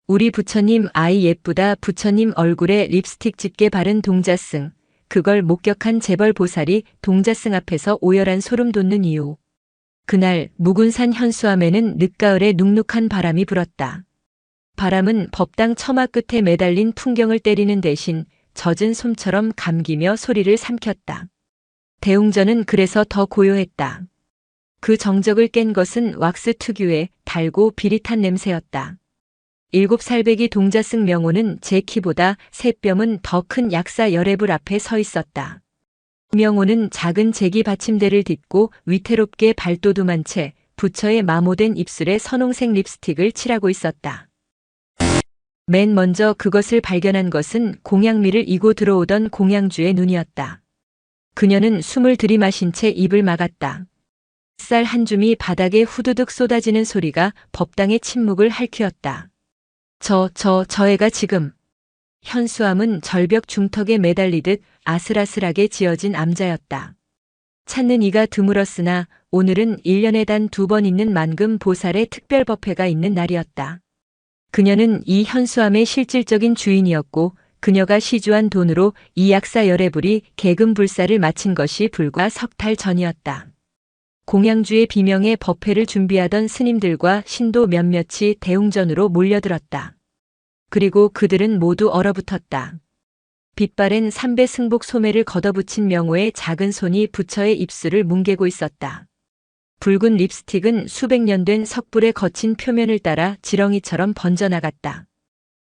우리 부처님 아이 예쁘다. 부처님 얼굴에 립스틱 짙게 바른 동자승. 그걸 목격한 재벌 보살이 동자승 앞에서 오열한 소름 돋는 이유. 그날 무군산 현수암에는 늦가을에 눅눅한 바람이 불었다. 바람은 법당 처마 끝에 매달린 풍경을 때리는 대신 젖은 솜처럼 감기며 소리를 삼켰다. 대웅전은 그래서 더 고요했다. 그 정적을 깬 것은 왁스 특유의 달고 비릿한 냄새였다. 7살배기 동자승 명호는 제 키보다 3뼘은 더 큰 약사 열애불 앞에 서 있었다. 명호는 작은 제기 받침대를 딛고 위태롭게 발도둠한 채 부처의 마모된 입술에 선홍색 립스틱을 칠하고 있었다. 맨 먼저 그것을 발견한 것은 공양미를 이고 들어오던 공양주의 눈이었다. 그녀는 숨을 들이마신 채 입을 막았다. 쌀 한 줌이 바닥에 후두둑 쏟아지는 소리가 법당의 침묵을 핥히었다. 저 애가 지금. 현수암은 절벽 중턱에 매달리듯 아슬아슬하게 지어진 암자였다. 찾는 이가 드물었으나 오늘은 1년에 단 2번 있는 만금 보살의 특별 법회가 있는 날이었다. 그녀는 이 현수암의 실질적인 주인이었고 그녀가 시주한 돈으로 이 약사 열애불이 계금불사를 마친 것이 불과 석 달 전이었다. 공양주의 비명의 법회를 준비하던 스님들과 신도 몇몇이 대웅전으로 몰려들었다. 그리고 그들은 모두 얼어붙었다. 빛바랜 삼배 승복 소매를 걷어붙인 명호의 작은 손이 부처의 입술을 뭉개고 있었다. 붉은 립스틱은 수백 년 된 석불의 거친 표면을 따라 지렁이처럼 번져나갔다.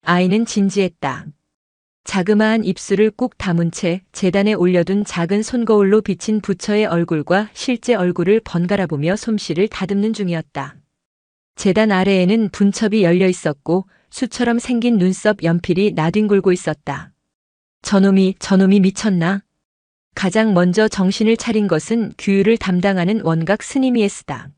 아이는 진지했다. 자그마한 입술을 꾹 다문 채 제단에 올려둔 작은 손거울로 비친 부처의 얼굴과 실제 얼굴을 번갈아 보며 솜씨를 다듬는 중이었다. 제단 아래에는 분첩이 열려 있었고 수처럼 생긴 눈썹 연필이 나뒹굴고 있었다. 저놈이 미쳤나? 가장 먼저 정신을 차린 것은 규율을 담당하는 원각 스님이었다.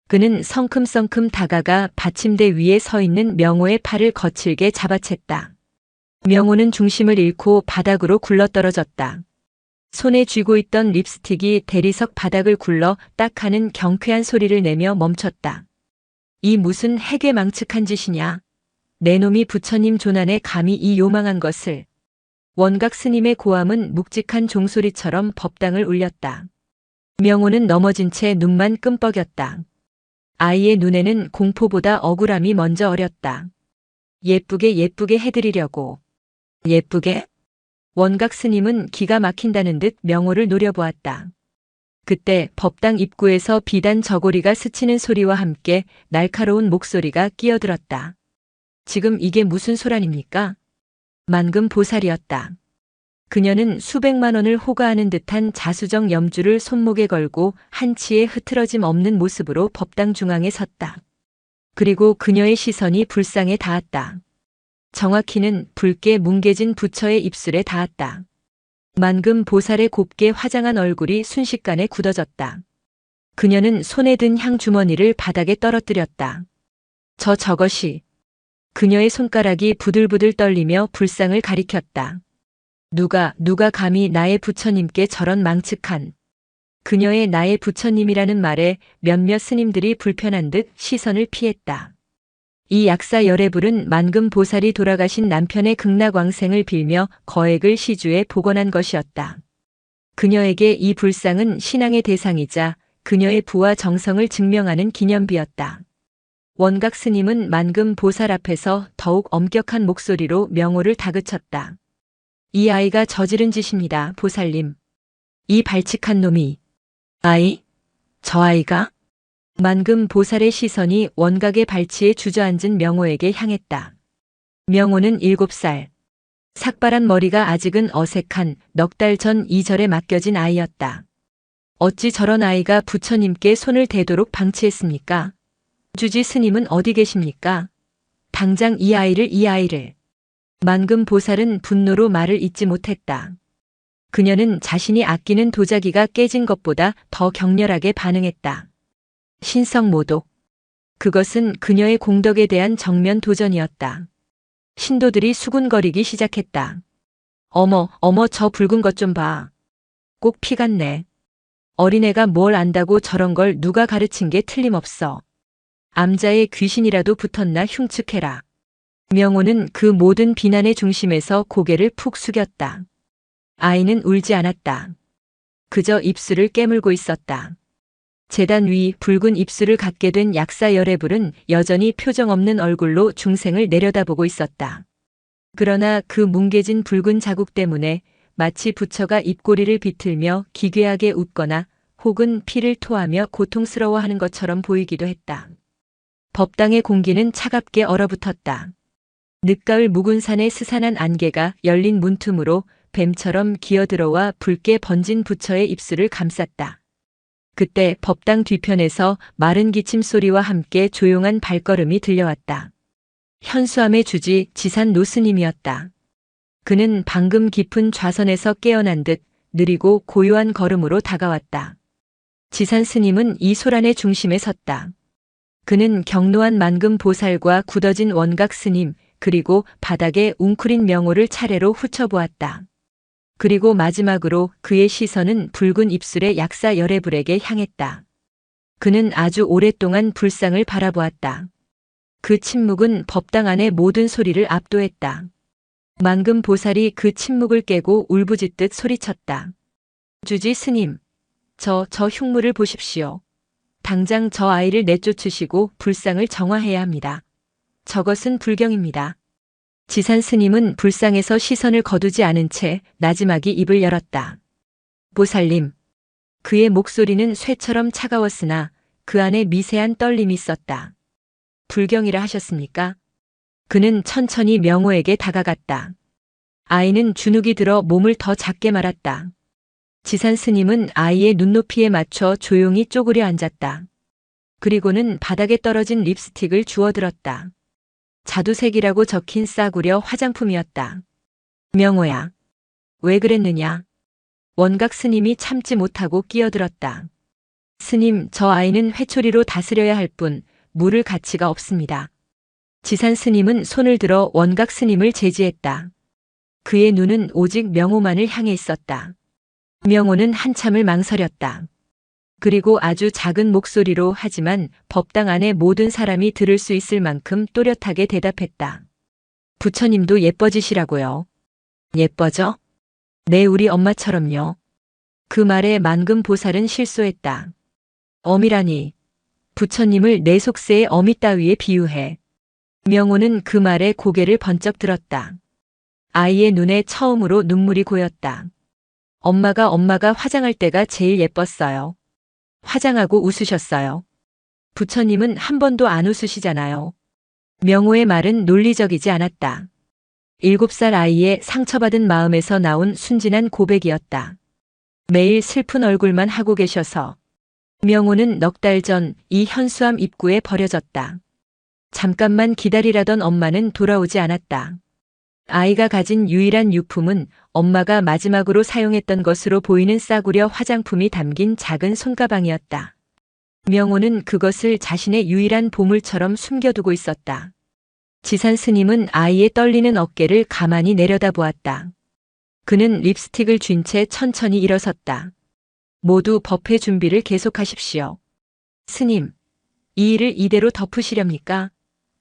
그는 성큼성큼 다가가 받침대 위에 서 있는 명호의 팔을 거칠게 잡아챘다. 명호는 중심을 잃고 바닥으로 굴러떨어졌다. 손에 쥐고 있던 립스틱이 대리석 바닥을 굴러 딱 하는 경쾌한 소리를 내며 멈췄다. 이 무슨 해괴망측한 짓이냐? 내 놈이 부처님 조난에 감히 이 요망한 것을. 원각 스님의 고함은 묵직한 종소리처럼 법당을 울렸다. 명호는 넘어진 채 눈만 끔뻑였다. 아이의 눈에는 공포보다 억울함이 먼저 어렸다. 예쁘게 해드리려고. 예쁘게? 원각 스님은 기가 막힌다는 듯 명호를 노려보았다. 그때 법당 입구에서 비단 저고리가 스치는 소리와 함께 날카로운 목소리가 끼어들었다. 지금 이게 무슨 소란입니까? 만금 보살이었다. 그녀는 수백만 원을 호가하는 듯한 자수정 염주를 손목에 걸고 한치의 흐트러짐 없는 모습으로 법당 중앙에 섰다. 그리고 그녀의 시선이 불상에 닿았다. 정확히는 붉게 뭉개진 부처의 입술에 닿았다. 만금 보살의 곱게 화장한 얼굴이 순식간에 굳어졌다. 그녀는 손에 든 향 주머니를 바닥에 떨어뜨렸다. 저것이. 그녀의 손가락이 부들부들 떨리며 불상을 가리켰다. 누가 감히 나의 부처님께 저런 망측한. 그녀의 나의 부처님이라는 말에 몇몇 스님들이 불편한 듯 시선을 피했다. 이 약사 열애불은 만금 보살이 돌아가신 남편의 극락왕생을 빌며 거액을 시주에 복원한 것이었다. 그녀에게 이 불상은 신앙의 대상이자 그녀의 부와 정성을 증명하는 기념비였다. 원각 스님은 만금 보살 앞에서 더욱 엄격한 목소리로 명호를 다그쳤다. 이 아이가 저지른 짓입니다, 보살님. 이 발칙한 놈이. 아이? 저 아이가? 만금 보살의 시선이 원각의 발치에 주저앉은 명호에게 향했다. 명호는 7살. 삭발한 머리가 아직은 어색한 넉 달 전 이절에 맡겨진 아이였다. 어찌 저런 아이가 부처님께 손을 대도록 방치했습니까? 주지 스님은 어디 계십니까? 당장 이 아이를. 만금 보살은 분노로 말을 잇지 못했다. 그녀는 자신이 아끼는 도자기가 깨진 것보다 더 격렬하게 반응했다. 신성모독. 그것은 그녀의 공덕에 대한 정면 도전이었다. 신도들이 수군거리기 시작했다. 어머 저 붉은 것 좀 봐. 꼭 피 같네. 어린애가 뭘 안다고 저런 걸 누가 가르친 게 틀림없어. 암자의 귀신이라도 붙었나 흉측해라. 명호는 그 모든 비난의 중심에서 고개를 푹 숙였다. 아이는 울지 않았다. 그저 입술을 깨물고 있었다. 제단 위 붉은 입술을 갖게 된 약사 열애불은 여전히 표정 없는 얼굴로 중생을 내려다보고 있었다. 그러나 그 뭉개진 붉은 자국 때문에 마치 부처가 입꼬리를 비틀며 기괴하게 웃거나 혹은 피를 토하며 고통스러워하는 것처럼 보이기도 했다. 법당의 공기는 차갑게 얼어붙었다. 늦가을 묵은 산의 스산한 안개가 열린 문틈으로 뱀처럼 기어들어와 붉게 번진 부처의 입술을 감쌌다. 그때 법당 뒤편에서 마른 기침 소리와 함께 조용한 발걸음이 들려왔다. 현수암의 주지 지산 노스님이었다. 그는 방금 깊은 좌선에서 깨어난 듯 느리고 고요한 걸음으로 다가왔다. 지산 스님은 이 소란의 중심에 섰다. 그는 경로한 만금 보살과 굳어진 원각 스님, 그리고 바닥에 웅크린 명호를 차례로 훑어보았다. 그리고 마지막으로 그의 시선은 붉은 입술의 약사 열애불에게 향했다. 그는 아주 오랫동안 불상을 바라보았다. 그 침묵은 법당 안의 모든 소리를 압도했다. 만금 보살이 그 침묵을 깨고 울부짖듯 소리쳤다. 주지 스님, 저 흉물을 보십시오. 당장 저 아이를 내쫓으시고 불상을 정화해야 합니다. 저것은 불경입니다. 지산 스님은 불상에서 시선을 거두지 않은 채 나지막이 입을 열었다. 보살님. 그의 목소리는 쇠처럼 차가웠으나 그 안에 미세한 떨림이 있었다. 불경이라 하셨습니까? 그는 천천히 명호에게 다가갔다. 아이는 주눅이 들어 몸을 더 작게 말았다. 지산 스님은 아이의 눈높이에 맞춰 조용히 쪼그려 앉았다. 그리고는 바닥에 떨어진 립스틱을 주워들었다. 자두색이라고 적힌 싸구려 화장품이었다. 명호야. 왜 그랬느냐? 원각 스님이 참지 못하고 끼어들었다. 스님, 저 아이는 회초리로 다스려야 할 뿐 물을 가치가 없습니다. 지산 스님은 손을 들어 원각 스님을 제지했다. 그의 눈은 오직 명호만을 향해 있었다. 명호는 한참을 망설였다. 그리고 아주 작은 목소리로 하지만 법당 안의 모든 사람이 들을 수 있을 만큼 또렷하게 대답했다. 부처님도 예뻐지시라고요. 예뻐져? 네, 우리 엄마처럼요. 그 말에 만금 보살은 실소했다. 어미라니. 부처님을 내 속세의 어미 따위에 비유해. 명호는 그 말에 고개를 번쩍 들었다. 아이의 눈에 처음으로 눈물이 고였다. 엄마가 화장할 때가 제일 예뻤어요. 화장하고 웃으셨어요. 부처님은 한 번도 안 웃으시잖아요. 명호의 말은 논리적이지 않았다. 7살 아이의 상처받은 마음에서 나온 순진한 고백이었다. 매일 슬픈 얼굴만 하고 계셔서. 명호는 넉 달 전 이 현수암 입구에 버려졌다. 잠깐만 기다리라던 엄마는 돌아오지 않았다. 아이가 가진 유일한 유품은 엄마가 마지막으로 사용했던 것으로 보이는 싸구려 화장품이 담긴 작은 손가방이었다. 명호는 그것을 자신의 유일한 보물처럼 숨겨두고 있었다. 지산 스님은 아이의 떨리는 어깨를 가만히 내려다보았다. 그는 립스틱을 쥔 채 천천히 일어섰다. 모두 법회 준비를 계속하십시오. 스님, 이 일을 이대로 덮으시렵니까?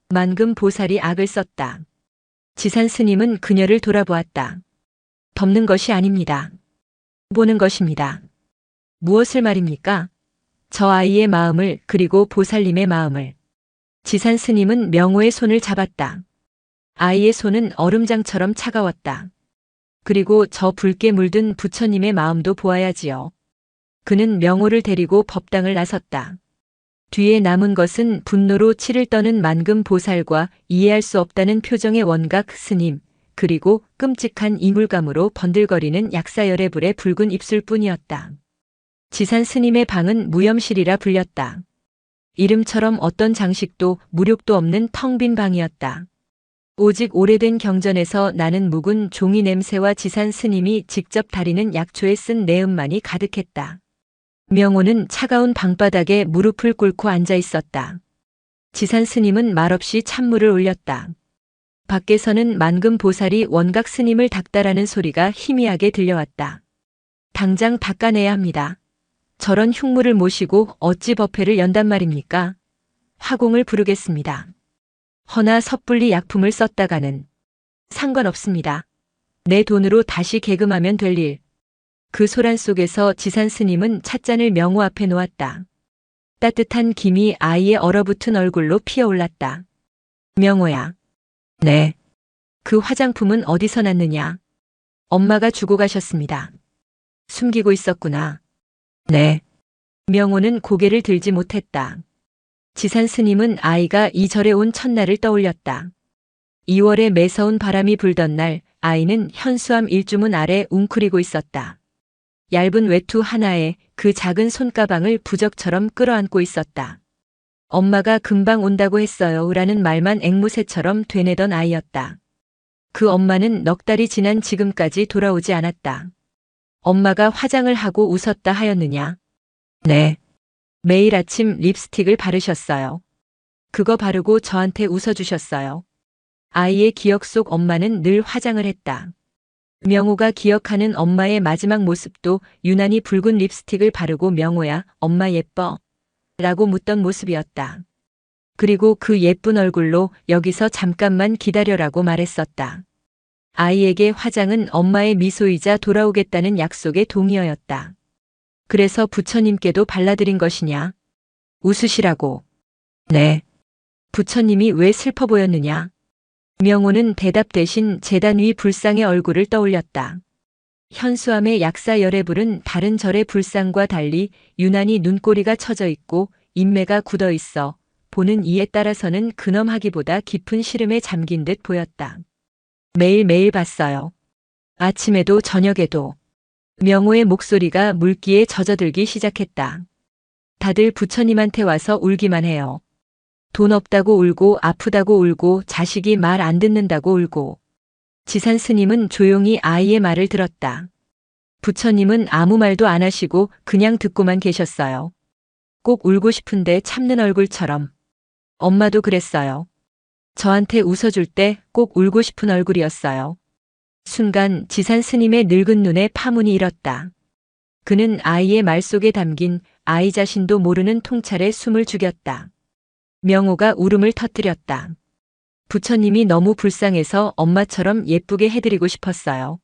만금 보살이 악을 썼다. 지산 스님은 그녀를 돌아보았다. 덮는 것이 아닙니다. 보는 것입니다. 무엇을 말입니까? 저 아이의 마음을, 그리고 보살님의 마음을. 지산 스님은 명호의 손을 잡았다. 아이의 손은 얼음장처럼 차가웠다. 그리고 저 붉게 물든 부처님의 마음도 보아야지요. 그는 명호를 데리고 법당을 나섰다. 뒤에 남은 것은 분노로 치를 떠는 만금 보살과 이해할 수 없다는 표정의 원각 스님, 그리고 끔찍한 이물감으로 번들거리는 약사열애불의 붉은 입술뿐이었다. 지산 스님의 방은 무염실이라 불렸다. 이름처럼 어떤 장식도 무력도 없는 텅 빈 방이었다. 오직 오래된 경전에서 나는 묵은 종이 냄새와 지산 스님이 직접 다리는 약초에 쓴 내음만이 가득했다. 명호는 차가운 방바닥에 무릎을 꿇고 앉아 있었다. 지산 스님은 말없이 찬물을 올렸다. 밖에서는 만금 보살이 원각 스님을 닦다라는 소리가 희미하게 들려왔다. 당장 닦아내야 합니다. 저런 흉물을 모시고 어찌 법회를 연단 말입니까? 화공을 부르겠습니다. 허나 섣불리 약품을 썼다가는 상관없습니다. 내 돈으로 다시 개금하면 될 일. 그 소란 속에서 지산 스님은 찻잔을 명호 앞에 놓았다. 따뜻한 김이 아이의 얼어붙은 얼굴로 피어올랐다. 명호야. 네. 그 화장품은 어디서 났느냐? 엄마가 주고 가셨습니다. 숨기고 있었구나. 네. 명호는 고개를 들지 못했다. 지산 스님은 아이가 이 절에 온 첫날을 떠올렸다. 2월에 매서운 바람이 불던 날 아이는 현수암 일주문 아래 웅크리고 있었다. 얇은 외투 하나에 그 작은 손가방을 부적처럼 끌어안고 있었다. 엄마가 금방 온다고 했어요 라는 말만 앵무새처럼 되뇌던 아이였다. 그 엄마는 넉 달이 지난 지금까지 돌아오지 않았다. 엄마가 화장을 하고 웃었다 하였느냐? 네. 매일 아침 립스틱을 바르셨어요. 그거 바르고 저한테 웃어주셨어요. 아이의 기억 속 엄마는 늘 화장을 했다. 명호가 기억하는 엄마의 마지막 모습도 유난히 붉은 립스틱을 바르고 명호야, 엄마 예뻐? 라고 묻던 모습이었다. 그리고 그 예쁜 얼굴로 여기서 잠깐만 기다려라고 말했었다. 아이에게 화장은 엄마의 미소이자 돌아오겠다는 약속의 동의어였다. 그래서 부처님께도 발라드린 것이냐? 웃으시라고. 네. 부처님이 왜 슬퍼 보였느냐? 명호는 대답 대신 제단 위 불상의 얼굴을 떠올렸다. 현수암의 약사 열애불은 다른 절의 불상과 달리 유난히 눈꼬리가 처져 있고 인매가 굳어 있어 보는 이에 따라서는 근엄하기보다 깊은 시름에 잠긴 듯 보였다. 매일매일 봤어요. 아침에도 저녁에도. 명호의 목소리가 물기에 젖어들기 시작했다. 다들 부처님한테 와서 울기만 해요. 돈 없다고 울고 아프다고 울고 자식이 말 안 듣는다고 울고. 지산 스님은 조용히 아이의 말을 들었다. 부처님은 아무 말도 안 하시고 그냥 듣고만 계셨어요. 꼭 울고 싶은데 참는 얼굴처럼. 엄마도 그랬어요. 저한테 웃어줄 때 꼭 울고 싶은 얼굴이었어요. 순간 지산 스님의 늙은 눈에 파문이 일었다. 그는 아이의 말 속에 담긴 아이 자신도 모르는 통찰에 숨을 죽였다. 명호가 울음을 터뜨렸다. 부처님이 너무 불쌍해서 엄마처럼 예쁘게 해드리고 싶었어요.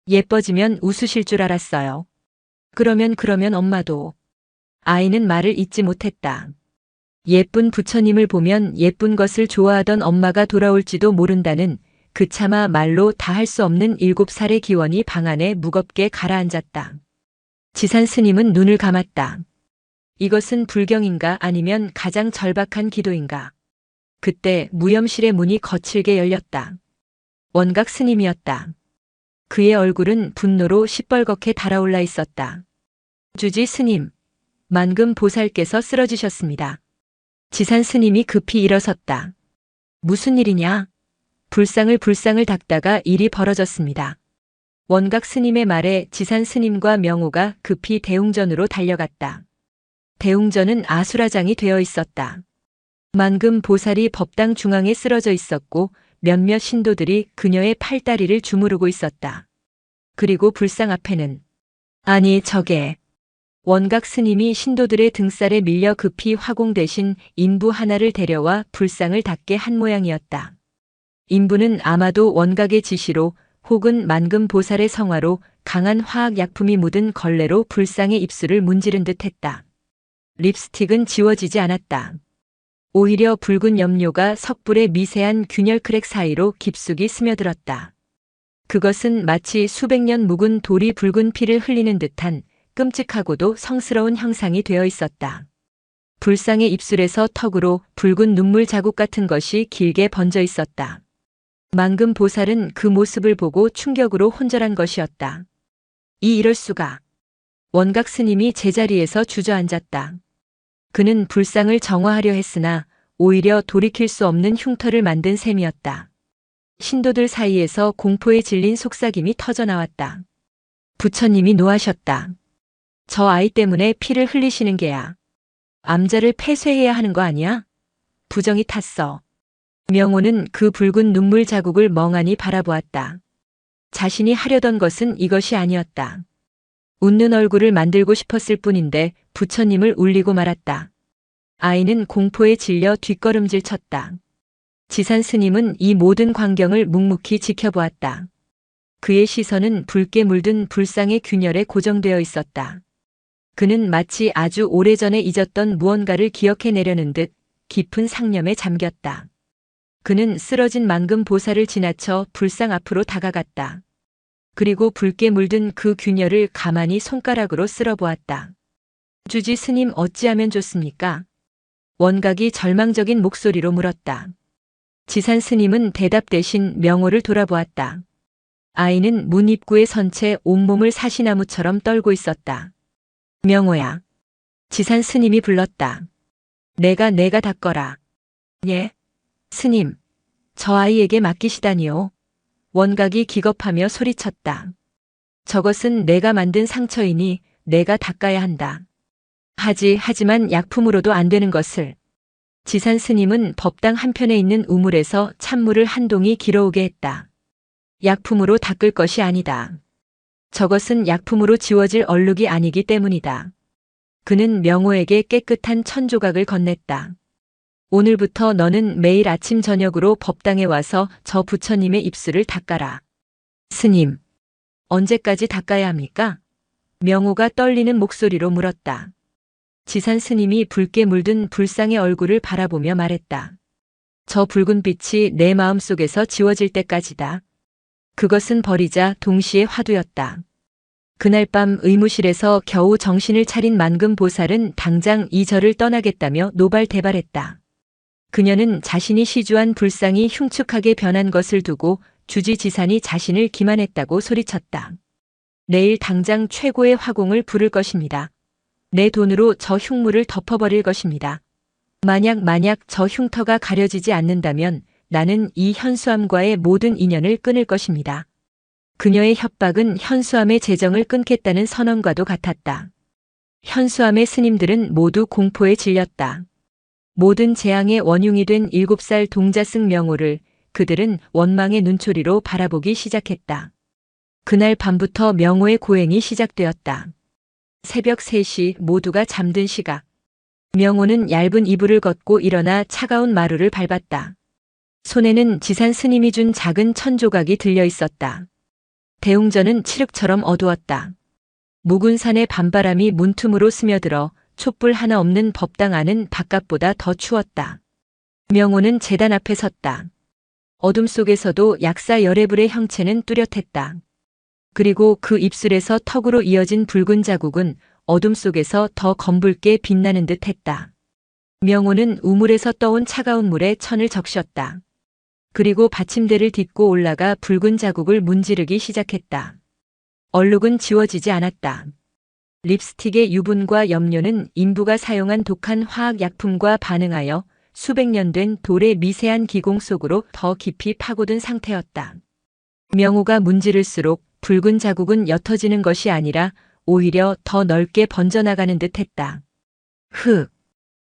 예뻐지면 웃으실 줄 알았어요. 그러면 엄마도. 아이는 말을 잇지 못했다. 예쁜 부처님을 보면 예쁜 것을 좋아하던 엄마가 돌아올지도 모른다는 그 차마 말로 다 할 수 없는 7살의 기원이 방 안에 무겁게 가라앉았다. 지산 스님은 눈을 감았다. 이것은 불경인가 아니면 가장 절박한 기도인가. 그때 무염실의 문이 거칠게 열렸다. 원각 스님이었다. 그의 얼굴은 분노로 시뻘겋게 달아올라 있었다. 주지 스님, 만금 보살께서 쓰러지셨습니다. 지산 스님이 급히 일어섰다. 무슨 일이냐? 불상을 닦다가 일이 벌어졌습니다. 원각 스님의 말에 지산 스님과 명호가 급히 대웅전으로 달려갔다. 대웅전은 아수라장이 되어 있었다. 만금 보살이 법당 중앙에 쓰러져 있었고 몇몇 신도들이 그녀의 팔다리를 주무르고 있었다. 그리고 불상 앞에는 아니 저게 원각 스님이 신도들의 등살에 밀려 급히 화공 대신 인부 하나를 데려와 불상을 닦게 한 모양이었다. 인부는 아마도 원각의 지시로 혹은 만금 보살의 성화로 강한 화학약품이 묻은 걸레로 불상의 입술을 문지른 듯 했다. 립스틱은 지워지지 않았다. 오히려 붉은 염료가 석불의 미세한 균열 크랙 사이로 깊숙이 스며들었다. 그것은 마치 수백 년 묵은 돌이 붉은 피를 흘리는 듯한 끔찍하고도 성스러운 형상이 되어 있었다. 불상의 입술에서 턱으로 붉은 눈물 자국 같은 것이 길게 번져 있었다. 만금 보살은 그 모습을 보고 충격으로 혼절한 것이었다. 이럴 수가. 원각 스님이 제자리에서 주저앉았다. 그는 불상을 정화하려 했으나 오히려 돌이킬 수 없는 흉터를 만든 셈이었다. 신도들 사이에서 공포에 질린 속삭임이 터져나왔다. 부처님이 노하셨다. 저 아이 때문에 피를 흘리시는 게야. 암자를 폐쇄해야 하는 거 아니야? 부정이 탔어. 명호는 그 붉은 눈물 자국을 멍하니 바라보았다. 자신이 하려던 것은 이것이 아니었다. 웃는 얼굴을 만들고 싶었을 뿐인데 부처님을 울리고 말았다. 아이는 공포에 질려 뒷걸음질 쳤다. 지산 스님은 이 모든 광경을 묵묵히 지켜보았다. 그의 시선은 붉게 물든 불상의 균열에 고정되어 있었다. 그는 마치 아주 오래전에 잊었던 무언가를 기억해내려는 듯 깊은 상념에 잠겼다. 그는 쓰러진 만금 보살을 지나쳐 불상 앞으로 다가갔다. 그리고 붉게 물든 그 균열을 가만히 손가락으로 쓸어보았다. 주지 스님 어찌하면 좋습니까? 원각이 절망적인 목소리로 물었다. 지산 스님은 대답 대신 명호를 돌아보았다. 아이는 문 입구에 선 채 온몸을 사시나무처럼 떨고 있었다. 명호야. 지산 스님이 불렀다. 내가 닦거라. 예? 스님, 저 아이에게 맡기시다니요. 원각이 기겁하며 소리쳤다. 저것은 내가 만든 상처이니 내가 닦아야 한다. 하지만 약품으로도 안 되는 것을. 지산 스님은 법당 한편에 있는 우물에서 찬물을 한 동이 길어오게 했다. 약품으로 닦을 것이 아니다. 저것은 약품으로 지워질 얼룩이 아니기 때문이다. 그는 명호에게 깨끗한 천조각을 건넸다. 오늘부터 너는 매일 아침 저녁으로 법당에 와서 저 부처님의 입술을 닦아라. 스님, 언제까지 닦아야 합니까? 명호가 떨리는 목소리로 물었다. 지산 스님이 붉게 물든 불상의 얼굴을 바라보며 말했다. 저 붉은 빛이 내 마음속에서 지워질 때까지다. 그것은 버리자 동시에 화두였다. 그날 밤 의무실에서 겨우 정신을 차린 만금 보살은 당장 이 절을 떠나겠다며 노발대발했다. 그녀는 자신이 시주한 불상이 흉측하게 변한 것을 두고 주지지산이 자신을 기만했다고 소리쳤다. 내일 당장 최고의 화공을 부를 것입니다. 내 돈으로 저 흉물을 덮어버릴 것입니다. 만약 저 흉터가 가려지지 않는다면 나는 이 현수암과의 모든 인연을 끊을 것입니다. 그녀의 협박은 현수암의 재정을 끊겠다는 선언과도 같았다. 현수암의 스님들은 모두 공포에 질렸다. 모든 재앙의 원흉이 된 7살 동자승 명호를 그들은 원망의 눈초리로 바라보기 시작했다. 그날 밤부터 명호의 고행이 시작되었다. 새벽 3시 모두가 잠든 시각. 명호는 얇은 이불을 걷고 일어나 차가운 마루를 밟았다. 손에는 지산 스님이 준 작은 천조각이 들려 있었다. 대웅전은 칠흑처럼 어두웠다. 묵은 산의 밤바람이 문틈으로 스며들어 촛불 하나 없는 법당 안은 바깥보다 더 추웠다. 명호는 제단 앞에 섰다. 어둠 속에서도 약사 열애불의 형체는 뚜렷했다. 그리고 그 입술에서 턱으로 이어진 붉은 자국은 어둠 속에서 더 검붉게 빛나는 듯 했다. 명호는 우물에서 떠온 차가운 물에 천을 적셨다. 그리고 받침대를 딛고 올라가 붉은 자국을 문지르기 시작했다. 얼룩은 지워지지 않았다. 립스틱의 유분과 염료는 인부가 사용한 독한 화학약품과 반응하여 수백 년 된 돌의 미세한 기공 속으로 더 깊이 파고든 상태였다. 명호가 문지를수록 붉은 자국은 옅어지는 것이 아니라 오히려 더 넓게 번져나가는 듯 했다.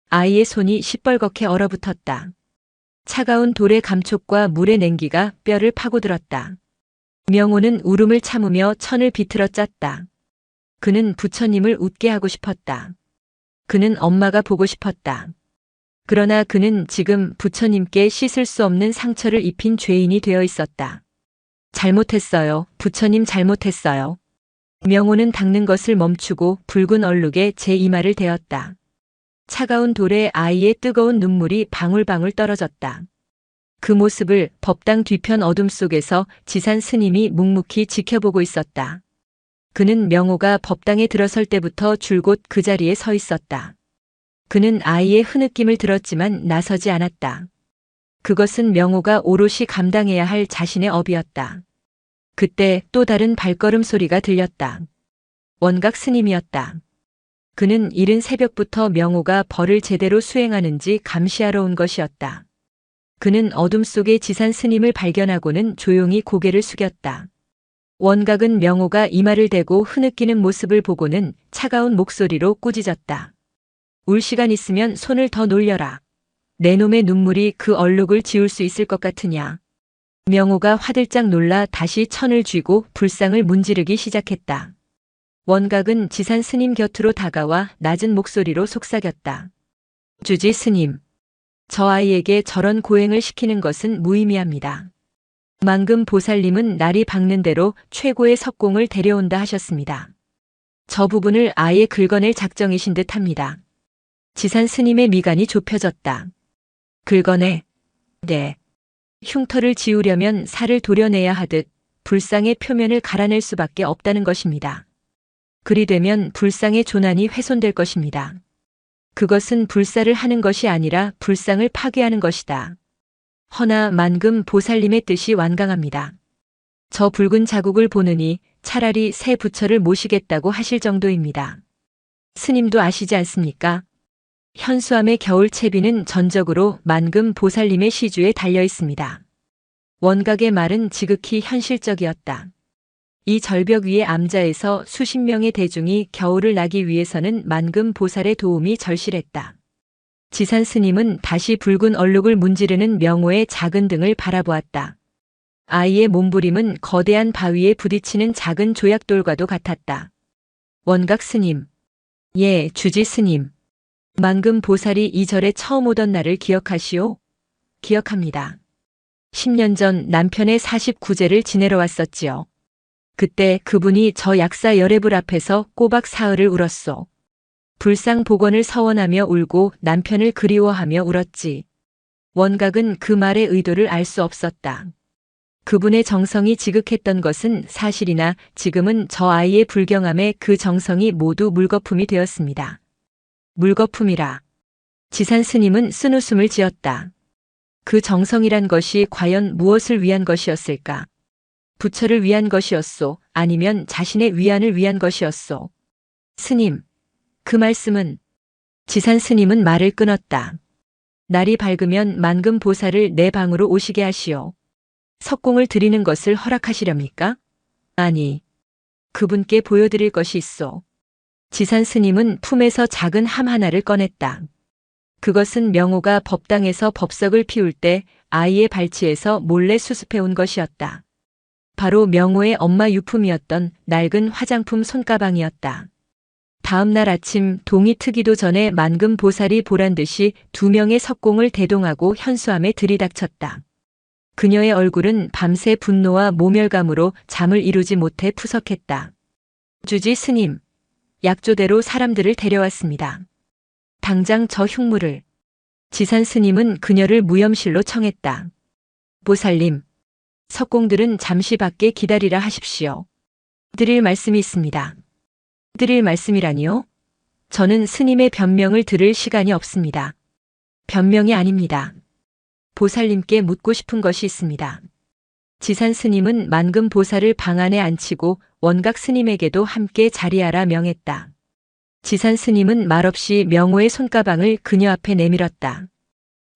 아이의 손이 시뻘겋게 얼어붙었다. 차가운 돌의 감촉과 물의 냉기가 뼈를 파고들었다. 명호는 울음을 참으며 천을 비틀어 짰다. 그는 부처님을 웃게 하고 싶었다. 그는 엄마가 보고 싶었다. 그러나 그는 지금 부처님께 씻을 수 없는 상처를 입힌 죄인이 되어 있었다. 잘못했어요. 부처님 잘못했어요. 명호는 닦는 것을 멈추고 붉은 얼룩에 제 이마를 대었다. 차가운 돌에 아이의 뜨거운 눈물이 방울방울 떨어졌다. 그 모습을 법당 뒤편 어둠 속에서 지산 스님이 묵묵히 지켜보고 있었다. 그는 명호가 법당에 들어설 때부터 줄곧 그 자리에 서 있었다. 그는 아이의 흐느낌을 들었지만 나서지 않았다. 그것은 명호가 오롯이 감당해야 할 자신의 업이었다. 그때 또 다른 발걸음 소리가 들렸다. 원각 스님이었다. 그는 이른 새벽부터 명호가 벌을 제대로 수행하는지 감시하러 온 것이었다. 그는 어둠 속에 지산 스님을 발견하고는 조용히 고개를 숙였다. 원각은 명호가 이마를 대고 흐느끼는 모습을 보고는 차가운 목소리로 꾸짖었다. 울 시간 있으면 손을 더 놀려라. 내 놈의 눈물이 그 얼룩을 지울 수 있을 것 같으냐. 명호가 화들짝 놀라 다시 천을 쥐고 불상을 문지르기 시작했다. 원각은 지산 스님 곁으로 다가와 낮은 목소리로 속삭였다. 주지 스님. 저 아이에게 저런 고행을 시키는 것은 무의미합니다. 만금 보살님은 날이 밝는 대로 최고의 석공을 데려온다 하셨습니다. 저 부분을 아예 긁어낼 작정이신 듯 합니다. 지산 스님의 미간이 좁혀졌다. 긁어내. 네. 흉터를 지우려면 살을 도려내야 하듯 불상의 표면을 갈아낼 수밖에 없다는 것입니다. 그리 되면 불상의 조난이 훼손될 것입니다. 그것은 불사를 하는 것이 아니라 불상을 파괴하는 것이다. 허나 만금 보살님의 뜻이 완강합니다. 저 붉은 자국을 보느니 차라리 새 부처를 모시겠다고 하실 정도입니다. 스님도 아시지 않습니까? 현수암의 겨울 채비는 전적으로 만금 보살님의 시주에 달려 있습니다. 원각의 말은 지극히 현실적이었다. 이 절벽 위의 암자에서 수십 명의 대중이 겨울을 나기 위해서는 만금 보살의 도움이 절실했다. 지산 스님은 다시 붉은 얼룩을 문지르는 명호의 작은 등을 바라보았다. 아이의 몸부림은 거대한 바위에 부딪히는 작은 조약돌과도 같았다. 원각 스님. 예, 주지 스님. 만금 보살이 이 절에 처음 오던 날을 기억하시오? 기억합니다. 10년 전 남편의 49제를 지내러 왔었지요. 그때 그분이 저 약사 열애불 앞에서 꼬박 사흘을 울었소. 불상 복원을 서원하며 울고 남편을 그리워하며 울었지. 원각은 그 말의 의도를 알 수 없었다. 그분의 정성이 지극했던 것은 사실이나 지금은 저 아이의 불경함에 그 정성이 모두 물거품이 되었습니다. 물거품이라. 지산 스님은 쓴웃음을 지었다. 그 정성이란 것이 과연 무엇을 위한 것이었을까? 부처를 위한 것이었소? 아니면 자신의 위안을 위한 것이었소? 스님, 그 말씀은... 지산 스님은 말을 끊었다. 날이 밝으면 만금 보살을 내 방으로 오시게 하시오. 석공을 드리는 것을 허락하시렵니까? 아니, 그분께 보여드릴 것이 있소. 지산 스님은 품에서 작은 함 하나를 꺼냈다. 그것은 명호가 법당에서 법석을 피울 때 아이의 발치에서 몰래 수습해온 것이었다. 바로 명호의 엄마 유품이었던 낡은 화장품 손가방이었다. 다음 날 아침 동이 트기도 전에 만금 보살이 보란듯이 2명의 석공을 대동하고 현수암에 들이닥쳤다. 그녀의 얼굴은 밤새 분노와 모멸감으로 잠을 이루지 못해 푸석했다. 주지 스님, 약조대로 사람들을 데려왔습니다. 당장 저 흉물을. 지산 스님은 그녀를 무염실로 청했다. 보살님, 석공들은 잠시 밖에 기다리라 하십시오. 드릴 말씀이 있습니다. 드릴 말씀이라니요? 저는 스님의 변명을 들을 시간이 없습니다. 변명이 아닙니다. 보살님께 묻고 싶은 것이 있습니다. 지산 스님은 만금 보살을 방 안에 앉히고 원각 스님에게도 함께 자리하라 명했다. 지산 스님은 말없이 명호의 손가방을 그녀 앞에 내밀었다.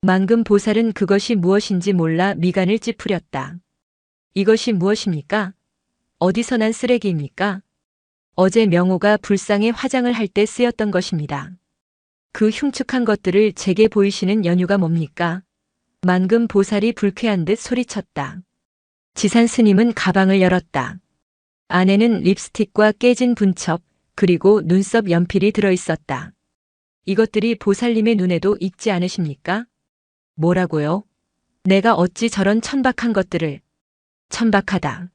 만금 보살은 그것이 무엇인지 몰라 미간을 찌푸렸다. 이것이 무엇입니까? 어디서 난 쓰레기입니까? 어제 명호가 불상에 화장을 할 때 쓰였던 것입니다. 그 흉측한 것들을 제게 보이시는 연유가 뭡니까? 만금 보살이 불쾌한 듯 소리쳤다. 지산 스님은 가방을 열었다. 안에는 립스틱과 깨진 분첩, 그리고 눈썹 연필이 들어있었다. 이것들이 보살님의 눈에도 익지 않으십니까? 뭐라고요? 내가 어찌 저런 천박한 것들을... 천박하다.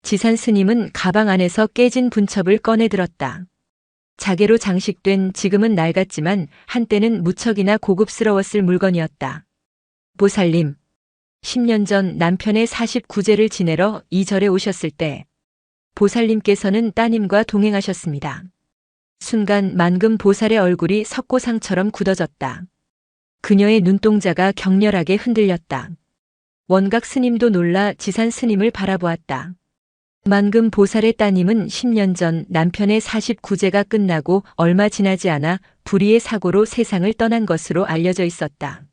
지산 스님은 가방 안에서 깨진 분첩을 꺼내 들었다. 자개로 장식된 지금은 낡았지만 한때는 무척이나 고급스러웠을 물건이었다. 보살님, 10년 전 남편의 49제를 지내러 이 절에 오셨을 때 보살님께서는 따님과 동행하셨습니다. 순간 만금 보살의 얼굴이 석고상처럼 굳어졌다. 그녀의 눈동자가 격렬하게 흔들렸다. 원각 스님도 놀라 지산 스님을 바라보았다. 만금 보살의 따님은 10년 전 남편의 49제가 끝나고 얼마 지나지 않아 불의의 사고로 세상을 떠난 것으로 알려져 있었다.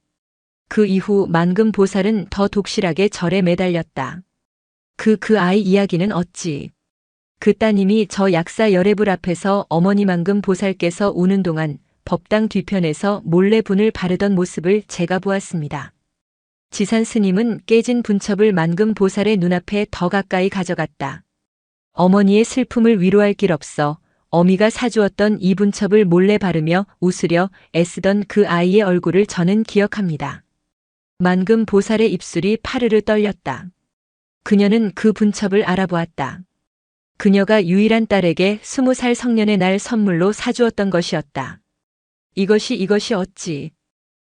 그 이후 만금 보살은 더 독실하게 절에 매달렸다. 그 아이 이야기는 어찌... 그 따님이 저 약사 열애불 앞에서 어머니 만금 보살께서 우는 동안 법당 뒤편에서 몰래 분을 바르던 모습을 제가 보았습니다. 지산 스님은 깨진 분첩을 만금 보살의 눈앞에 더 가까이 가져갔다. 어머니의 슬픔을 위로할 길 없어 어미가 사주었던 이 분첩을 몰래 바르며 웃으려 애쓰던 그 아이의 얼굴을 저는 기억합니다. 만금 보살의 입술이 파르르 떨렸다. 그녀는 그 분첩을 알아보았다. 그녀가 유일한 딸에게 20살 성년의 날 선물로 사주었던 것이었다. 이것이 어찌.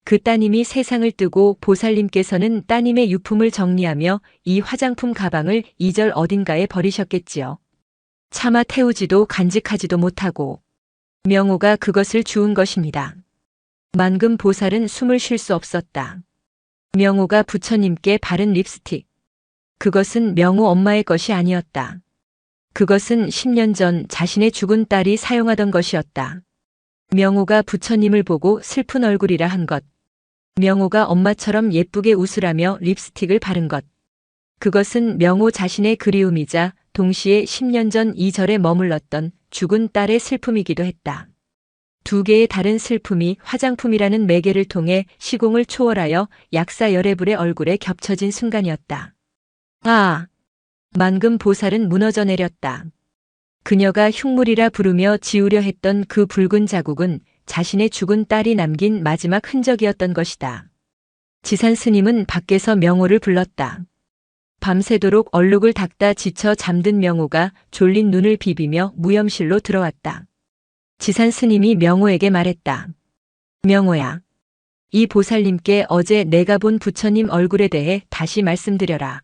그 따님이 세상을 뜨고 보살님께서는 따님의 유품을 정리하며 이 화장품 가방을 이절 어딘가에 버리셨겠지요. 차마 태우지도 간직하지도 못하고 명호가 그것을 주운 것입니다. 만금 보살은 숨을 쉴 수 없었다. 명호가 부처님께 바른 립스틱. 그것은 명호 엄마의 것이 아니었다. 그것은 10년 전 자신의 죽은 딸이 사용하던 것이었다. 명호가 부처님을 보고 슬픈 얼굴이라 한 것. 명호가 엄마처럼 예쁘게 웃으라며 립스틱을 바른 것. 그것은 명호 자신의 그리움이자 동시에 10년 전 이 절에 머물렀던 죽은 딸의 슬픔이기도 했다. 두 개의 다른 슬픔이 화장품이라는 매개를 통해 시공을 초월하여 약사 열애불의 얼굴에 겹쳐진 순간이었다. 아! 만금 보살은 무너져 내렸다. 그녀가 흉물이라 부르며 지우려 했던 그 붉은 자국은 자신의 죽은 딸이 남긴 마지막 흔적이었던 것이다. 지산 스님은 밖에서 명호를 불렀다. 밤새도록 얼룩을 닦다 지쳐 잠든 명호가 졸린 눈을 비비며 무염실로 들어왔다. 지산 스님이 명호에게 말했다. 명호야. 이 보살님께 어제 내가 본 부처님 얼굴에 대해 다시 말씀드려라.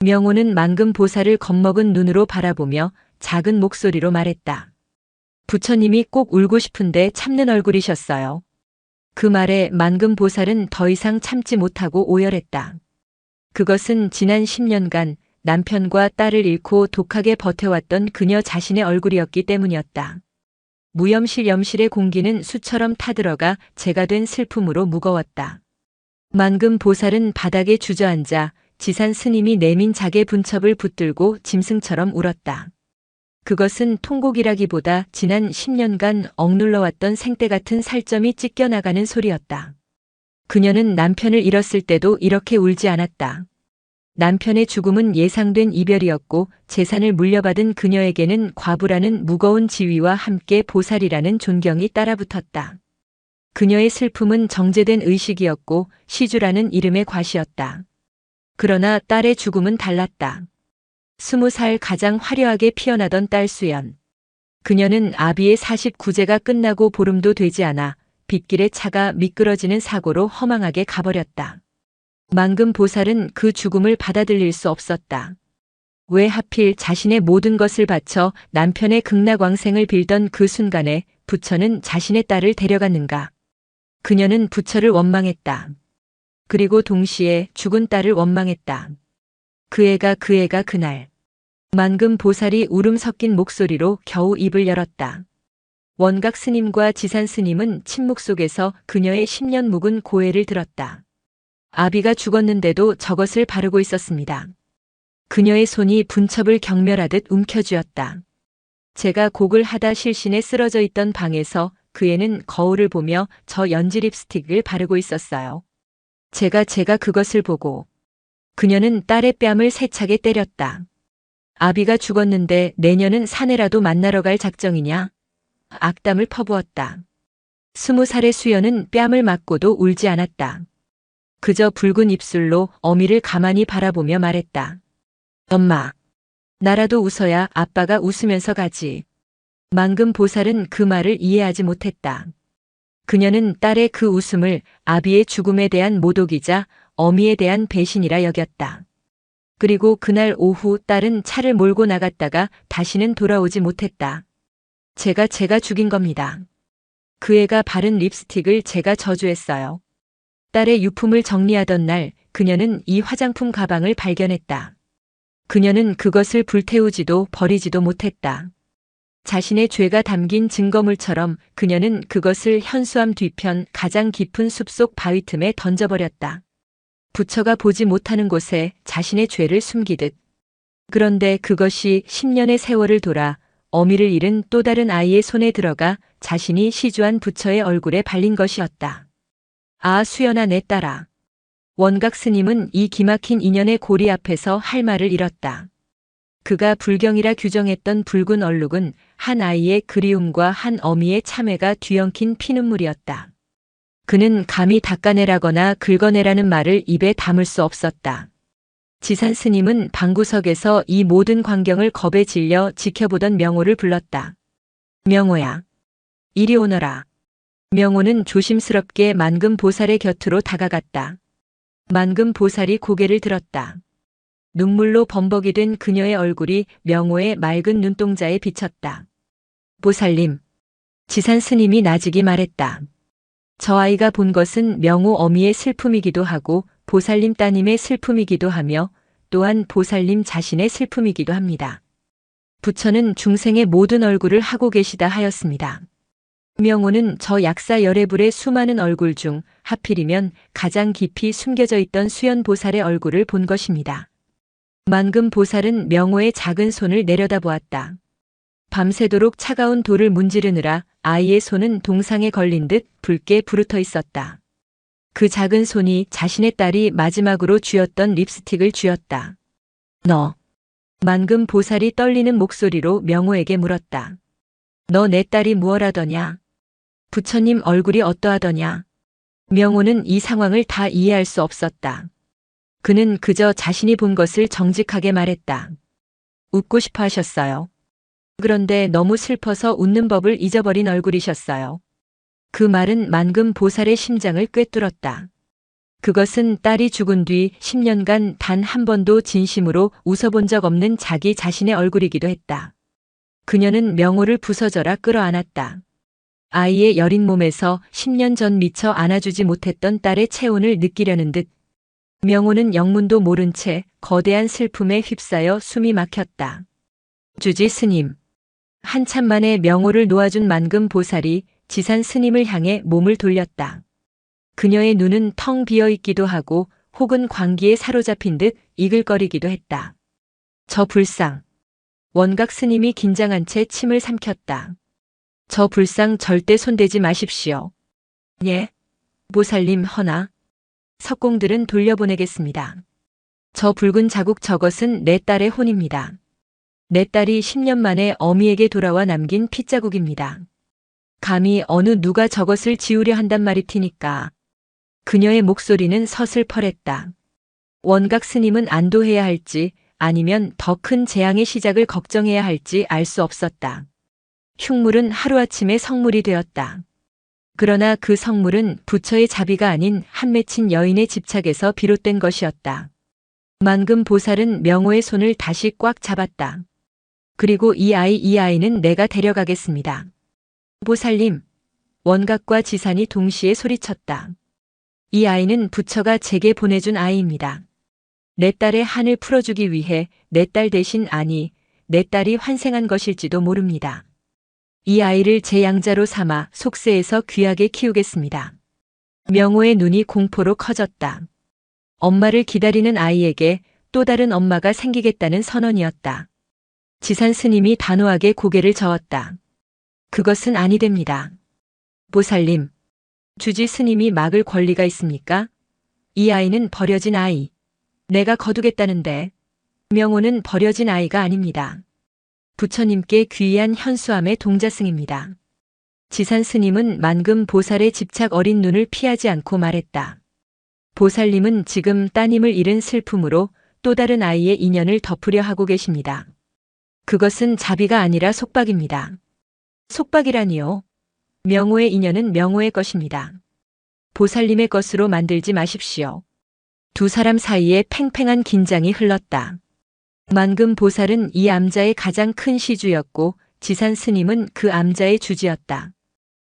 명호는 만금 보살을 겁먹은 눈으로 바라보며 작은 목소리로 말했다. 부처님이 꼭 울고 싶은데 참는 얼굴이셨어요. 그 말에 만금 보살은 더 이상 참지 못하고 오열했다. 그것은 지난 10년간 남편과 딸을 잃고 독하게 버텨왔던 그녀 자신의 얼굴이었기 때문이었다. 무염실 염실의 공기는 수처럼 타들어가 재가 된 슬픔으로 무거웠다. 만금 보살은 바닥에 주저앉아 지산 스님이 내민 작의 분첩을 붙들고 짐승처럼 울었다. 그것은 통곡이라기보다 지난 10년간 억눌러왔던 생떼 같은 살점이 찢겨나가는 소리였다. 그녀는 남편을 잃었을 때도 이렇게 울지 않았다. 남편의 죽음은 예상된 이별이었고 재산을 물려받은 그녀에게는 과부라는 무거운 지위와 함께 보살이라는 존경이 따라붙었다. 그녀의 슬픔은 정제된 의식이었고 시주라는 이름의 과시였다. 그러나 딸의 죽음은 달랐다. 20살 가장 화려하게 피어나던 딸 수연. 그녀는 아비의 49제가 끝나고 보름도 되지 않아 빗길에 차가 미끄러지는 사고로 허망하게 가버렸다. 만금 보살은 그 죽음을 받아들일 수 없었다. 왜 하필 자신의 모든 것을 바쳐 남편의 극락왕생을 빌던 그 순간에 부처는 자신의 딸을 데려갔는가. 그녀는 부처를 원망했다. 그리고 동시에 죽은 딸을 원망했다. 그 애가 그날. 만금 보살이 울음 섞인 목소리로 겨우 입을 열었다. 원각 스님과 지산 스님은 침묵 속에서 그녀의 10년 묵은 고해를 들었다. 아비가 죽었는데도 저것을 바르고 있었습니다. 그녀의 손이 분첩을 경멸하듯 움켜쥐었다. 제가 곡을 하다 실신에 쓰러져 있던 방에서 그 애는 거울을 보며 저 연지 립스틱을 바르고 있었어요. 제가 그것을 보고 그녀는 딸의 뺨을 세차게 때렸다. 아비가 죽었는데 내년은 사내라도 만나러 갈 작정이냐? 악담을 퍼부었다. 20살의 수연은 뺨을 맞고도 울지 않았다. 그저 붉은 입술로 어미를 가만히 바라보며 말했다. 엄마, 나라도 웃어야 아빠가 웃으면서 가지. 만금 보살은 그 말을 이해하지 못했다. 그녀는 딸의 그 웃음을 아비의 죽음에 대한 모독이자 어미에 대한 배신이라 여겼다. 그리고 그날 오후 딸은 차를 몰고 나갔다가 다시는 돌아오지 못했다. 제가 죽인 겁니다. 그 애가 바른 립스틱을 제가 저주했어요. 딸의 유품을 정리하던 날 그녀는 이 화장품 가방을 발견했다. 그녀는 그것을 불태우지도 버리지도 못했다. 자신의 죄가 담긴 증거물처럼 그녀는 그것을 현수암 뒤편 가장 깊은 숲속 바위 틈에 던져버렸다. 부처가 보지 못하는 곳에 자신의 죄를 숨기듯. 그런데 그것이 10년의 세월을 돌아 어미를 잃은 또 다른 아이의 손에 들어가 자신이 시주한 부처의 얼굴에 발린 것이었다. 아, 수연아, 내 딸아. 원각 스님은 이 기막힌 인연의 고리 앞에서 할 말을 잃었다. 그가 불경이라 규정했던 붉은 얼룩은 한 아이의 그리움과 한 어미의 참회가 뒤엉킨 피눈물이었다. 그는 감히 닦아내라거나 긁어내라는 말을 입에 담을 수 없었다. 지산 스님은 방구석에서 이 모든 광경을 겁에 질려 지켜보던 명호를 불렀다. 명호야, 이리 오너라. 명호는 조심스럽게 만금 보살의 곁으로 다가갔다. 만금 보살이 고개를 들었다. 눈물로 범벅이 된 그녀의 얼굴이 명호의 맑은 눈동자에 비쳤다. 보살님, 지산 스님이 나직이 말했다. 저 아이가 본 것은 명호 어미의 슬픔이기도 하고 보살님 따님의 슬픔이기도 하며 또한 보살님 자신의 슬픔이기도 합니다. 부처는 중생의 모든 얼굴을 하고 계시다 하였습니다. 명호는 저 약사 열애불의 수많은 얼굴 중 하필이면 가장 깊이 숨겨져 있던 수연보살의 얼굴을 본 것입니다. 만금 보살은 명호의 작은 손을 내려다보았다. 밤새도록 차가운 돌을 문지르느라 아이의 손은 동상에 걸린 듯 붉게 부르터 있었다. 그 작은 손이 자신의 딸이 마지막으로 쥐었던 립스틱을 쥐었다. 너. 만금 보살이 떨리는 목소리로 명호에게 물었다. 너 내 딸이 무엇하더냐? 부처님 얼굴이 어떠하더냐? 명호는 이 상황을 다 이해할 수 없었다. 그는 그저 자신이 본 것을 정직하게 말했다. 웃고 싶어 하셨어요. 그런데 너무 슬퍼서 웃는 법을 잊어버린 얼굴이셨어요. 그 말은 만금 보살의 심장을 꿰뚫었다. 그것은 딸이 죽은 뒤 10년간 단 한 번도 진심으로 웃어본 적 없는 자기 자신의 얼굴이기도 했다. 그녀는 명호를 부서져라 끌어안았다. 아이의 여린 몸에서 10년 전 미처 안아주지 못했던 딸의 체온을 느끼려는 듯 명호는 영문도 모른 채 거대한 슬픔에 휩싸여 숨이 막혔다. 주지 스님. 한참 만에 명호를 놓아준 만금 보살이 지산 스님을 향해 몸을 돌렸다. 그녀의 눈은 텅 비어 있기도 하고 혹은 광기에 사로잡힌 듯 이글거리기도 했다. 저 불상. 원각 스님이 긴장한 채 침을 삼켰다. 저 불상 절대 손대지 마십시오. 예. 보살님 허나. 석공들은 돌려보내겠습니다. 저 붉은 자국 저것은 내 딸의 혼입니다. 내 딸이 10년 만에 어미에게 돌아와 남긴 핏자국입니다. 감히 어느 누가 저것을 지우려 한단 말이티니까. 그녀의 목소리는 서슬퍼랬다. 원각 스님은 안도해야 할지 아니면 더 큰 재앙의 시작을 걱정해야 할지 알 수 없었다. 흉물은 하루아침에 성물이 되었다. 그러나 그 성물은 부처의 자비가 아닌 한 맺힌 여인의 집착에서 비롯된 것이었다. 만금 보살은 명호의 손을 다시 꽉 잡았다. 그리고 이 아이는 내가 데려가겠습니다. 보살님. 원각과 지산이 동시에 소리쳤다. 이 아이는 부처가 제게 보내준 아이입니다. 내 딸의 한을 풀어주기 위해 내 딸 대신 아니, 내 딸이 환생한 것일지도 모릅니다. 이 아이를 제 양자로 삼아 속세에서 귀하게 키우겠습니다. 명호의 눈이 공포로 커졌다. 엄마를 기다리는 아이에게 또 다른 엄마가 생기겠다는 선언이었다. 지산 스님이 단호하게 고개를 저었다. 그것은 아니 됩니다. 보살님. 주지 스님이 막을 권리가 있습니까? 이 아이는 버려진 아이. 내가 거두겠다는데. 명호는 버려진 아이가 아닙니다. 부처님께 귀한 현수함의 동자승입니다. 지산 스님은 만금 보살의 집착 어린 눈을 피하지 않고 말했다. 보살님은 지금 따님을 잃은 슬픔으로 또 다른 아이의 인연을 덮으려 하고 계십니다. 그것은 자비가 아니라 속박입니다. 속박이라니요. 명호의 인연은 명호의 것입니다. 보살님의 것으로 만들지 마십시오. 두 사람 사이에 팽팽한 긴장이 흘렀다. 만금 보살은 이 암자의 가장 큰 시주였고 지산 스님은 그 암자의 주지였다.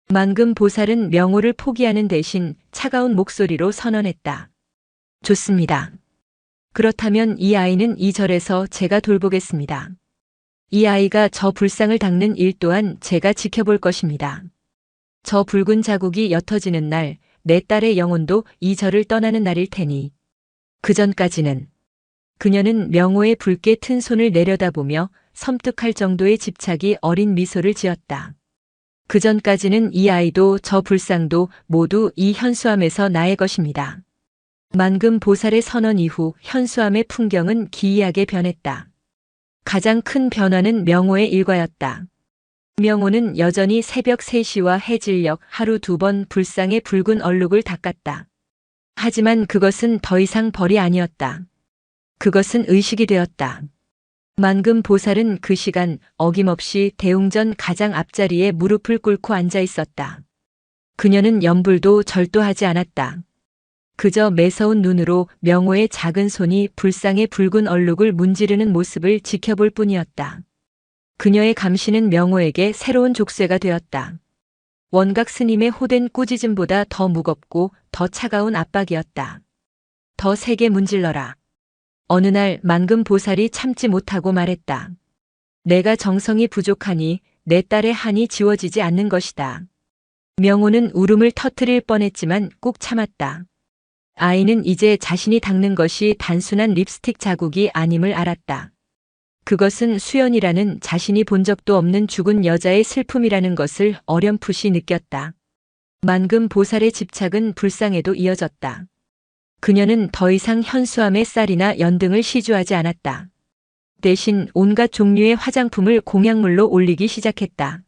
만금 보살은 명호를 포기하는 대신 차가운 목소리로 선언했다. 좋습니다. 그렇다면 이 아이는 이 절에서 제가 돌보겠습니다. 이 아이가 저 불상을 닦는 일 또한 제가 지켜볼 것입니다. 저 붉은 자국이 옅어지는 날 내 딸의 영혼도 이 절을 떠나는 날일 테니. 그 전까지는. 그녀는 명호의 붉게 튼 손을 내려다보며 섬뜩할 정도의 집착이 어린 미소를 지었다. 그 전까지는 이 아이도 저 불상도 모두 이 현수암에서 나의 것입니다. 만금 보살의 선언 이후 현수암의 풍경은 기이하게 변했다. 가장 큰 변화는 명호의 일과였다. 명호는 여전히 새벽 3시와 해질녘 하루 2번 불상에 붉은 얼룩을 닦았다. 하지만 그것은 더 이상 벌이 아니었다. 그것은 의식이 되었다. 만금 보살은 그 시간 어김없이 대웅전 가장 앞자리에 무릎을 꿇고 앉아 있었다. 그녀는 염불도 절도하지 않았다. 그저 매서운 눈으로 명호의 작은 손이 불상의 붉은 얼룩을 문지르는 모습을 지켜볼 뿐이었다. 그녀의 감시는 명호에게 새로운 족쇄가 되었다. 원각 스님의 호된 꾸짖음보다 더 무겁고 더 차가운 압박이었다. 더 세게 문질러라. 어느 날 만금 보살이 참지 못하고 말했다. 내가 정성이 부족하니 내 딸의 한이 지워지지 않는 것이다. 명호는 울음을 터뜨릴 뻔했지만 꾹 참았다. 아이는 이제 자신이 닦는 것이 단순한 립스틱 자국이 아님을 알았다. 그것은 수연이라는 자신이 본 적도 없는 죽은 여자의 슬픔이라는 것을 어렴풋이 느꼈다. 만금 보살의 집착은 불상에도 이어졌다. 그녀는 더 이상 현수암의 쌀이나 연등을 시주하지 않았다. 대신 온갖 종류의 화장품을 공약물로 올리기 시작했다.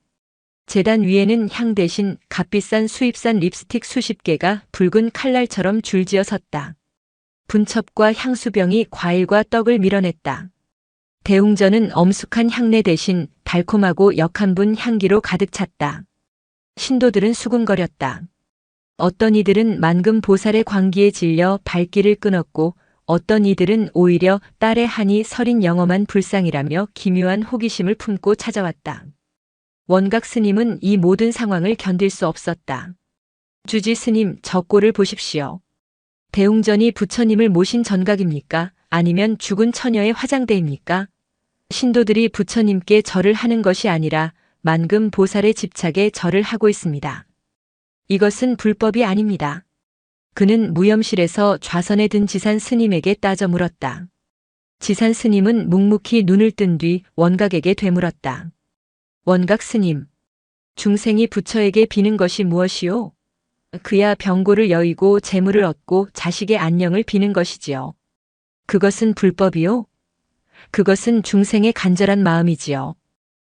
재단 위에는 향 대신 값비싼 수입산 립스틱 수십 개가 붉은 칼날처럼 줄지어 섰다. 분첩과 향수병이 과일과 떡을 밀어냈다. 대웅전은 엄숙한 향내 대신 달콤하고 역한 분 향기로 가득 찼다. 신도들은 수군거렸다. 어떤 이들은 만금 보살의 광기에 질려 발길을 끊었고 어떤 이들은 오히려 딸의 한이 서린 영험한 불상이라며 기묘한 호기심을 품고 찾아왔다. 원각 스님은 이 모든 상황을 견딜 수 없었다. 주지 스님, 저 꼴을 보십시오. 대웅전이 부처님을 모신 전각입니까? 아니면 죽은 처녀의 화장대입니까? 신도들이 부처님께 절을 하는 것이 아니라 만금 보살의 집착에 절을 하고 있습니다. 이것은 불법이 아닙니다. 그는 무염실에서 좌선에 든 지산 스님에게 따져 물었다. 지산 스님은 묵묵히 눈을 뜬 뒤 원각에게 되물었다. 원각 스님, 중생이 부처에게 비는 것이 무엇이요? 그야 병고를 여의고 재물을 얻고 자식의 안녕을 비는 것이지요. 그것은 불법이요? 그것은 중생의 간절한 마음이지요.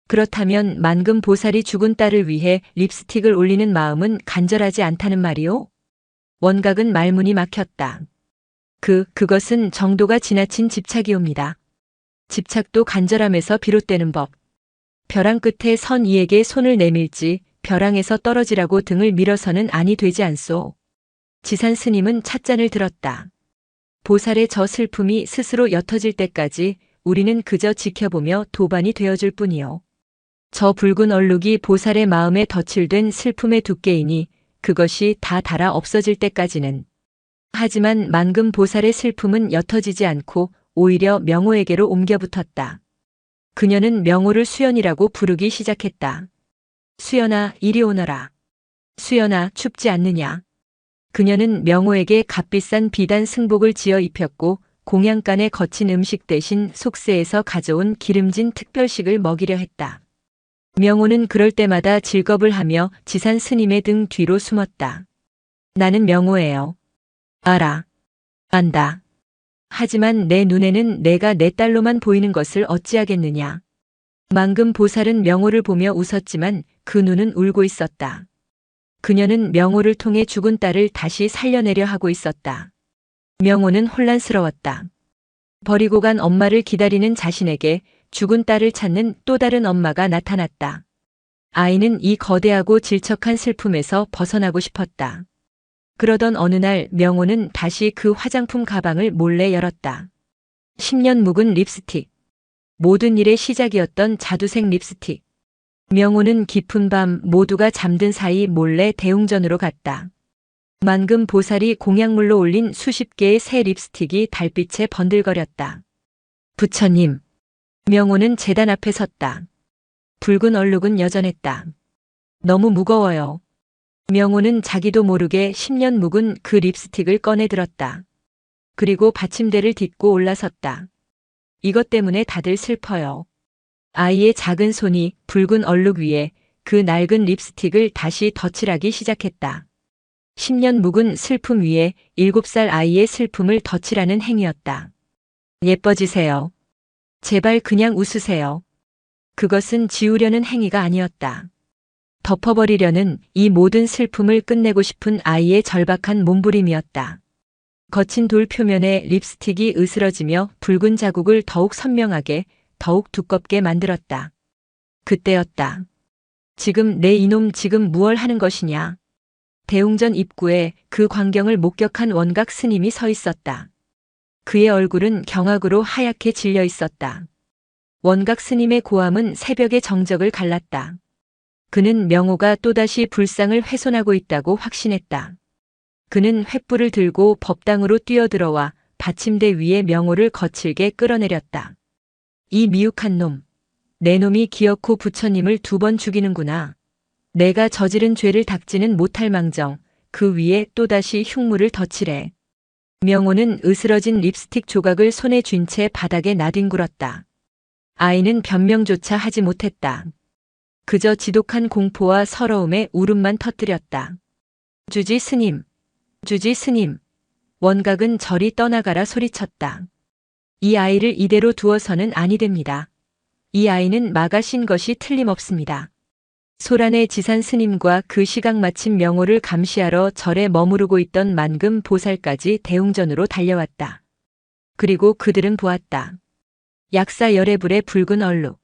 그렇다면 만금 보살이 죽은 딸을 위해 립스틱을 올리는 마음은 간절하지 않다는 말이요? 원각은 말문이 막혔다. 그것은 정도가 지나친 집착이옵니다. 집착도 간절함에서 비롯되는 법. 벼랑 끝에 선 이에게 손을 내밀지 벼랑에서 떨어지라고 등을 밀어서는 아니 되지 않소. 지산 스님은 찻잔을 들었다. 보살의 저 슬픔이 스스로 옅어질 때까지 우리는 그저 지켜보며 도반이 되어줄 뿐이요. 저 붉은 얼룩이 보살의 마음에 덧칠된 슬픔의 두께이니 그것이 다 닳아 없어질 때까지는. 하지만 만금 보살의 슬픔은 옅어지지 않고 오히려 명호에게로 옮겨붙었다. 그녀는 명호를 수연이라고 부르기 시작했다. 수연아, 이리 오너라. 수연아, 춥지 않느냐. 그녀는 명호에게 값비싼 비단 승복을 지어 입혔고 공양간의 거친 음식 대신 속세에서 가져온 기름진 특별식을 먹이려 했다. 명호는 그럴 때마다 질겁을 하며 지산 스님의 등 뒤로 숨었다. 나는 명호예요. 알아. 안다. 하지만 내 눈에는 내가 내 딸로만 보이는 것을 어찌하겠느냐. 만금 보살은 명호를 보며 웃었지만 그 눈은 울고 있었다. 그녀는 명호를 통해 죽은 딸을 다시 살려내려 하고 있었다. 명호는 혼란스러웠다. 버리고 간 엄마를 기다리는 자신에게 죽은 딸을 찾는 또 다른 엄마가 나타났다. 아이는 이 거대하고 질척한 슬픔에서 벗어나고 싶었다. 그러던 어느 날 명호는 다시 그 화장품 가방을 몰래 열었다. 10년 묵은 립스틱. 모든 일의 시작이었던 자두색 립스틱. 명호는 깊은 밤 모두가 잠든 사이 몰래 대웅전으로 갔다. 만금 보살이 공약물로 올린 수십 개의 새 립스틱이 달빛에 번들거렸다. 부처님. 명호는 제단 앞에 섰다. 붉은 얼룩은 여전했다. 너무 무거워요. 명호는 자기도 모르게 10년 묵은 그 립스틱을 꺼내 들었다. 그리고 받침대를 딛고 올라섰다. 이것 때문에 다들 슬퍼요. 아이의 작은 손이 붉은 얼룩 위에 그 낡은 립스틱을 다시 덧칠하기 시작했다. 10년 묵은 슬픔 위에 7살 아이의 슬픔을 덧칠하는 행위였다. 예뻐지세요. 제발 그냥 웃으세요. 그것은 지우려는 행위가 아니었다. 덮어버리려는 이 모든 슬픔을 끝내고 싶은 아이의 절박한 몸부림이었다. 거친 돌 표면에 립스틱이 으스러지며 붉은 자국을 더욱 선명하게, 더욱 두껍게 만들었다. 그때였다. 지금 내 이놈 지금 무얼 하는 것이냐. 대웅전 입구에 그 광경을 목격한 원각 스님이 서 있었다. 그의 얼굴은 경악으로 하얗게 질려 있었다. 원각 스님의 고함은 새벽의 정적을 갈랐다. 그는 명호가 또다시 불상을 훼손하고 있다고 확신했다. 그는 횃불을 들고 법당으로 뛰어들어와 받침대 위에 명호를 거칠게 끌어내렸다. 이 미혹한 놈. 내 놈이 기어코 부처님을 2번 죽이는구나. 내가 저지른 죄를 닦지는 못할 망정 그 위에 또다시 흉물을 덧칠해. 명호는 으스러진 립스틱 조각을 손에 쥔 채 바닥에 나뒹굴었다. 아이는 변명조차 하지 못했다. 그저 지독한 공포와 서러움에 울음만 터뜨렸다. 주지 스님, 주지 스님. 원각은 저리 떠나가라 소리쳤다. 이 아이를 이대로 두어서는 아니 됩니다. 이 아이는 막아신 것이 틀림없습니다. 소란의 지산 스님과 그 시각 마침 명호를 감시하러 절에 머무르고 있던 만금 보살까지 대웅전으로 달려왔다. 그리고 그들은 보았다. 약사 열의 불의 붉은 얼룩.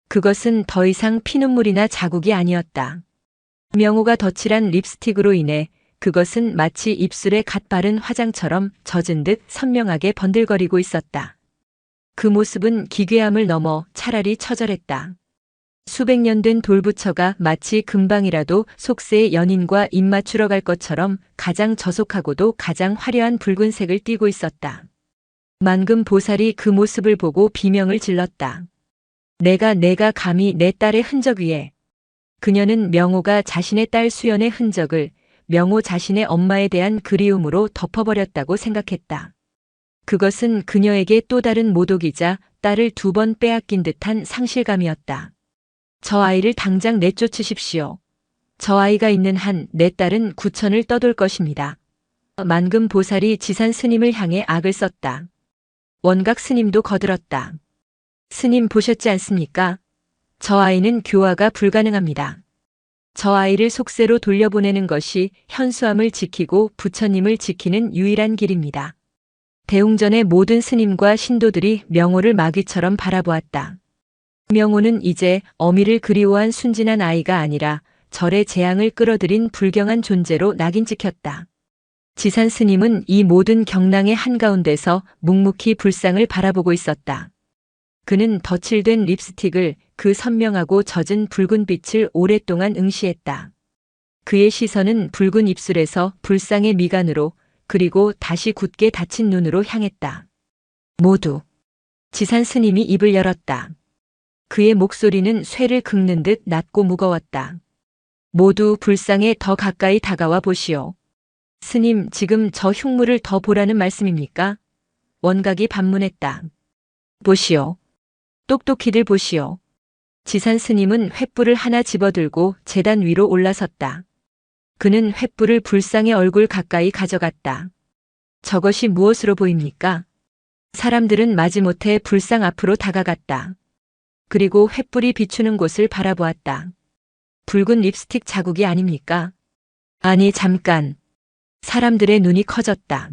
그것은 더 이상 피눈물이나 자국이 아니었다. 명호가 덧칠한 립스틱으로 인해 그것은 마치 입술에 갓 바른 화장처럼 젖은 듯 선명하게 번들거리고 있었다. 그 모습은 기괴함을 넘어 차라리 처절했다. 수백 년 된 돌부처가 마치 금방이라도 속세의 연인과 입맞추러 갈 것처럼 가장 저속하고도 가장 화려한 붉은색을 띠고 있었다. 만금 보살이 그 모습을 보고 비명을 질렀다. 내가 감히 내 딸의 흔적 위에. 그녀는 명호가 자신의 딸 수연의 흔적을 명호 자신의 엄마에 대한 그리움으로 덮어버렸다고 생각했다. 그것은 그녀에게 또 다른 모독이자 딸을 2번 빼앗긴 듯한 상실감이었다. 저 아이를 당장 내쫓으십시오. 저 아이가 있는 한 내 딸은 구천을 떠돌 것입니다. 만금 보살이 지산 스님을 향해 악을 썼다. 원각 스님도 거들었다. 스님 보셨지 않습니까? 저 아이는 교화가 불가능합니다. 저 아이를 속세로 돌려보내는 것이 현수암을 지키고 부처님을 지키는 유일한 길입니다. 대웅전의 모든 스님과 신도들이 명호를 마귀처럼 바라보았다. 명호는 이제 어미를 그리워한 순진한 아이가 아니라 절의 재앙을 끌어들인 불경한 존재로 낙인 찍혔다. 지산 스님은 이 모든 경랑의 한가운데서 묵묵히 불상을 바라보고 있었다. 그는 덧칠된 립스틱을 그 선명하고 젖은 붉은 빛을 오랫동안 응시했다. 그의 시선은 붉은 입술에서 불상의 미간으로 그리고 다시 굳게 닫힌 눈으로 향했다. 모두. 지산 스님이 입을 열었다. 그의 목소리는 쇠를 긁는 듯 낮고 무거웠다. 모두 불상에 더 가까이 다가와 보시오. 스님, 지금 저 흉물을 더 보라는 말씀입니까? 원각이 반문했다. 보시오. 똑똑히들 보시오. 지산 스님은 횃불을 하나 집어들고 제단 위로 올라섰다. 그는 횃불을 불상의 얼굴 가까이 가져갔다. 저것이 무엇으로 보입니까? 사람들은 마지못해 불상 앞으로 다가갔다. 그리고 횃불이 비추는 곳을 바라보았다. 붉은 립스틱 자국이 아닙니까? 아니, 잠깐. 사람들의 눈이 커졌다.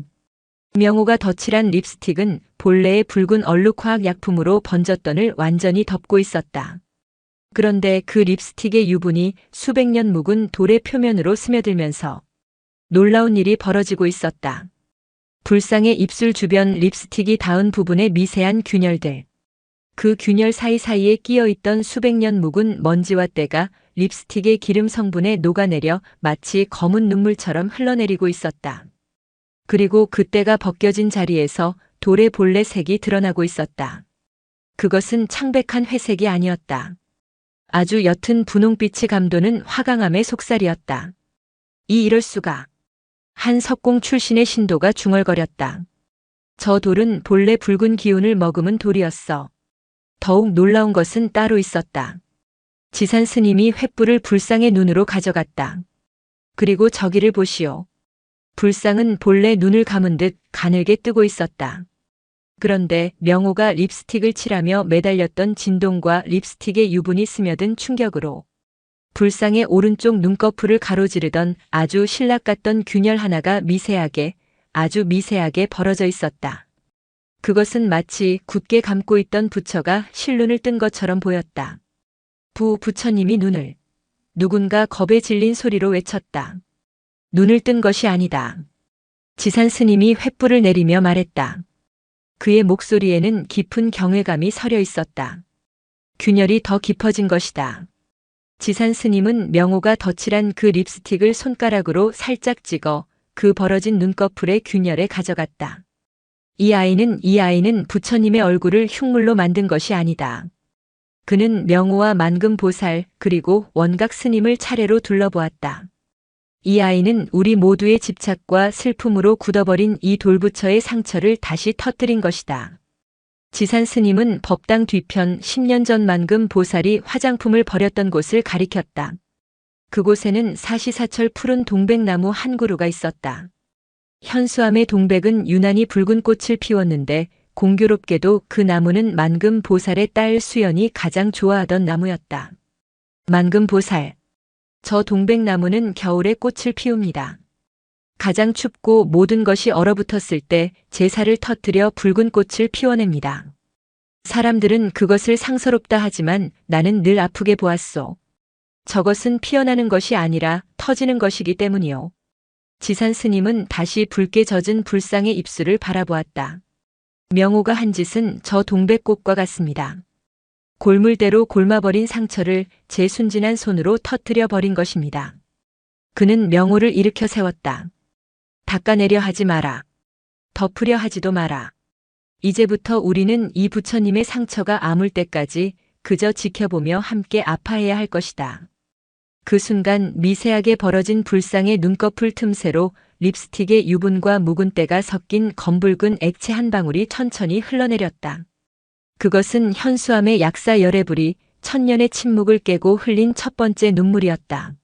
명호가 덧칠한 립스틱은 본래의 붉은 얼룩화학 약품으로 번졌던을 완전히 덮고 있었다. 그런데 그 립스틱의 유분이 수백 년 묵은 돌의 표면으로 스며들면서 놀라운 일이 벌어지고 있었다. 불상의 입술 주변 립스틱이 닿은 부분의 미세한 균열들. 그 균열 사이사이에 끼어있던 수백 년 묵은 먼지와 때가 립스틱의 기름 성분에 녹아내려 마치 검은 눈물처럼 흘러내리고 있었다. 그리고 그 때가 벗겨진 자리에서 돌의 본래 색이 드러나고 있었다. 그것은 창백한 회색이 아니었다. 아주 옅은 분홍빛이 감도는 화강암의 속살이었다. 이럴 수가. 한 석공 출신의 신도가 중얼거렸다. 저 돌은 본래 붉은 기운을 머금은 돌이었어. 더욱 놀라운 것은 따로 있었다. 지산 스님이 횃불을 불상의 눈으로 가져갔다. 그리고 저기를 보시오. 불상은 본래 눈을 감은 듯 가늘게 뜨고 있었다. 그런데 명호가 립스틱을 칠하며 매달렸던 진동과 립스틱의 유분이 스며든 충격으로 불상의 오른쪽 눈꺼풀을 가로지르던 아주 신락 같던 균열 하나가 아주 미세하게 벌어져 있었다. 그것은 마치 굳게 감고 있던 부처가 실눈을 뜬 것처럼 보였다. 부처님이 눈을. 누군가 겁에 질린 소리로 외쳤다. 눈을 뜬 것이 아니다. 지산 스님이 횃불을 내리며 말했다. 그의 목소리에는 깊은 경외감이 서려 있었다. 균열이 더 깊어진 것이다. 지산 스님은 명호가 덧칠한 그 립스틱을 손가락으로 살짝 찍어 그 벌어진 눈꺼풀의 균열에 가져갔다. 이 아이는 부처님의 얼굴을 흉물로 만든 것이 아니다. 그는 명호와 만금보살 그리고 원각 스님을 차례로 둘러보았다. 이 아이는 우리 모두의 집착과 슬픔으로 굳어버린 이 돌부처의 상처를 다시 터뜨린 것이다. 지산 스님은 법당 뒤편 10년 전 만금보살이 화장품을 버렸던 곳을 가리켰다. 그곳에는 사시사철 푸른 동백나무 한 그루가 있었다. 현수암의 동백은 유난히 붉은 꽃을 피웠는데 공교롭게도 그 나무는 만금보살의 딸 수연이 가장 좋아하던 나무였다. 만금보살. 저 동백나무는 겨울에 꽃을 피웁니다. 가장 춥고 모든 것이 얼어붙었을 때 제사를 터뜨려 붉은 꽃을 피워냅니다. 사람들은 그것을 상서롭다 하지만 나는 늘 아프게 보았소. 저것은 피어나는 것이 아니라 터지는 것이기 때문이요. 지산 스님은 다시 붉게 젖은 불상의 입술을 바라보았다. 명호가 한 짓은 저 동백꽃과 같습니다. 골물대로 골마버린 상처를 제 순진한 손으로 터뜨려 버린 것입니다. 그는 명호를 일으켜 세웠다. 닦아내려 하지 마라. 덮으려 하지도 마라. 이제부터 우리는 이 부처님의 상처가 아물 때까지 그저 지켜보며 함께 아파해야 할 것이다. 그 순간 미세하게 벌어진 불상의 눈꺼풀 틈새로 립스틱의 유분과 묵은 때가 섞인 검붉은 액체 한 방울이 천천히 흘러내렸다. 그것은 현수암의 약사 열애불이 천년의 침묵을 깨고 흘린 첫 번째 눈물이었다.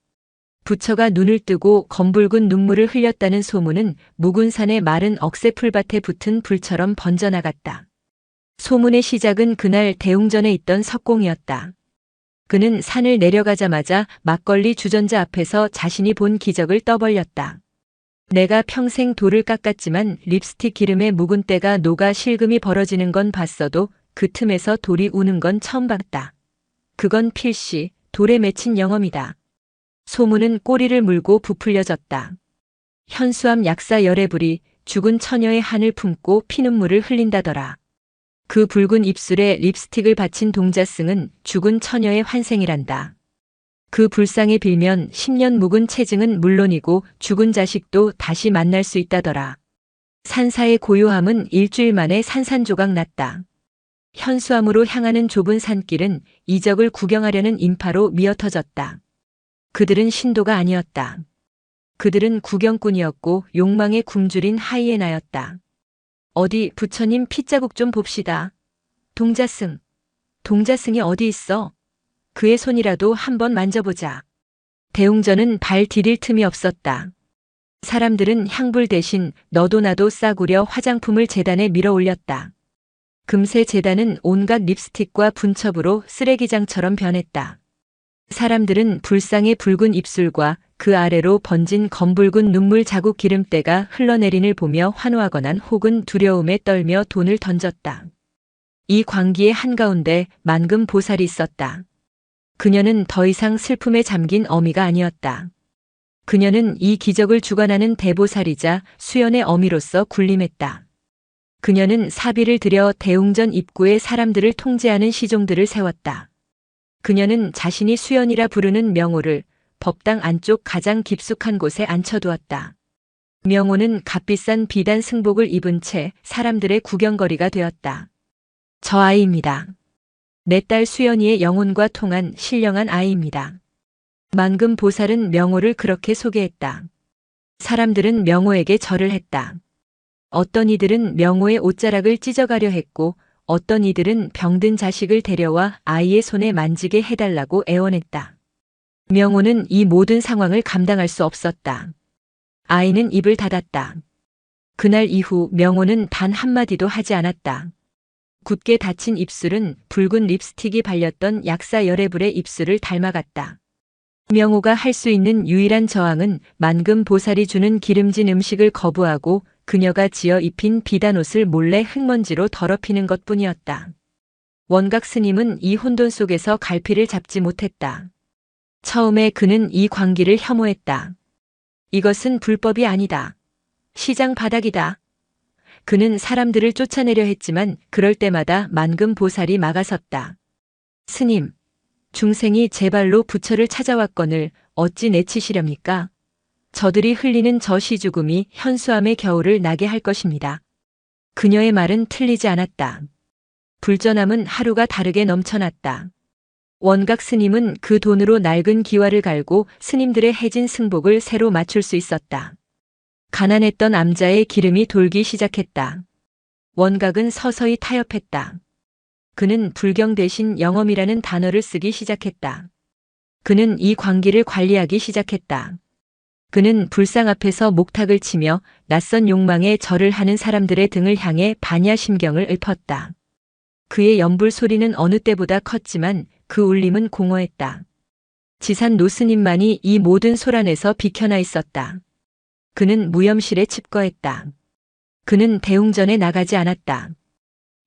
부처가 눈을 뜨고 검붉은 눈물을 흘렸다는 소문은 묵은 산의 마른 억새풀밭에 붙은 불처럼 번져나갔다. 소문의 시작은 그날 대웅전에 있던 석공이었다. 그는 산을 내려가자마자 막걸리 주전자 앞에서 자신이 본 기적을 떠벌렸다. 내가 평생 돌을 깎았지만 립스틱 기름에 묵은 때가 녹아 실금이 벌어지는 건 봤어도 그 틈에서 돌이 우는 건 처음 봤다. 그건 필시 돌에 맺힌 영험이다. 소문은 꼬리를 물고 부풀려졌다. 현수암 약사 열애불이 죽은 처녀의 한을 품고 피눈물을 흘린다더라. 그 붉은 입술에 립스틱을 바친 동자승은 죽은 처녀의 환생이란다. 그 불상에 빌면 10년 묵은 체증은 물론이고 죽은 자식도 다시 만날 수 있다더라. 산사의 고요함은 일주일 만에 산산조각 났다. 현수암으로 향하는 좁은 산길은 이적을 구경하려는 인파로 미어터졌다. 그들은 신도가 아니었다. 그들은 구경꾼이었고 욕망에 굶주린 하이에나였다. 어디 부처님 핏자국 좀 봅시다. 동자승이 어디 있어? 그의 손이라도 한번 만져보자. 대웅전은 발 디딜 틈이 없었다. 사람들은 향불 대신 너도 나도 싸구려 화장품을 제단에 밀어 올렸다. 금세 제단은 온갖 립스틱과 분첩으로 쓰레기장처럼 변했다. 사람들은 불상의 붉은 입술과 그 아래로 번진 검붉은 눈물 자국 기름때가 흘러내린을 보며 환호하거나 혹은 두려움에 떨며 돈을 던졌다. 이 광기의 한가운데 만금보살이 있었다. 그녀는 더 이상 슬픔에 잠긴 어미가 아니었다. 그녀는 이 기적을 주관하는 대보살이자 수연의 어미로서 군림했다. 그녀는 사비를 들여 대웅전 입구에 사람들을 통제하는 시종들을 세웠다. 그녀는 자신이 수연이라 부르는 명호를 법당 안쪽 가장 깊숙한 곳에 앉혀두었다. 명호는 값비싼 비단 승복을 입은 채 사람들의 구경거리가 되었다. 저 아이입니다. 내 딸 수연이의 영혼과 통한 신령한 아이입니다. 만금보살은 명호를 그렇게 소개했다. 사람들은 명호에게 절을 했다. 어떤 이들은 명호의 옷자락을 찢어가려 했고 어떤 이들은 병든 자식을 데려와 아이의 손에 만지게 해달라고 애원했다. 명호는 이 모든 상황을 감당할 수 없었다. 아이는 입을 닫았다. 그날 이후 명호는 단 한마디도 하지 않았다. 굳게 닫힌 입술은 붉은 립스틱이 발렸던 약사 열애불의 입술을 닮아갔다. 명호가 할 수 있는 유일한 저항은 만금 보살이 주는 기름진 음식을 거부하고 그녀가 지어 입힌 비단옷을 몰래 흙먼지로 더럽히는 것뿐이었다. 원각 스님은 이 혼돈 속에서 갈피를 잡지 못했다. 처음에 그는 이 광기를 혐오했다. 이것은 불법이 아니다. 시장 바닥이다. 그는 사람들을 쫓아내려 했지만 그럴 때마다 만금 보살이 막아섰다. 스님, 중생이 제 발로 부처를 찾아왔거늘 어찌 내치시렵니까? 저들이 흘리는 저 시죽음이 현수암의 겨울을 나게 할 것입니다. 그녀의 말은 틀리지 않았다. 불전함은 하루가 다르게 넘쳐났다. 원각 스님은 그 돈으로 낡은 기와를 갈고 스님들의 해진 승복을 새로 맞출 수 있었다. 가난했던 암자의 기름이 돌기 시작했다. 원각은 서서히 타협했다. 그는 불경 대신 영엄이라는 단어를 쓰기 시작했다. 그는 이 광기를 관리하기 시작했다. 그는 불상 앞에서 목탁을 치며 낯선 욕망에 절을 하는 사람들의 등을 향해 반야심경을 읊었다. 그의 연불 소리는 어느 때보다 컸지만 그 울림은 공허했다. 지산 노스님만이 이 모든 소란에서 비켜나 있었다. 그는 무염실에 칩거했다. 그는 대웅전에 나가지 않았다.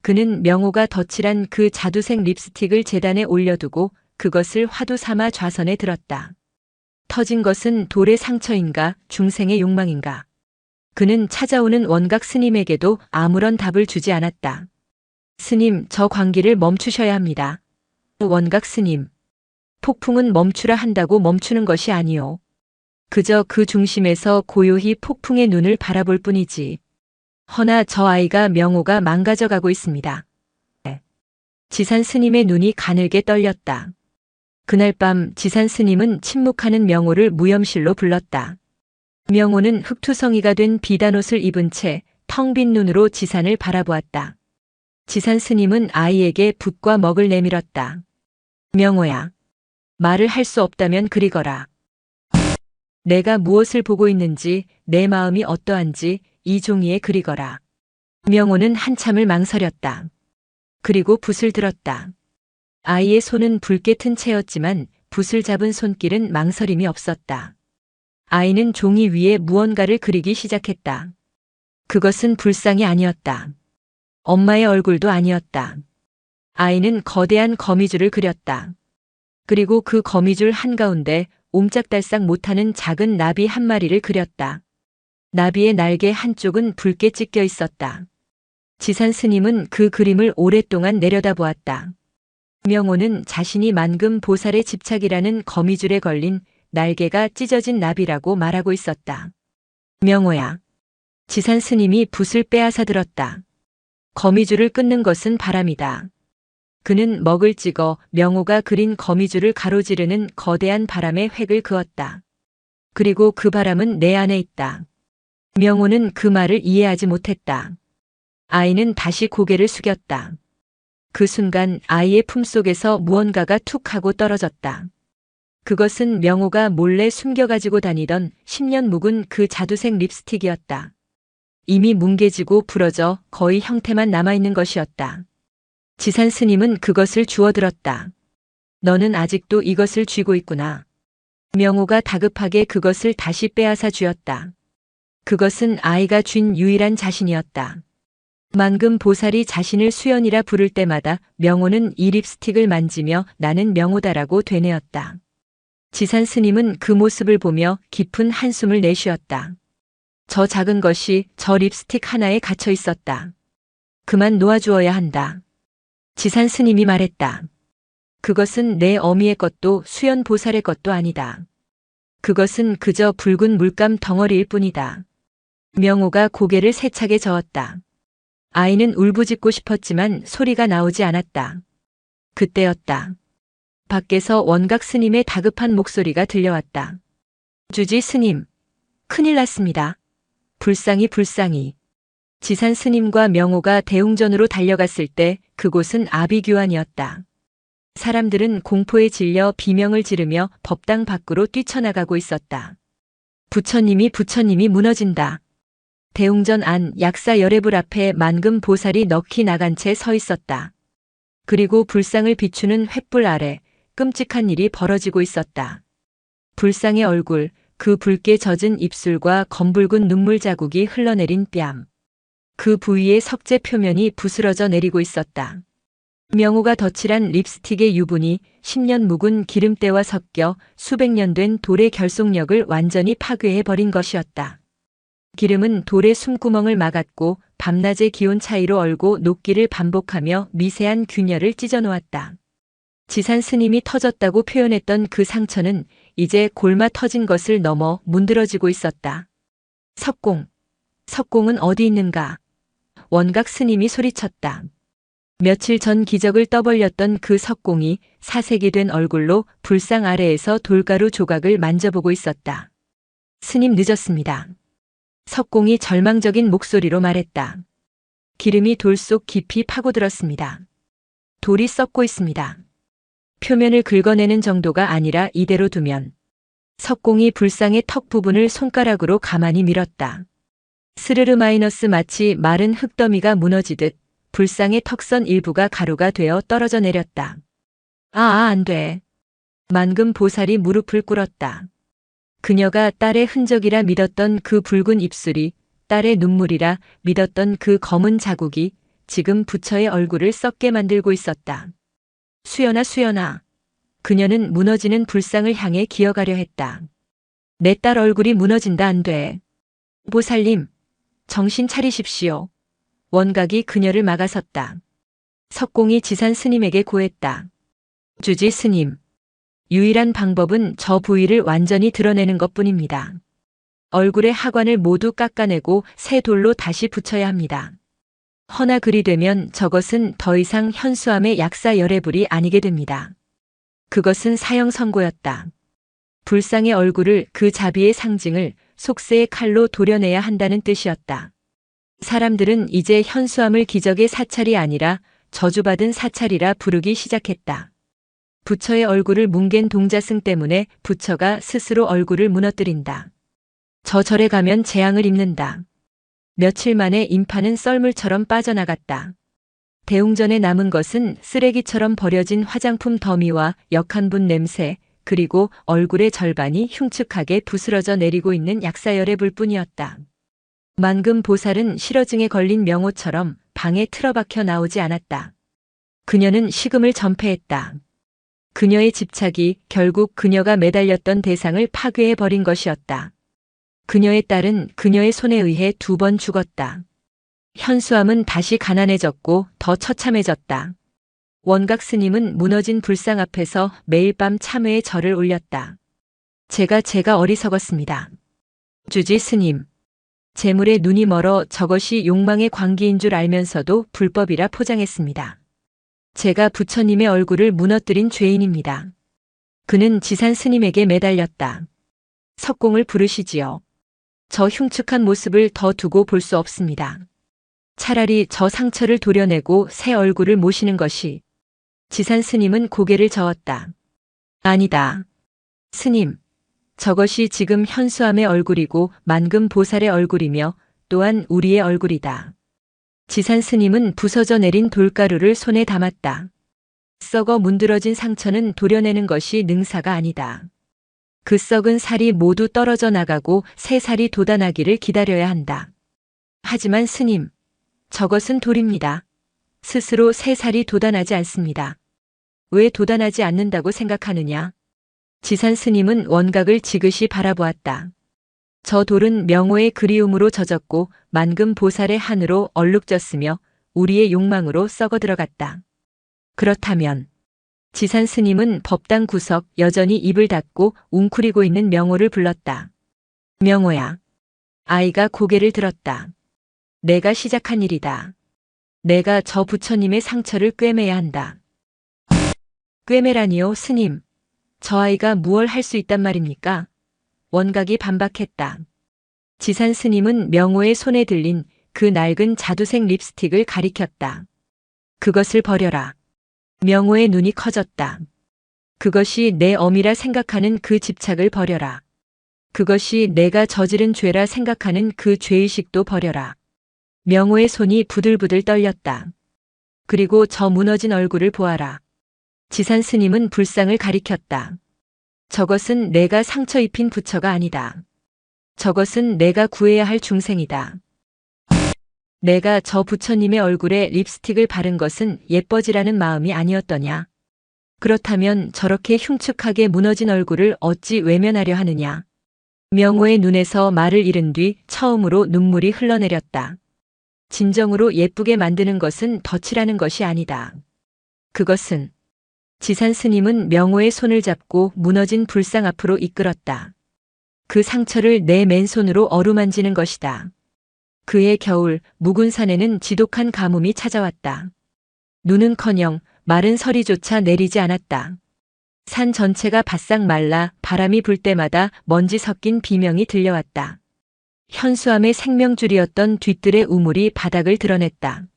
그는 명호가 덧칠한 그 자두색 립스틱을 재단에 올려두고 그것을 화두 삼아 좌선에 들었다. 터진 것은 돌의 상처인가 중생의 욕망인가. 그는 찾아오는 원각 스님에게도 아무런 답을 주지 않았다. 스님, 저 광기를 멈추셔야 합니다. 원각 스님. 폭풍은 멈추라 한다고 멈추는 것이 아니오. 그저 그 중심에서 고요히 폭풍의 눈을 바라볼 뿐이지. 허나 저 아이가 명호가 망가져가고 있습니다. 지산 스님의 눈이 가늘게 떨렸다. 그날 밤 지산 스님은 침묵하는 명호를 무염실로 불렀다. 명호는 흑투성이가 된 비단옷을 입은 채 텅 빈 눈으로 지산을 바라보았다. 지산 스님은 아이에게 붓과 먹을 내밀었다. 명호야, 말을 할 수 없다면 그리거라. 내가 무엇을 보고 있는지, 내 마음이 어떠한지 이 종이에 그리거라. 명호는 한참을 망설였다. 그리고 붓을 들었다. 아이의 손은 붉게 튼 채였지만 붓을 잡은 손길은 망설임이 없었다. 아이는 종이 위에 무언가를 그리기 시작했다. 그것은 불상이 아니었다. 엄마의 얼굴도 아니었다. 아이는 거대한 거미줄을 그렸다. 그리고 그 거미줄 한가운데 옴짝달싹 못하는 작은 나비 한 마리를 그렸다. 나비의 날개 한쪽은 붉게 찢겨 있었다. 지산 스님은 그 그림을 오랫동안 내려다보았다. 명호는 자신이 만금 보살의 집착이라는 거미줄에 걸린 날개가 찢어진 나비라고 말하고 있었다. 명호야. 지산 스님이 붓을 빼앗아 들었다. 거미줄을 끊는 것은 바람이다. 그는 먹을 찍어 명호가 그린 거미줄을 가로지르는 거대한 바람에 획을 그었다. 그리고 그 바람은 내 안에 있다. 명호는 그 말을 이해하지 못했다. 아이는 다시 고개를 숙였다. 그 순간 아이의 품속에서 무언가가 툭 하고 떨어졌다. 그것은 명호가 몰래 숨겨가지고 다니던 10년 묵은 그 자두색 립스틱이었다. 이미 뭉개지고 부러져 거의 형태만 남아있는 것이었다. 지산 스님은 그것을 주워들었다. 너는 아직도 이것을 쥐고 있구나. 명호가 다급하게 그것을 다시 빼앗아 쥐었다. 그것은 아이가 쥔 유일한 자신이었다. 만금 보살이 자신을 수연이라 부를 때마다 명호는 이 립스틱을 만지며 나는 명호다라고 되뇌었다. 지산 스님은 그 모습을 보며 깊은 한숨을 내쉬었다. 저 작은 것이 저 립스틱 하나에 갇혀 있었다. 그만 놓아주어야 한다. 지산 스님이 말했다. 그것은 내 어미의 것도 수연 보살의 것도 아니다. 그것은 그저 붉은 물감 덩어리일 뿐이다. 명호가 고개를 세차게 저었다. 아이는 울부짖고 싶었지만 소리가 나오지 않았다. 그때였다. 밖에서 원각 스님의 다급한 목소리가 들려왔다. 주지 스님, 큰일 났습니다. 불상이. 지산 스님과 명호가 대웅전으로 달려갔을 때 그곳은 아비규환이었다. 사람들은 공포에 질려 비명을 지르며 법당 밖으로 뛰쳐나가고 있었다. 부처님이 무너진다. 대웅전 안 약사 열애불 앞에 만금 보살이 넋이 나간 채 서 있었다. 그리고 불상을 비추는 횃불 아래 끔찍한 일이 벌어지고 있었다. 불상의 얼굴, 그 붉게 젖은 입술과 검붉은 눈물 자국이 흘러내린 뺨. 그 부위의 석재 표면이 부스러져 내리고 있었다. 명호가 덧칠한 립스틱의 유분이 10년 묵은 기름때와 섞여 수백 년 된 돌의 결속력을 완전히 파괴해버린 것이었다. 기름은 돌의 숨구멍을 막았고 밤낮의 기온 차이로 얼고 녹기를 반복하며 미세한 균열을 찢어놓았다. 지산 스님이 터졌다고 표현했던 그 상처는 이제 골마 터진 것을 넘어 문드러지고 있었다. 석공. 석공은 어디 있는가? 원각 스님이 소리쳤다. 며칠 전 기적을 떠벌렸던 그 석공이 사색이 된 얼굴로 불상 아래에서 돌가루 조각을 만져보고 있었다. 스님 늦었습니다. 석공이 절망적인 목소리로 말했다. 기름이 돌 속 깊이 파고들었습니다. 돌이 썩고 있습니다. 표면을 긁어내는 정도가 아니라 이대로 두면. 석공이 불상의 턱 부분을 손가락으로 가만히 밀었다. 스르르 마이너스 마치 마른 흙더미가 무너지듯 불상의 턱선 일부가 가루가 되어 떨어져 내렸다. 안 돼. 만금 보살이 무릎을 꿇었다. 그녀가 딸의 흔적이라 믿었던 그 붉은 입술이, 딸의 눈물이라 믿었던 그 검은 자국이 지금 부처의 얼굴을 썩게 만들고 있었다. 수연아, 수연아. 그녀는 무너지는 불상을 향해 기어가려 했다. 내 딸 얼굴이 무너진다 안 돼. 보살님, 정신 차리십시오. 원각이 그녀를 막아섰다. 석공이 지산 스님에게 고했다. 주지 스님. 유일한 방법은 저 부위를 완전히 드러내는 것뿐입니다. 얼굴의 하관을 모두 깎아내고 새 돌로 다시 붙여야 합니다. 허나 그리 되면 저것은 더 이상 현수암의 약사 열애불이 아니게 됩니다. 그것은 사형 선고였다. 불상의 얼굴을, 그 자비의 상징을 속세의 칼로 도려내야 한다는 뜻이었다. 사람들은 이제 현수암을 기적의 사찰이 아니라 저주받은 사찰이라 부르기 시작했다. 부처의 얼굴을 뭉갠 동자승 때문에 부처가 스스로 얼굴을 무너뜨린다. 저 절에 가면 재앙을 입는다. 며칠 만에 인파는 썰물처럼 빠져나갔다. 대웅전에 남은 것은 쓰레기처럼 버려진 화장품 더미와 역한 분 냄새, 그리고 얼굴의 절반이 흉측하게 부스러져 내리고 있는 약사열의 불뿐이었다. 만금 보살은 실어증에 걸린 명호처럼 방에 틀어박혀 나오지 않았다. 그녀는 식음을 전폐했다. 그녀의 집착이 결국 그녀가 매달렸던 대상을 파괴해버린 것이었다. 그녀의 딸은 그녀의 손에 의해 2번 죽었다. 현수암은 다시 가난해졌고 더 처참해졌다. 원각 스님은 무너진 불상 앞에서 매일 밤 참회의 절을 올렸다. 제가 어리석었습니다. 주지 스님. 재물에 눈이 멀어 저것이 욕망의 광기인 줄 알면서도 불법이라 포장했습니다. 제가 부처님의 얼굴을 무너뜨린 죄인입니다. 그는 지산 스님에게 매달렸다. 석공을 부르시지요. 저 흉측한 모습을 더 두고 볼 수 없습니다. 차라리 저 상처를 도려내고 새 얼굴을 모시는 것이. 지산 스님은 고개를 저었다. 아니다. 스님. 저것이 지금 현수암의 얼굴이고 만금 보살의 얼굴이며 또한 우리의 얼굴이다. 지산 스님은 부서져 내린 돌가루를 손에 담았다. 썩어 문드러진 상처는 도려내는 것이 능사가 아니다. 그 썩은 살이 모두 떨어져 나가고 새 살이 돋아나기를 기다려야 한다. 하지만 스님, 저것은 돌입니다. 스스로 새 살이 돋아나지 않습니다. 왜 돋아나지 않는다고 생각하느냐? 지산 스님은 원각을 지그시 바라보았다. 저 돌은 명호의 그리움으로 젖었고 만금 보살의 한으로 얼룩졌으며 우리의 욕망으로 썩어 들어갔다. 그렇다면 지산 스님은 법당 구석 여전히 입을 닫고 웅크리고 있는 명호를 불렀다. 명호야. 아이가 고개를 들었다. 내가 시작한 일이다. 내가 저 부처님의 상처를 꿰매야 한다. 꿰매라니요, 스님. 저 아이가 무얼 할 수 있단 말입니까? 원각이 반박했다. 지산 스님은 명호의 손에 들린 그 낡은 자두색 립스틱을 가리켰다. 그것을 버려라. 명호의 눈이 커졌다. 그것이 내 엄이라 생각하는 그 집착을 버려라. 그것이 내가 저지른 죄라 생각하는 그 죄의식도 버려라. 명호의 손이 부들부들 떨렸다. 그리고 저 무너진 얼굴을 보아라. 지산 스님은 불상을 가리켰다. 저것은 내가 상처 입힌 부처가 아니다. 저것은 내가 구해야 할 중생이다. 내가 저 부처님의 얼굴에 립스틱을 바른 것은 예뻐지라는 마음이 아니었더냐. 그렇다면 저렇게 흉측하게 무너진 얼굴을 어찌 외면하려 하느냐. 명호의 눈에서 말을 잃은 뒤 처음으로 눈물이 흘러내렸다. 진정으로 예쁘게 만드는 것은 덫이라는 것이 아니다. 그것은 지산 스님은 명호의 손을 잡고 무너진 불상 앞으로 이끌었다. 그 상처를 내 맨손으로 어루만지는 것이다. 그해 겨울 묵은 산에는 지독한 가뭄이 찾아왔다. 눈은커녕 마른 서리조차 내리지 않았다. 산 전체가 바싹 말라 바람이 불 때마다 먼지 섞인 비명이 들려왔다. 현수암의 생명줄이었던 뒤뜰의 우물이 바닥을 드러냈다.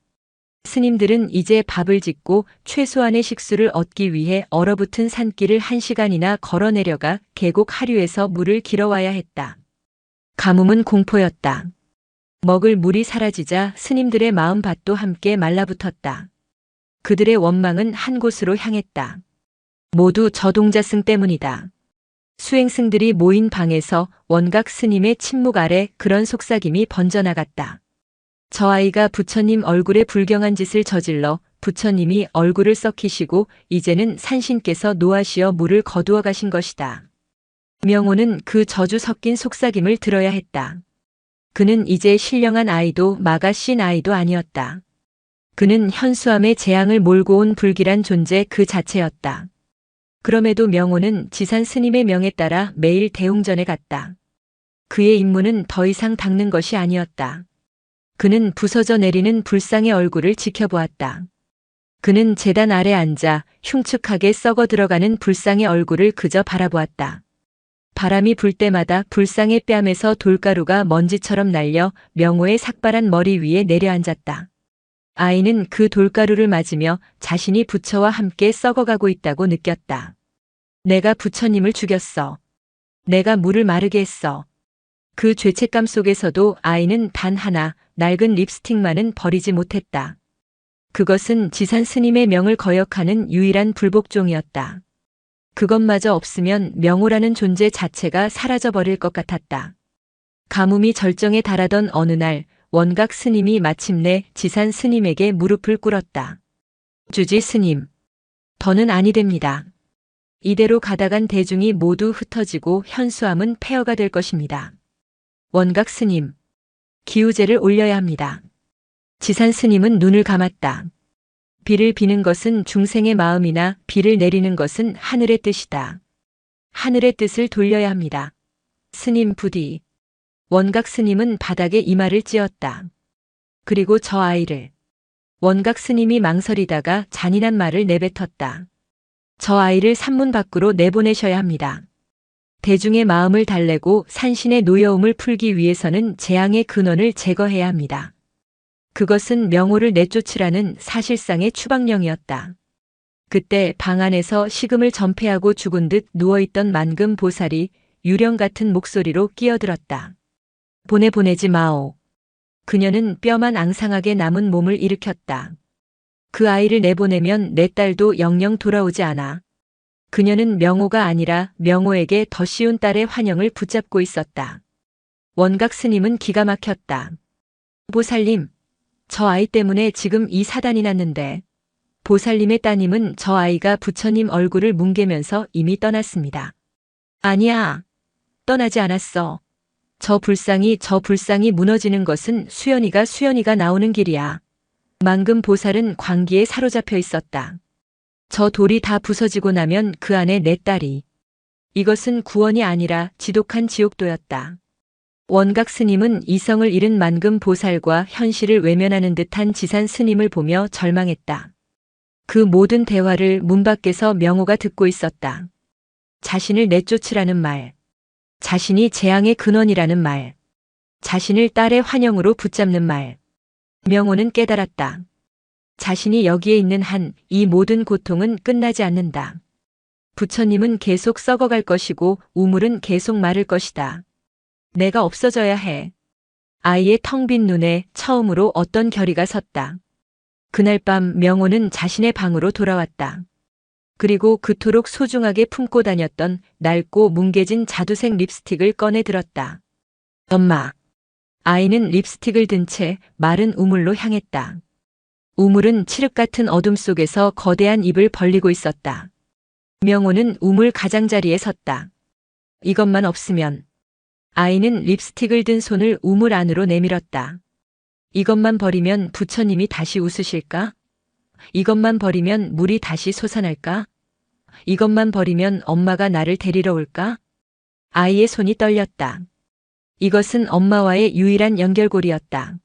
스님들은 이제 밥을 짓고 최소한의 식수를 얻기 위해 얼어붙은 산길을 1시간이나 걸어 내려가 계곡 하류에서 물을 길어와야 했다. 가뭄은 공포였다. 먹을 물이 사라지자 스님들의 마음밭도 함께 말라붙었다. 그들의 원망은 한 곳으로 향했다. 모두 저 동자승 때문이다. 수행승들이 모인 방에서 원각 스님의 침묵 아래 그런 속삭임이 번져나갔다. 저 아이가 부처님 얼굴에 불경한 짓을 저질러 부처님이 얼굴을 썩히시고 이제는 산신께서 노하시어 물을 거두어 가신 것이다. 명호는 그 저주 섞인 속삭임을 들어야 했다. 그는 이제 신령한 아이도 마가 씬 아이도 아니었다. 그는 현수암의 재앙을 몰고 온 불길한 존재 그 자체였다. 그럼에도 명호는 지산 스님의 명에 따라 매일 대웅전에 갔다. 그의 임무는 더 이상 닦는 것이 아니었다. 그는 부서져 내리는 불상의 얼굴을 지켜보았다. 그는 제단 아래 앉아 흉측하게 썩어 들어가는 불상의 얼굴을 그저 바라보았다. 바람이 불 때마다 불상의 뺨에서 돌가루가 먼지처럼 날려 명호의 삭발한 머리 위에 내려앉았다. 아이는 그 돌가루를 맞으며 자신이 부처와 함께 썩어가고 있다고 느꼈다. 내가 부처님을 죽였어. 내가 물을 마르게 했어. 그 죄책감 속에서도 아이는 단 하나 낡은 립스틱만은 버리지 못했다. 그것은 지산 스님의 명을 거역하는 유일한 불복종이었다. 그것마저 없으면 명호라는 존재 자체가 사라져버릴 것 같았다. 가뭄이 절정에 달하던 어느 날 원각 스님이 마침내 지산 스님에게 무릎을 꿇었다. 주지 스님, 더는 아니 됩니다. 이대로 가다간 대중이 모두 흩어지고 현수암은 폐허가 될 것입니다. 원각 스님, 기우제를 올려야 합니다. 지산 스님은 눈을 감았다. 비를 비는 것은 중생의 마음이나 비를 내리는 것은 하늘의 뜻이다. 하늘의 뜻을 돌려야 합니다. 스님 부디. 원각 스님은 바닥에 이마를 찧었다. 그리고 저 아이를. 원각 스님이 망설이다가 잔인한 말을 내뱉었다. 저 아이를 산문 밖으로 내보내셔야 합니다. 대중의 마음을 달래고 산신의 노여움을 풀기 위해서는 재앙의 근원을 제거해야 합니다. 그것은 명호를 내쫓으라는 사실상의 추방령이었다. 그때 방 안에서 식음을 전폐하고 죽은 듯 누워있던 만금 보살이 유령 같은 목소리로 끼어들었다. 보내지 마오. 그녀는 뼈만 앙상하게 남은 몸을 일으켰다. 그 아이를 내보내면 내 딸도 영영 돌아오지 않아. 그녀는 명호가 아니라 명호에게 더 쉬운 딸의 환영을 붙잡고 있었다. 원각 스님은 기가 막혔다. 보살님, 저 아이 때문에 지금 이 사단이 났는데 보살님의 따님은 저 아이가 부처님 얼굴을 뭉개면서 이미 떠났습니다. 아니야, 떠나지 않았어. 저 불상이 무너지는 것은 수연이가 나오는 길이야. 만금 보살은 광기에 사로잡혀 있었다. 저 돌이 다 부서지고 나면 그 안에 내 딸이. 이것은 구원이 아니라 지독한 지옥도였다. 원각 스님은 이성을 잃은 만금 보살과 현실을 외면하는 듯한 지산 스님을 보며 절망했다. 그 모든 대화를 문 밖에서 명호가 듣고 있었다. 자신을 내쫓으라는 말. 자신이 재앙의 근원이라는 말. 자신을 딸의 환영으로 붙잡는 말. 명호는 깨달았다. 자신이 여기에 있는 한 이 모든 고통은 끝나지 않는다. 부처님은 계속 썩어갈 것이고 우물은 계속 마를 것이다. 내가 없어져야 해. 아이의 텅 빈 눈에 처음으로 어떤 결의가 섰다. 그날 밤 명호는 자신의 방으로 돌아왔다. 그리고 그토록 소중하게 품고 다녔던 낡고 뭉개진 자두색 립스틱을 꺼내 들었다. 엄마. 아이는 립스틱을 든 채 마른 우물로 향했다. 우물은 칠흑 같은 어둠 속에서 거대한 입을 벌리고 있었다. 명호는 우물 가장자리에 섰다. 이것만 없으면. 아이는 립스틱을 든 손을 우물 안으로 내밀었다. 이것만 버리면 부처님이 다시 웃으실까? 이것만 버리면 물이 다시 솟아날까? 이것만 버리면 엄마가 나를 데리러 올까? 아이의 손이 떨렸다. 이것은 엄마와의 유일한 연결고리였다.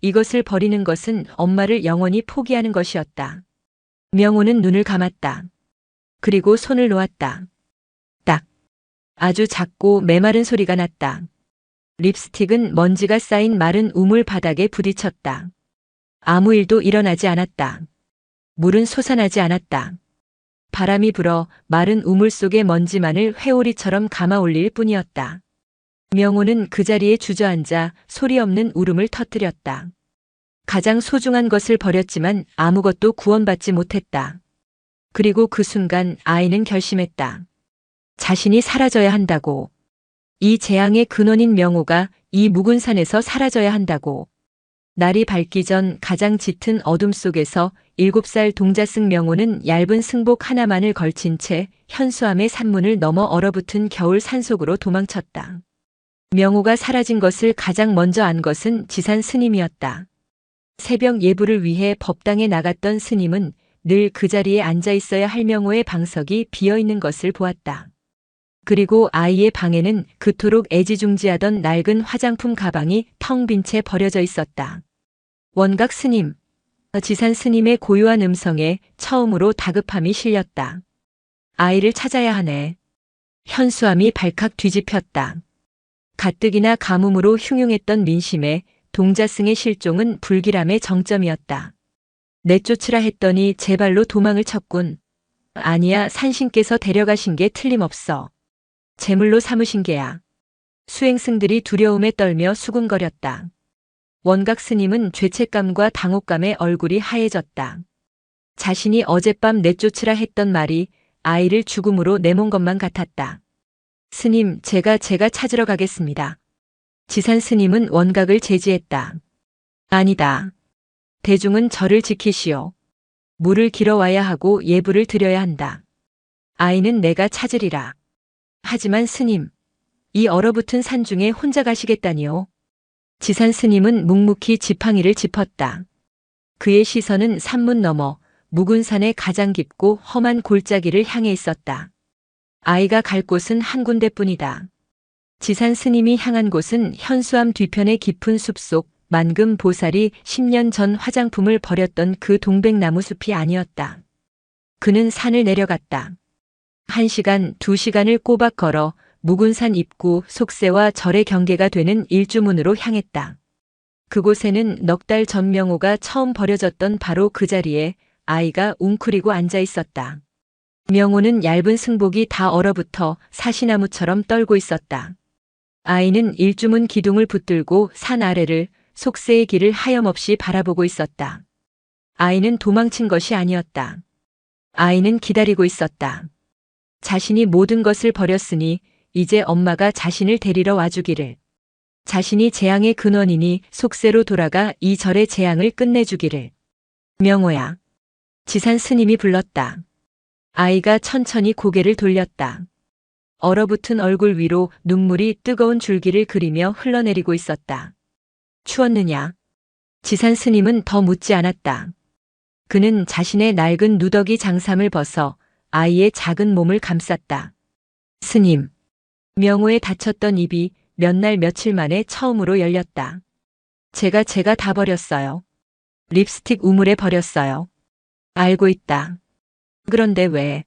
이것을 버리는 것은 엄마를 영원히 포기하는 것이었다. 명호는 눈을 감았다. 그리고 손을 놓았다. 딱. 아주 작고 메마른 소리가 났다. 립스틱은 먼지가 쌓인 마른 우물 바닥에 부딪혔다. 아무 일도 일어나지 않았다. 물은 솟아나지 않았다. 바람이 불어 마른 우물 속의 먼지만을 회오리처럼 감아 올릴 뿐이었다. 명호는 그 자리에 주저앉아 소리 없는 울음을 터뜨렸다. 가장 소중한 것을 버렸지만 아무것도 구원받지 못했다. 그리고 그 순간 아이는 결심했다. 자신이 사라져야 한다고. 이 재앙의 근원인 명호가 이 묵은 산에서 사라져야 한다고. 날이 밝기 전 가장 짙은 어둠 속에서 7살 동자승 명호는 얇은 승복 하나만을 걸친 채 현수암의 산문을 넘어 얼어붙은 겨울 산속으로 도망쳤다. 명호가 사라진 것을 가장 먼저 안 것은 지산 스님이었다. 새벽 예불을 위해 법당에 나갔던 스님은 늘 그 자리에 앉아 있어야 할 명호의 방석이 비어 있는 것을 보았다. 그리고 아이의 방에는 그토록 애지중지하던 낡은 화장품 가방이 텅 빈 채 버려져 있었다. 원각 스님, 지산 스님의 고요한 음성에 처음으로 다급함이 실렸다. 아이를 찾아야 하네. 현수암이 발칵 뒤집혔다. 가뜩이나 가뭄으로 흉흉했던 민심에 동자승의 실종은 불길함의 정점이었다. 내쫓으라 했더니 제 발로 도망을 쳤군. 아니야, 산신께서 데려가신 게 틀림없어. 제물로 삼으신 게야. 수행승들이 두려움에 떨며 수군거렸다. 원각 스님은 죄책감과 당혹감에 얼굴이 하얘졌다. 자신이 어젯밤 내쫓으라 했던 말이 아이를 죽음으로 내몬 것만 같았다. 스님, 제가 찾으러 가겠습니다. 지산 스님은 원각을 제지했다. 아니다. 대중은 저를 지키시오. 물을 길어와야 하고 예불을 드려야 한다. 아이는 내가 찾으리라. 하지만 스님, 이 얼어붙은 산중에 혼자 가시겠다니요. 지산 스님은 묵묵히 지팡이를 짚었다. 그의 시선은 산문 너머 묵은 산의 가장 깊고 험한 골짜기를 향해 있었다. 아이가 갈 곳은 한 군데뿐이다. 지산 스님이 향한 곳은 현수암 뒤편의 깊은 숲속 만금 보살이 10년 전 화장품을 버렸던 그 동백나무 숲이 아니었다. 그는 산을 내려갔다. 1시간, 2시간을 꼬박 걸어 묵은 산 입구 속세와 절의 경계가 되는 일주문으로 향했다. 그곳에는 넉 달 전 명호가 처음 버려졌던 바로 그 자리에 아이가 웅크리고 앉아 있었다. 명호는 얇은 승복이 다 얼어붙어 사시나무처럼 떨고 있었다. 아이는 일주문 기둥을 붙들고 산 아래를 속세의 길을 하염없이 바라보고 있었다. 아이는 도망친 것이 아니었다. 아이는 기다리고 있었다. 자신이 모든 것을 버렸으니 이제 엄마가 자신을 데리러 와주기를. 자신이 재앙의 근원이니 속세로 돌아가 이 절의 재앙을 끝내주기를. 명호야. 지산 스님이 불렀다. 아이가 천천히 고개를 돌렸다. 얼어붙은 얼굴 위로 눈물이 뜨거운 줄기를 그리며 흘러내리고 있었다. 추웠느냐? 지산 스님은 더 묻지 않았다. 그는 자신의 낡은 누더기 장삼을 벗어 아이의 작은 몸을 감쌌다. 스님. 명호의 닫혔던 입이 몇 날 며칠 만에 처음으로 열렸다. 제가 다 버렸어요. 립스틱 우물에 버렸어요. 알고 있다. 그런데 왜?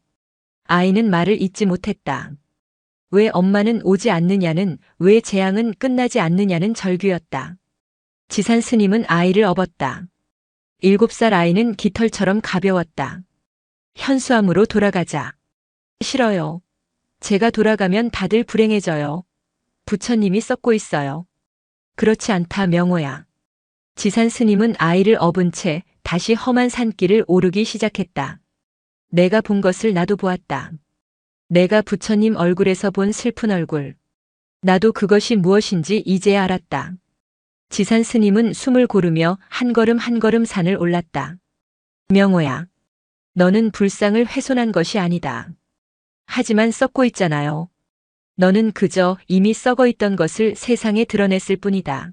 아이는 말을 잇지 못했다. 왜 엄마는 오지 않느냐는, 왜 재앙은 끝나지 않느냐는 절규였다. 지산 스님은 아이를 업었다. 7살 아이는 깃털처럼 가벼웠다. 현수암으로 돌아가자. 싫어요. 제가 돌아가면 다들 불행해져요. 부처님이 썩고 있어요. 그렇지 않다, 명호야. 지산 스님은 아이를 업은 채 다시 험한 산길을 오르기 시작했다. 내가 본 것을 나도 보았다. 내가 부처님 얼굴에서 본 슬픈 얼굴. 나도 그것이 무엇인지 이제야 알았다. 지산 스님은 숨을 고르며 한 걸음 한 걸음 산을 올랐다. 명호야. 너는 불상을 훼손한 것이 아니다. 하지만 썩고 있잖아요. 너는 그저 이미 썩어 있던 것을 세상에 드러냈을 뿐이다.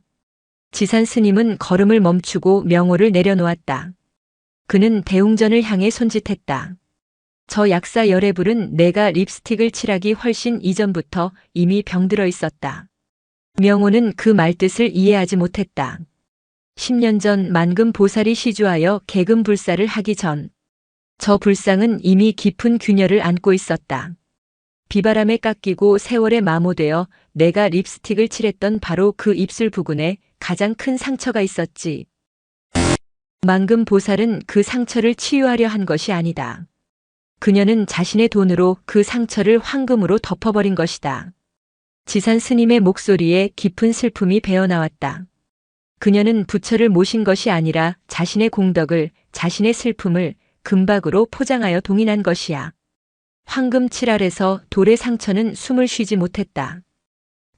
지산 스님은 걸음을 멈추고 명호를 내려놓았다. 그는 대웅전을 향해 손짓했다. 저 약사 열애불은 내가 립스틱을 칠하기 훨씬 이전부터 이미 병들어 있었다. 명호는 그 말뜻을 이해하지 못했다. 10년 전 만금 보살이 시주하여 개금 불사를 하기 전, 저 불상은 이미 깊은 균열을 안고 있었다. 비바람에 깎이고 세월에 마모되어 내가 립스틱을 칠했던 바로 그 입술 부근에 가장 큰 상처가 있었지. 만금 보살은 그 상처를 치유하려 한 것이 아니다. 그녀는 자신의 돈으로 그 상처를 황금으로 덮어버린 것이다. 지산 스님의 목소리에 깊은 슬픔이 배어나왔다. 그녀는 부처를 모신 것이 아니라 자신의 공덕을, 자신의 슬픔을 금박으로 포장하여 동인한 것이야. 황금 칠알에서 돌의 상처는 숨을 쉬지 못했다.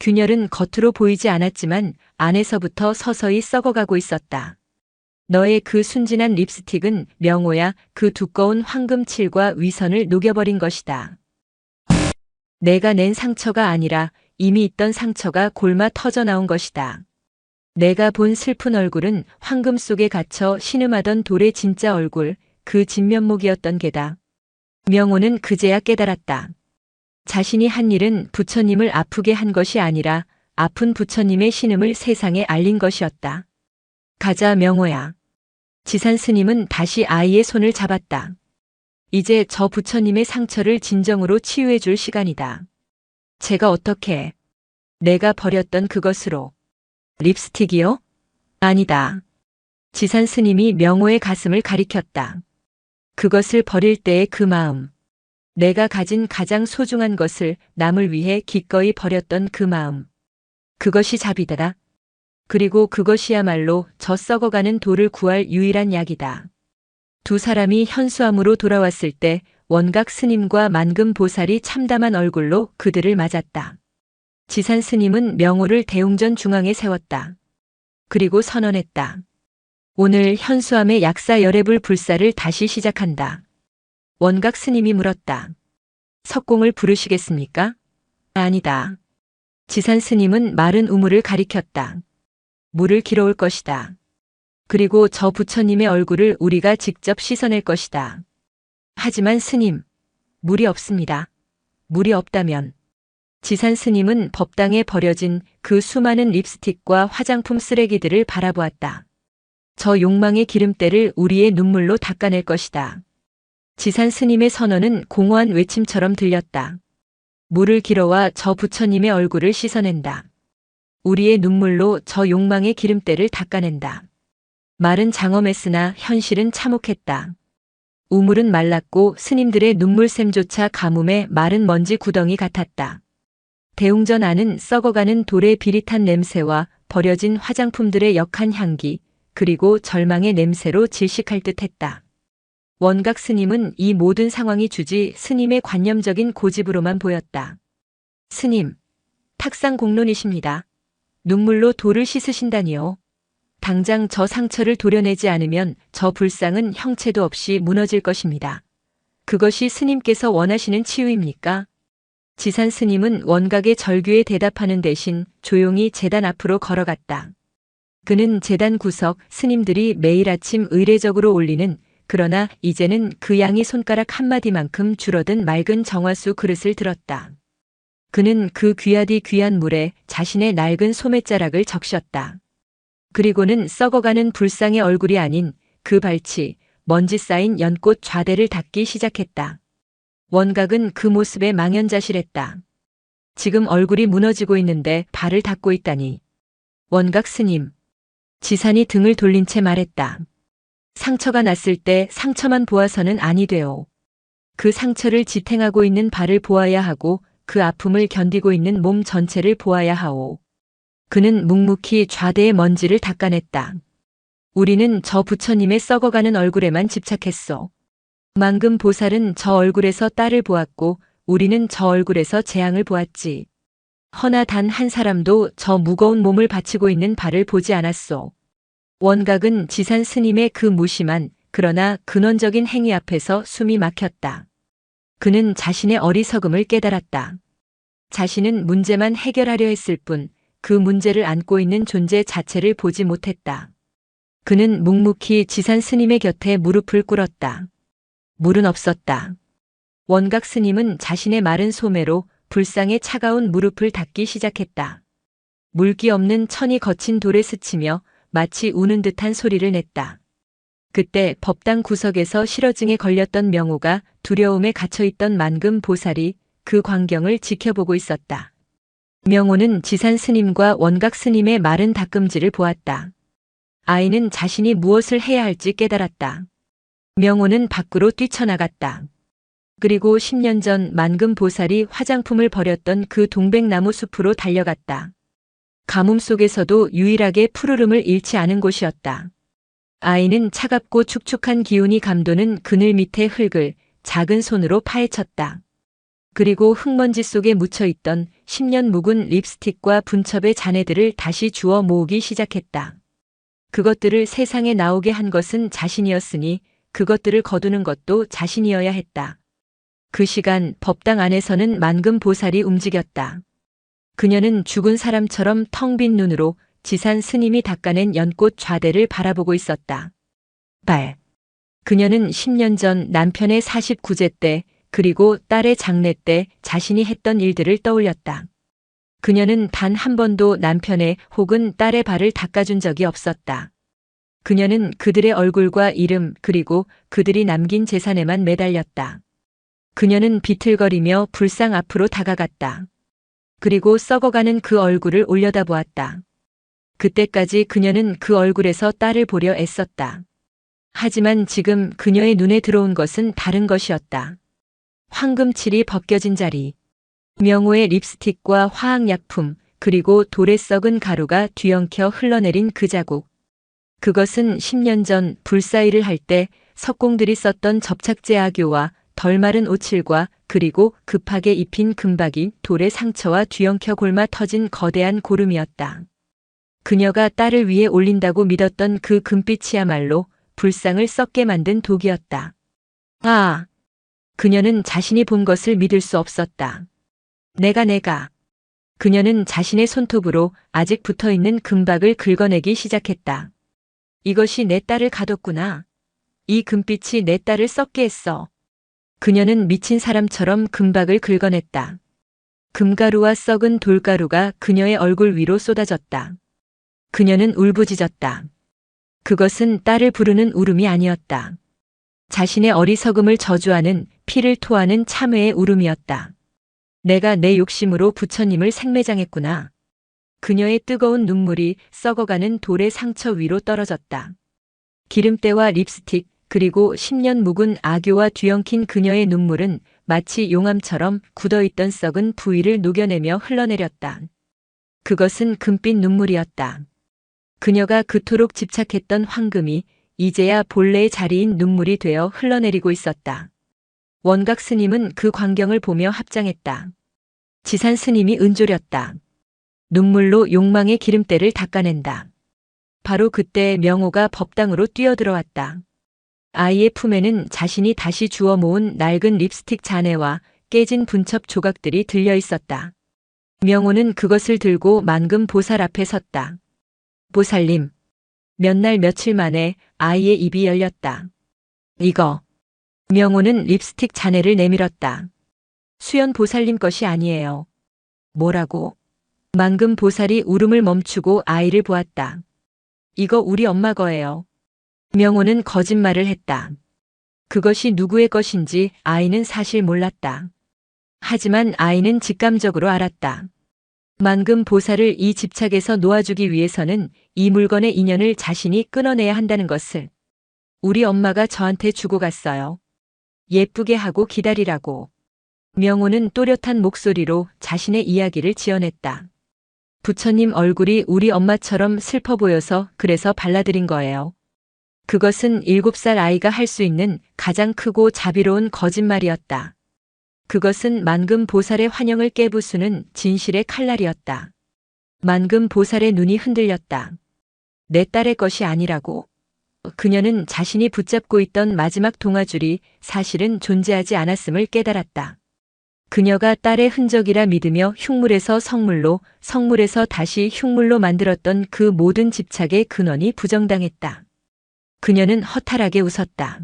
균열은 겉으로 보이지 않았지만 안에서부터 서서히 썩어가고 있었다. 너의 그 순진한 립스틱은 명호야, 그 두꺼운 황금칠과 위선을 녹여버린 것이다. 내가 낸 상처가 아니라 이미 있던 상처가 골마 터져 나온 것이다. 내가 본 슬픈 얼굴은 황금 속에 갇혀 신음하던 돌의 진짜 얼굴, 그 진면목이었던 게다. 명호는 그제야 깨달았다. 자신이 한 일은 부처님을 아프게 한 것이 아니라 아픈 부처님의 신음을 세상에 알린 것이었다. 가자, 명호야. 지산 스님은 다시 아이의 손을 잡았다. 이제 저 부처님의 상처를 진정으로 치유해 줄 시간이다. 제가 어떻게? 내가 버렸던 그것으로. 립스틱이요? 아니다. 지산 스님이 명호의 가슴을 가리켰다. 그것을 버릴 때의 그 마음. 내가 가진 가장 소중한 것을 남을 위해 기꺼이 버렸던 그 마음. 그것이 자비다. 그리고 그것이야말로 저 썩어가는 돌을 구할 유일한 약이다. 두 사람이 현수암으로 돌아왔을 때 원각 스님과 만금 보살이 참담한 얼굴로 그들을 맞았다. 지산 스님은 명호를 대웅전 중앙에 세웠다. 그리고 선언했다. 오늘 현수암의 약사 열애불 불사를 다시 시작한다. 원각 스님이 물었다. 석공을 부르시겠습니까? 아니다. 지산 스님은 마른 우물을 가리켰다. 물을 길어올 것이다. 그리고 저 부처님의 얼굴을 우리가 직접 씻어낼 것이다. 하지만 스님, 물이 없습니다. 물이 없다면. 지산 스님은 법당에 버려진 그 수많은 립스틱과 화장품 쓰레기들을 바라보았다. 저 욕망의 기름때를 우리의 눈물로 닦아낼 것이다. 지산 스님의 선언은 공허한 외침처럼 들렸다. 물을 길어와 저 부처님의 얼굴을 씻어낸다. 우리의 눈물로 저 욕망의 기름때를 닦아낸다. 말은 장엄했으나 현실은 참혹했다. 우물은 말랐고 스님들의 눈물샘조차 가뭄에 마른 먼지 구덩이 같았다. 대웅전 안은 썩어가는 돌의 비릿한 냄새와 버려진 화장품들의 역한 향기, 그리고 절망의 냄새로 질식할 듯했다. 원각 스님은 이 모든 상황이 주지 스님의 관념적인 고집으로만 보였다. 스님, 탁상공론이십니다. 눈물로 돌을 씻으신다니요. 당장 저 상처를 도려내지 않으면 저 불상은 형체도 없이 무너질 것입니다. 그것이 스님께서 원하시는 치유입니까? 지산 스님은 원각의 절규에 대답하는 대신 조용히 제단 앞으로 걸어갔다. 그는 제단 구석 스님들이 매일 아침 의례적으로 올리는, 그러나 이제는 그 양이 손가락 한마디만큼 줄어든 맑은 정화수 그릇을 들었다. 그는 그 귀하디 귀한 물에 자신의 낡은 소매자락을 적셨다. 그리고는 썩어가는 불상의 얼굴이 아닌 그 발치, 먼지 쌓인 연꽃 좌대를 닦기 시작했다. 원각은 그 모습에 망연자실했다. 지금 얼굴이 무너지고 있는데 발을 닦고 있다니. 원각 스님. 지산이 등을 돌린 채 말했다. 상처가 났을 때 상처만 보아서는 아니 돼요. 그 상처를 지탱하고 있는 발을 보아야 하고 그 아픔을 견디고 있는 몸 전체를 보아야 하오. 그는 묵묵히 좌대의 먼지를 닦아냈다. 우리는 저 부처님의 썩어가는 얼굴에만 집착했어. 만금 보살은 저 얼굴에서 딸을 보았고 우리는 저 얼굴에서 재앙을 보았지. 허나 단 한 사람도 저 무거운 몸을 바치고 있는 발을 보지 않았소. 원각은 지산 스님의 그 무심한 그러나 근원적인 행위 앞에서 숨이 막혔다. 그는 자신의 어리석음을 깨달았다. 자신은 문제만 해결하려 했을 뿐 그 문제를 안고 있는 존재 자체를 보지 못했다. 그는 묵묵히 지산 스님의 곁에 무릎을 꿇었다. 물은 없었다. 원각 스님은 자신의 마른 소매로 불상의 차가운 무릎을 닦기 시작했다. 물기 없는 천이 거친 돌에 스치며 마치 우는 듯한 소리를 냈다. 그때 법당 구석에서 실어증에 걸렸던 명호가 두려움에 갇혀있던 만금 보살이 그 광경을 지켜보고 있었다. 명호는 지산 스님과 원각 스님의 마른 닦음질을 보았다. 아이는 자신이 무엇을 해야 할지 깨달았다. 명호는 밖으로 뛰쳐나갔다. 그리고 10년 전 만금 보살이 화장품을 버렸던 그 동백나무 숲으로 달려갔다. 가뭄 속에서도 유일하게 푸르름을 잃지 않은 곳이었다. 아이는 차갑고 축축한 기운이 감도는 그늘 밑의 흙을 작은 손으로 파헤쳤다. 그리고 흙먼지 속에 묻혀있던 10년 묵은 립스틱과 분첩의 잔해들을 다시 주워 모으기 시작했다. 그것들을 세상에 나오게 한 것은 자신이었으니 그것들을 거두는 것도 자신이어야 했다. 그 시간 법당 안에서는 만금 보살이 움직였다. 그녀는 죽은 사람처럼 텅 빈 눈으로 지산 스님이 닦아낸 연꽃 좌대를 바라보고 있었다. 그녀는 10년 전 남편의 49제 때 그리고 딸의 장례 때 자신이 했던 일들을 떠올렸다. 그녀는 단 한 번도 남편의 혹은 딸의 발을 닦아준 적이 없었다. 그녀는 그들의 얼굴과 이름 그리고 그들이 남긴 재산에만 매달렸다. 그녀는 비틀거리며 불상 앞으로 다가갔다. 그리고 썩어가는 그 얼굴을 올려다보았다. 그때까지 그녀는 그 얼굴에서 딸을 보려 애썼다. 하지만 지금 그녀의 눈에 들어온 것은 다른 것이었다. 황금칠이 벗겨진 자리, 명호의 립스틱과 화학약품, 그리고 돌에 썩은 가루가 뒤엉켜 흘러내린 그 자국. 그것은 10년 전 불사일을 할 때 석공들이 썼던 접착제 악교와 덜 마른 오칠과 그리고 급하게 입힌 금박이 돌의 상처와 뒤엉켜 골마 터진 거대한 고름이었다. 그녀가 딸을 위해 올린다고 믿었던 그 금빛이야말로 불상을 썩게 만든 독이었다. 그녀는 자신이 본 것을 믿을 수 없었다. 내가. 그녀는 자신의 손톱으로 아직 붙어있는 금박을 긁어내기 시작했다. 이것이 내 딸을 가뒀구나. 이 금빛이 내 딸을 썩게 했어. 그녀는 미친 사람처럼 금박을 긁어냈다. 금가루와 썩은 돌가루가 그녀의 얼굴 위로 쏟아졌다. 그녀는 울부짖었다. 그것은 딸을 부르는 울음이 아니었다. 자신의 어리석음을 저주하는 피를 토하는 참회의 울음이었다. 내가 내 욕심으로 부처님을 생매장했구나. 그녀의 뜨거운 눈물이 썩어가는 돌의 상처 위로 떨어졌다. 기름때와 립스틱 그리고 10년 묵은 악교와 뒤엉킨 그녀의 눈물은 마치 용암처럼 굳어있던 썩은 부위를 녹여내며 흘러내렸다. 그것은 금빛 눈물이었다. 그녀가 그토록 집착했던 황금이 이제야 본래의 자리인 눈물이 되어 흘러내리고 있었다. 원각 스님은 그 광경을 보며 합장했다. 지산 스님이 은졸였다. 눈물로 욕망의 기름때를 닦아낸다. 바로 그때 명호가 법당으로 뛰어들어왔다. 아이의 품에는 자신이 다시 주워 모은 낡은 립스틱 잔해와 깨진 분첩 조각들이 들려 있었다. 명호는 그것을 들고 만금 보살 앞에 섰다. 보살님. 몇 날 며칠 만에 아이의 입이 열렸다. 이거. 명호는 립스틱 잔해를 내밀었다. 수연 보살님 것이 아니에요. 뭐라고? 만금 보살이 울음을 멈추고 아이를 보았다. 이거 우리 엄마 거예요. 명호는 거짓말을 했다. 그것이 누구의 것인지 아이는 사실 몰랐다. 하지만 아이는 직감적으로 알았다. 만금 보살을 이 집착에서 놓아주기 위해서는 이 물건의 인연을 자신이 끊어내야 한다는 것을. 우리 엄마가 저한테 주고 갔어요. 예쁘게 하고 기다리라고. 명호는 또렷한 목소리로 자신의 이야기를 지어냈다. 부처님 얼굴이 우리 엄마처럼 슬퍼 보여서 그래서 발라드린 거예요. 그것은 7살 아이가 할 수 있는 가장 크고 자비로운 거짓말이었다. 그것은 만금 보살의 환영을 깨부수는 진실의 칼날이었다. 만금 보살의 눈이 흔들렸다. 내 딸의 것이 아니라고. 그녀는 자신이 붙잡고 있던 마지막 동아줄이 사실은 존재하지 않았음을 깨달았다. 그녀가 딸의 흔적이라 믿으며 흉물에서 성물로, 성물에서 다시 흉물로 만들었던 그 모든 집착의 근원이 부정당했다. 그녀는 허탈하게 웃었다.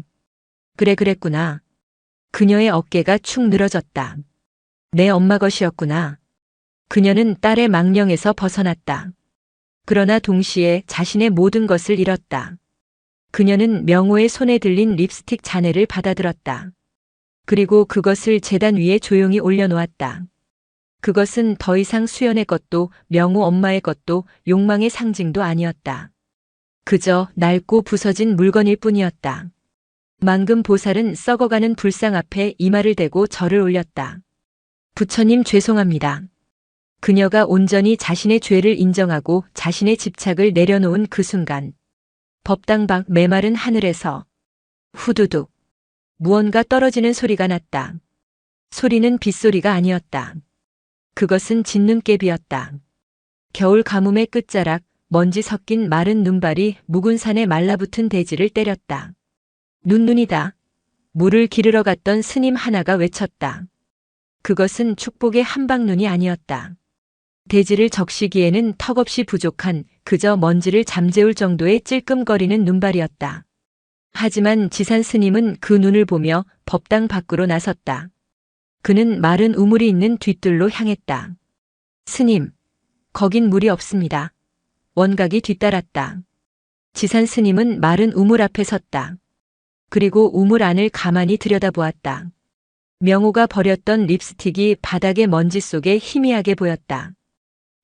그래 그랬구나. 그녀의 어깨가 축 늘어졌다. 내 엄마 것이었구나. 그녀는 딸의 망령에서 벗어났다. 그러나 동시에 자신의 모든 것을 잃었다. 그녀는 명호의 손에 들린 립스틱 잔해를 받아들었다. 그리고 그것을 제단 위에 조용히 올려놓았다. 그것은 더 이상 수연의 것도 명호 엄마의 것도 욕망의 상징도 아니었다. 그저 낡고 부서진 물건일 뿐이었다. 만금 보살은 썩어가는 불상 앞에 이마를 대고 절을 올렸다. 부처님 죄송합니다. 그녀가 온전히 자신의 죄를 인정하고 자신의 집착을 내려놓은 그 순간 법당 밖 메마른 하늘에서 후두둑 무언가 떨어지는 소리가 났다. 소리는 빗소리가 아니었다. 그것은 진눈깨비였다. 겨울 가뭄의 끝자락, 먼지 섞인 마른 눈발이 묵은 산에 말라붙은 대지를 때렸다. 눈이다. 물을 기르러 갔던 스님 하나가 외쳤다. 그것은 축복의 한방눈이 아니었다. 대지를 적시기에는 턱없이 부족한 그저 먼지를 잠재울 정도의 찔끔거리는 눈발이었다. 하지만 지산 스님은 그 눈을 보며 법당 밖으로 나섰다. 그는 마른 우물이 있는 뒷뜰로 향했다. 스님, 거긴 물이 없습니다. 원각이 뒤따랐다. 지산 스님은 마른 우물 앞에 섰다. 그리고 우물 안을 가만히 들여다보았다. 명호가 버렸던 립스틱이 바닥의 먼지 속에 희미하게 보였다.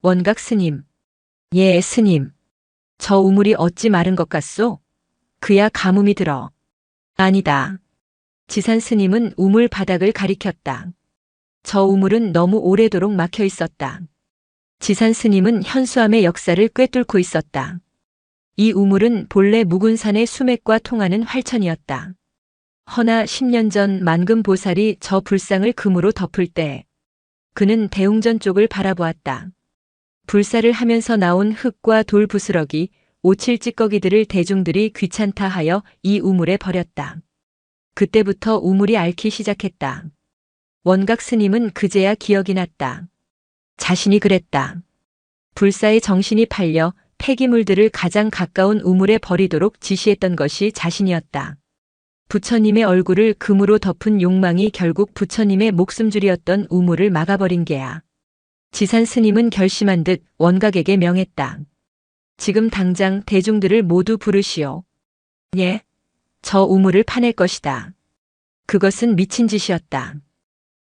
원각 스님. 예, 스님. 저 우물이 어찌 마른 것 같소? 그야 가뭄이 들어. 아니다. 지산 스님은 우물 바닥을 가리켰다. 저 우물은 너무 오래도록 막혀 있었다. 지산 스님은 현수암의 역사를 꿰뚫고 있었다. 이 우물은 본래 묵은 산의 수맥과 통하는 활천이었다. 허나 10년 전 만금 보살이 저 불상을 금으로 덮을 때 그는 대웅전 쪽을 바라보았다. 불사를 하면서 나온 흙과 돌 부스러기, 오칠 찌꺼기들을 대중들이 귀찮다 하여 이 우물에 버렸다. 그때부터 우물이 앓기 시작했다. 원각 스님은 그제야 기억이 났다. 자신이 그랬다. 불사의 정신이 팔려 폐기물들을 가장 가까운 우물에 버리도록 지시했던 것이 자신이었다. 부처님의 얼굴을 금으로 덮은 욕망이 결국 부처님의 목숨줄이었던 우물을 막아버린 게야. 지산 스님은 결심한 듯 원각에게 명했다. 지금 당장 대중들을 모두 부르시오. 예, 저 우물을 파낼 것이다. 그것은 미친 짓이었다.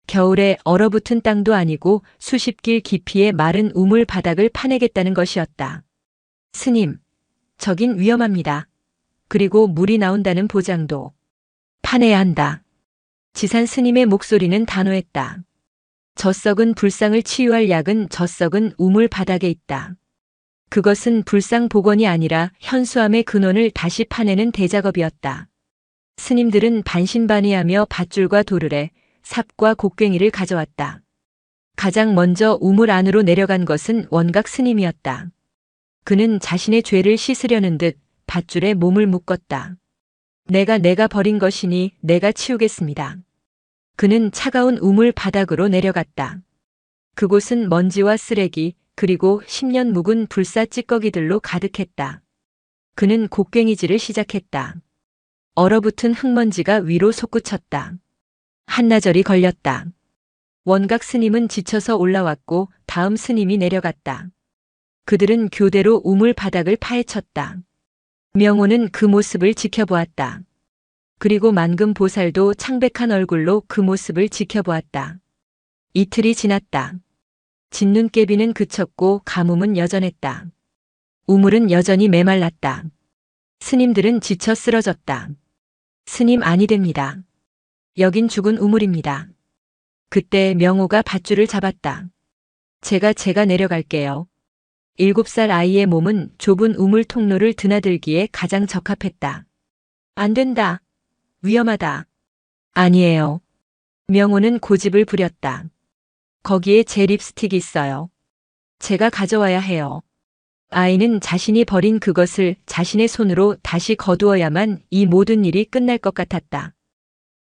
겨울에 얼어붙은 땅도 아니고 수십 길 깊이의 마른 우물 바닥을 파내겠다는 것이었다. 스님, 저긴 위험합니다. 그리고 물이 나온다는 보장도 파내야 한다. 지산 스님의 목소리는 단호했다. 저 썩은 불상을 치유할 약은 저 썩은 우물 바닥에 있다. 그것은 불상 복원이 아니라 현수암의 근원을 다시 파내는 대작업이었다. 스님들은 반신반의하며 밧줄과 도르래, 삽과 곡괭이를 가져왔다. 가장 먼저 우물 안으로 내려간 것은 원각 스님이었다. 그는 자신의 죄를 씻으려는 듯 밧줄에 몸을 묶었다. 내가 버린 것이니 내가 치우겠습니다. 그는 차가운 우물 바닥으로 내려갔다. 그곳은 먼지와 쓰레기 그리고 10년 묵은 불사 찌꺼기들로 가득했다. 그는 곡괭이질을 시작했다. 얼어붙은 흙먼지가 위로 솟구쳤다. 한나절이 걸렸다. 원각 스님은 지쳐서 올라왔고 다음 스님이 내려갔다. 그들은 교대로 우물 바닥을 파헤쳤다. 명호는 그 모습을 지켜보았다. 그리고 만금 보살도 창백한 얼굴로 그 모습을 지켜보았다. 이틀이 지났다. 진눈깨비는 그쳤고 가뭄은 여전했다. 우물은 여전히 메말랐다. 스님들은 지쳐 쓰러졌다. 스님 아니 됩니다. 여긴 죽은 우물입니다. 그때 명호가 밧줄을 잡았다. 제가 내려갈게요. 7살 아이의 몸은 좁은 우물 통로를 드나들기에 가장 적합했다. 안 된다. 위험하다. 아니에요. 명호는 고집을 부렸다. 거기에 제 립스틱이 있어요. 제가 가져와야 해요. 아이는 자신이 버린 그것을 자신의 손으로 다시 거두어야만 이 모든 일이 끝날 것 같았다.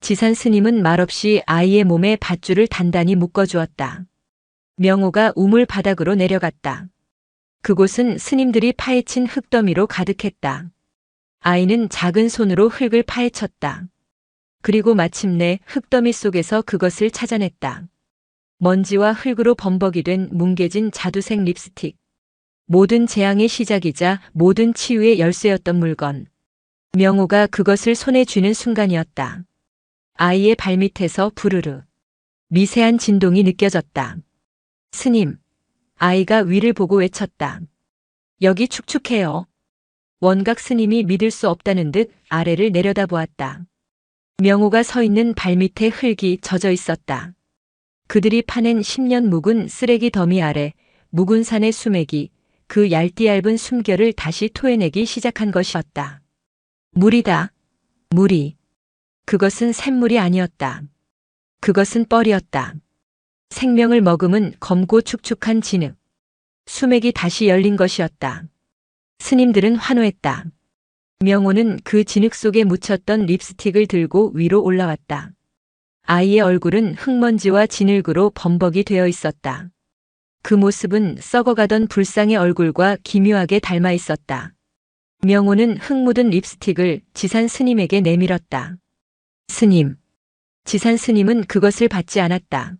지산 스님은 말없이 아이의 몸에 밧줄을 단단히 묶어주었다. 명호가 우물 바닥으로 내려갔다. 그곳은 스님들이 파헤친 흙더미로 가득했다. 아이는 작은 손으로 흙을 파헤쳤다. 그리고 마침내 흙더미 속에서 그것을 찾아냈다. 먼지와 흙으로 범벅이 된 뭉개진 자두색 립스틱. 모든 재앙의 시작이자 모든 치유의 열쇠였던 물건. 명호가 그것을 손에 쥐는 순간이었다. 아이의 발밑에서 부르르. 미세한 진동이 느껴졌다. 스님. 아이가 위를 보고 외쳤다. 여기 축축해요. 원각 스님이 믿을 수 없다는 듯 아래를 내려다보았다. 명호가 서 있는 발밑에 흙이 젖어 있었다. 그들이 파낸 10년 묵은 쓰레기 더미 아래 묵은 산의 수맥이 그 얇디 얇은 숨결을 다시 토해내기 시작한 것이었다. 물이다. 물이. 그것은 샘물이 아니었다. 그것은 뻘이었다. 생명을 머금은 검고 축축한 진흙. 수맥이 다시 열린 것이었다. 스님들은 환호했다. 명호는 그 진흙 속에 묻혔던 립스틱을 들고 위로 올라왔다. 아이의 얼굴은 흙먼지와 진흙으로 범벅이 되어 있었다. 그 모습은 썩어가던 불상의 얼굴과 기묘하게 닮아 있었다. 명호는 흙 묻은 립스틱을 지산 스님에게 내밀었다. 스님. 지산 스님은 그것을 받지 않았다.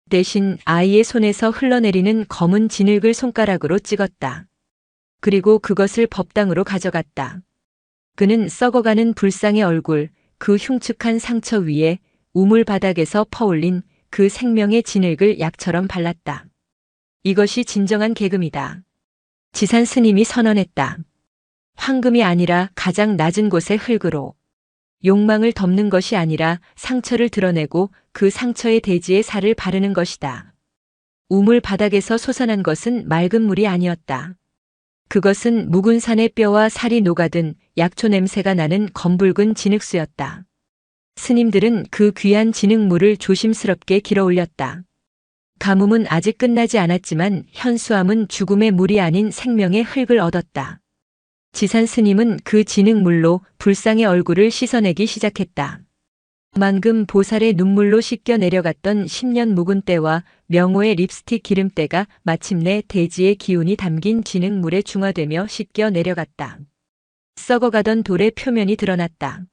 대신 아이의 손에서 흘러내리는 검은 진흙을 손가락으로 찍었다. 그리고 그것을 법당으로 가져갔다. 그는 썩어가는 불상의 얼굴, 그 흉측한 상처 위에 우물 바닥에서 퍼올린 그 생명의 진흙을 약처럼 발랐다. 이것이 진정한 계금이다. 지산 스님이 선언했다. 황금이 아니라 가장 낮은 곳의 흙으로. 욕망을 덮는 것이 아니라 상처를 드러내고 그 상처의 대지에 살을 바르는 것이다. 우물 바닥에서 솟아난 것은 맑은 물이 아니었다. 그것은 묵은 산의 뼈와 살이 녹아든 약초 냄새가 나는 검붉은 진흙수였다. 스님들은 그 귀한 진흙물을 조심스럽게 길어 올렸다. 가뭄은 아직 끝나지 않았지만 현수암은 죽음의 물이 아닌 생명의 흙을 얻었다. 지산 스님은 그 진흙물로 불상의 얼굴을 씻어내기 시작했다. 만금 보살의 눈물로 씻겨 내려갔던 10년 묵은 때와 명호의 립스틱 기름때가 마침내 대지의 기운이 담긴 진흙물에 중화되며 씻겨 내려갔다. 썩어가던 돌의 표면이 드러났다.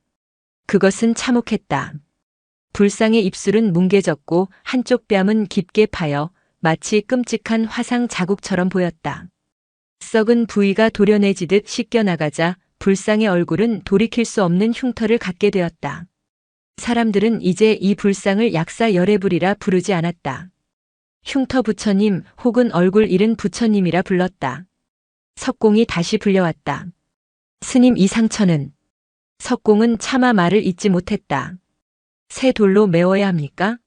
그것은 참혹했다. 불상의 입술은 뭉개졌고 한쪽 뺨은 깊게 파여 마치 끔찍한 화상 자국처럼 보였다. 썩은 부위가 도려내지듯 씻겨나가자 불상의 얼굴은 돌이킬 수 없는 흉터를 갖게 되었다. 사람들은 이제 이 불상을 약사 열애불이라 부르지 않았다. 흉터 부처님 혹은 얼굴 잃은 부처님이라 불렀다. 석공이 다시 불려왔다. 스님 이 상처는? 석공은 차마 말을 잇지 못했다. 새 돌로 메워야 합니까?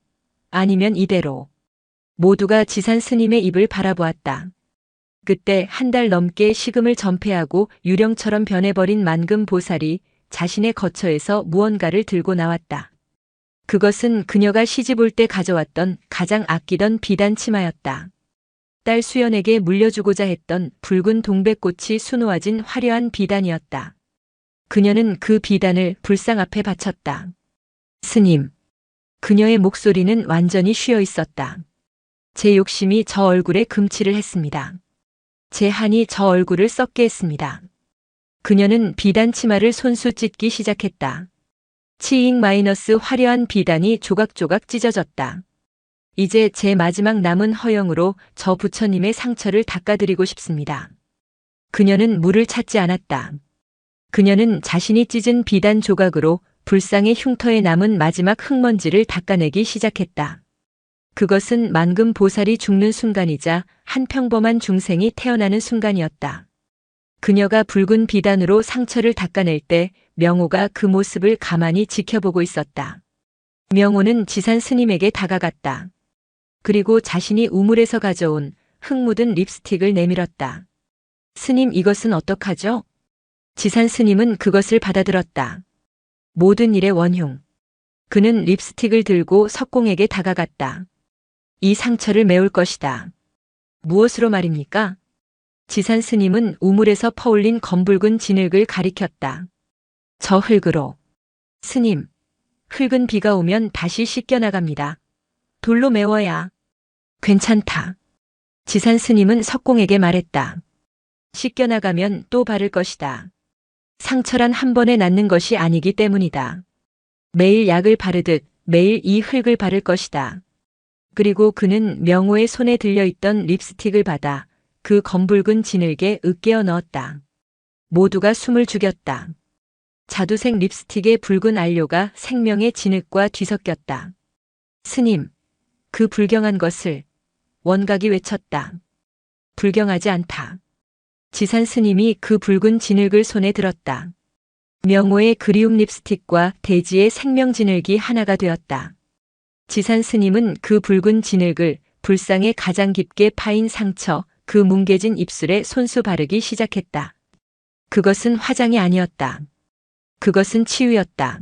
아니면 이대로. 모두가 지산 스님의 입을 바라보았다. 그때 한 달 넘게 식음을 전폐하고 유령처럼 변해버린 만금 보살이 자신의 거처에서 무언가를 들고 나왔다. 그것은 그녀가 시집 올 때 가져왔던 가장 아끼던 비단 치마였다. 딸 수연에게 물려주고자 했던 붉은 동백꽃이 수놓아진 화려한 비단이었다. 그녀는 그 비단을 불상 앞에 바쳤다. 스님. 그녀의 목소리는 완전히 쉬어 있었다. 제 욕심이 저 얼굴에 금치를 했습니다. 제 한이 저 얼굴을 썩게 했습니다. 그녀는 비단 치마를 손수 찢기 시작했다. 치잉 마이너스 화려한 비단이 조각조각 찢어졌다. 이제 제 마지막 남은 허영으로 저 부처님의 상처를 닦아드리고 싶습니다. 그녀는 물을 찾지 않았다. 그녀는 자신이 찢은 비단 조각으로 불상의 흉터에 남은 마지막 흙먼지를 닦아내기 시작했다. 그것은 만금 보살이 죽는 순간이자 한 평범한 중생이 태어나는 순간이었다. 그녀가 붉은 비단으로 상처를 닦아낼 때 명호가 그 모습을 가만히 지켜보고 있었다. 명호는 지산 스님에게 다가갔다. 그리고 자신이 우물에서 가져온 흙 묻은 립스틱을 내밀었다. 스님, 이것은 어떡하죠? 지산 스님은 그것을 받아들었다. 모든 일의 원흉. 그는 립스틱을 들고 석공에게 다가갔다. 이 상처를 메울 것이다. 무엇으로 말입니까? 지산 스님은 우물에서 퍼올린 검붉은 진흙을 가리켰다. 저 흙으로. 스님, 흙은 비가 오면 다시 씻겨나갑니다. 돌로 메워야. 괜찮다. 지산 스님은 석공에게 말했다. 씻겨나가면 또 바를 것이다. 상처란 한 번에 낫는 것이 아니기 때문이다. 매일 약을 바르듯 매일 이 흙을 바를 것이다. 그리고 그는 명호의 손에 들려있던 립스틱을 받아 그 검붉은 진흙에 으깨어 넣었다. 모두가 숨을 죽였다. 자두색 립스틱의 붉은 안료가 생명의 진흙과 뒤섞였다. 스님, 그 불경한 것을. 원각이 외쳤다. 불경하지 않다. 지산 스님이 그 붉은 진흙을 손에 들었다. 명호의 그리움 립스틱과 대지의 생명 진흙이 하나가 되었다. 지산 스님은 그 붉은 진흙을 불상에 가장 깊게 파인 상처, 그 뭉개진 입술에 손수 바르기 시작했다. 그것은 화장이 아니었다. 그것은 치유였다.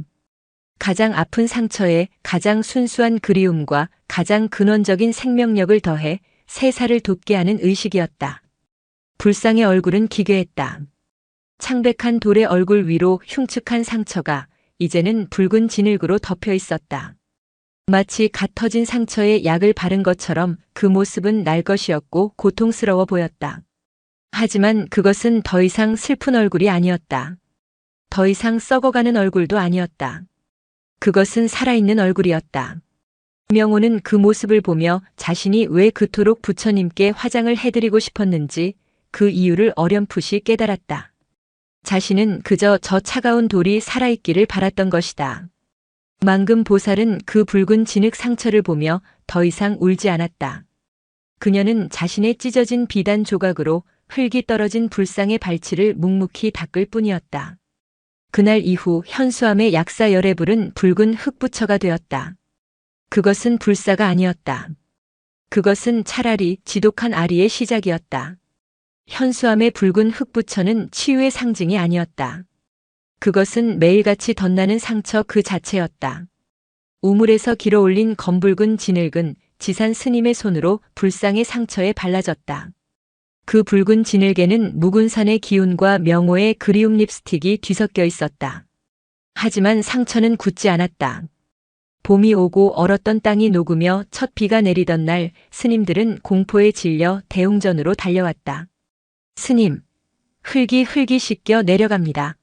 가장 아픈 상처에 가장 순수한 그리움과 가장 근원적인 생명력을 더해 새 살을 돋게 하는 의식이었다. 불상의 얼굴은 기괴했다. 창백한 돌의 얼굴 위로 흉측한 상처가 이제는 붉은 진흙으로 덮여 있었다. 마치 갓 터진 상처에 약을 바른 것처럼 그 모습은 날 것이었고 고통스러워 보였다. 하지만 그것은 더 이상 슬픈 얼굴이 아니었다. 더 이상 썩어가는 얼굴도 아니었다. 그것은 살아있는 얼굴이었다. 명호는 그 모습을 보며 자신이 왜 그토록 부처님께 화장을 해드리고 싶었는지 그 이유를 어렴풋이 깨달았다. 자신은 그저 저 차가운 돌이 살아있기를 바랐던 것이다. 망금 보살은 그 붉은 진흙 상처를 보며 더 이상 울지 않았다. 그녀는 자신의 찢어진 비단 조각으로 흙이 떨어진 불상의 발치를 묵묵히 닦을 뿐이었다. 그날 이후 현수암의 약사 열애불은 붉은 흙부처가 되었다. 그것은 불사가 아니었다. 그것은 차라리 지독한 아리의 시작이었다. 현수암의 붉은 흙부처는 치유의 상징이 아니었다. 그것은 매일같이 덧나는 상처 그 자체였다. 우물에서 길어올린 검붉은 진흙은 지산 스님의 손으로 불상의 상처에 발라졌다. 그 붉은 진흙에는 묵은산의 기운과 명호의 그리움 립스틱이 뒤섞여 있었다. 하지만 상처는 굳지 않았다. 봄이 오고 얼었던 땅이 녹으며 첫 비가 내리던 날 스님들은 공포에 질려 대웅전으로 달려왔다. 스님, 흙이 씻겨 내려갑니다.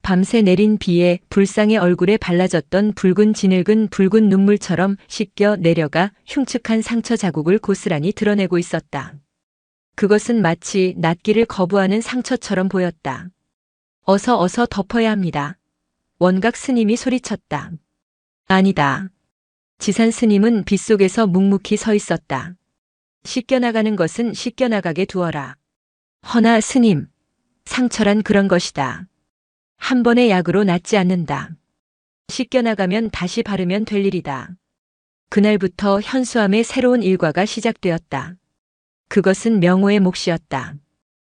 밤새 내린 비에 불상의 얼굴에 발라졌던 붉은 진흙은 붉은 눈물처럼 씻겨 내려가 흉측한 상처 자국을 고스란히 드러내고 있었다. 그것은 마치 낫기를 거부하는 상처처럼 보였다. 어서 덮어야 합니다. 원각 스님이 소리쳤다. 아니다. 지산 스님은 빗속에서 묵묵히 서 있었다. 씻겨나가는 것은 씻겨나가게 두어라. 허나 스님, 상처란 그런 것이다. 한 번의 약으로 낫지 않는다. 씻겨나가면 다시 바르면 될 일이다. 그날부터 현수암의 새로운 일과가 시작되었다. 그것은 명호의 몫이었다.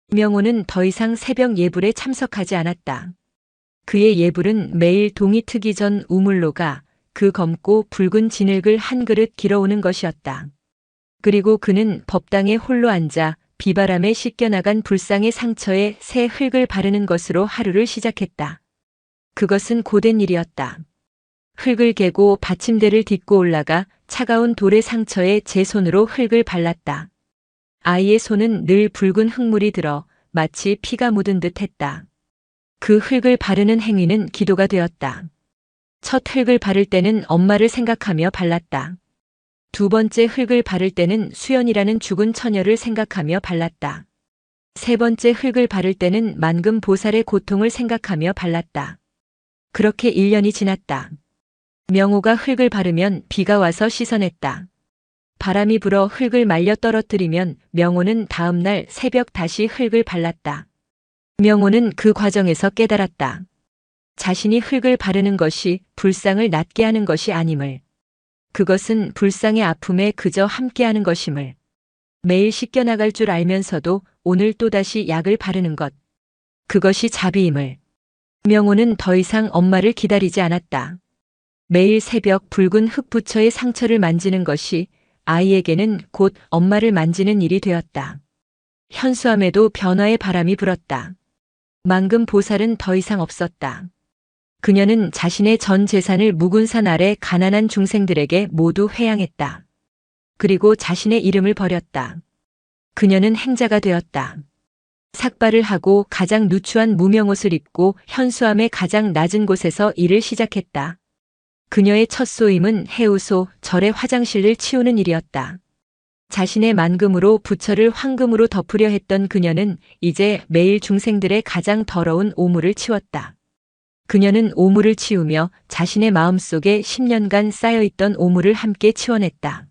명호는 더 이상 새벽 예불에 참석하지 않았다. 그의 예불은 매일 동이 트기 전 우물로 가 그 검고 붉은 진흙을 한 그릇 길어오는 것이었다. 그리고 그는 법당에 홀로 앉아 비바람에 씻겨나간 불상의 상처에 새 흙을 바르는 것으로 하루를 시작했다. 그것은 고된 일이었다. 흙을 개고 받침대를 딛고 올라가 차가운 돌의 상처에 제 손으로 흙을 발랐다. 아이의 손은 늘 붉은 흙물이 들어 마치 피가 묻은 듯 했다. 그 흙을 바르는 행위는 기도가 되었다. 첫 흙을 바를 때는 엄마를 생각하며 발랐다. 두 번째 흙을 바를 때는 수연이라는 죽은 처녀를 생각하며 발랐다. 세 번째 흙을 바를 때는 만금 보살의 고통을 생각하며 발랐다. 그렇게 1년이 지났다. 명호가 흙을 바르면 비가 와서 씻어냈다. 바람이 불어 흙을 말려 떨어뜨리면 명호는 다음 날 새벽 다시 흙을 발랐다. 명호는 그 과정에서 깨달았다. 자신이 흙을 바르는 것이 불상을 낫게 하는 것이 아님을. 그것은 불상의 아픔에 그저 함께하는 것임을. 매일 씻겨나갈 줄 알면서도 오늘 또다시 약을 바르는 것. 그것이 자비임을. 명호는 더 이상 엄마를 기다리지 않았다. 매일 새벽 붉은 흙부처의 상처를 만지는 것이 아이에게는 곧 엄마를 만지는 일이 되었다. 현수암에도 변화의 바람이 불었다. 만금 보살은 더 이상 없었다. 그녀는 자신의 전 재산을 묵은산 아래 가난한 중생들에게 모두 회양했다. 그리고 자신의 이름을 버렸다. 그녀는 행자가 되었다. 삭발을 하고 가장 누추한 무명옷을 입고 현수암의 가장 낮은 곳에서 일을 시작했다. 그녀의 첫 소임은 해우소, 절의 화장실을 치우는 일이었다. 자신의 만금으로 부처를 황금으로 덮으려 했던 그녀는 이제 매일 중생들의 가장 더러운 오물을 치웠다. 그녀는 오물을 치우며 자신의 마음속에 10년간 쌓여있던 오물을 함께 치워냈다.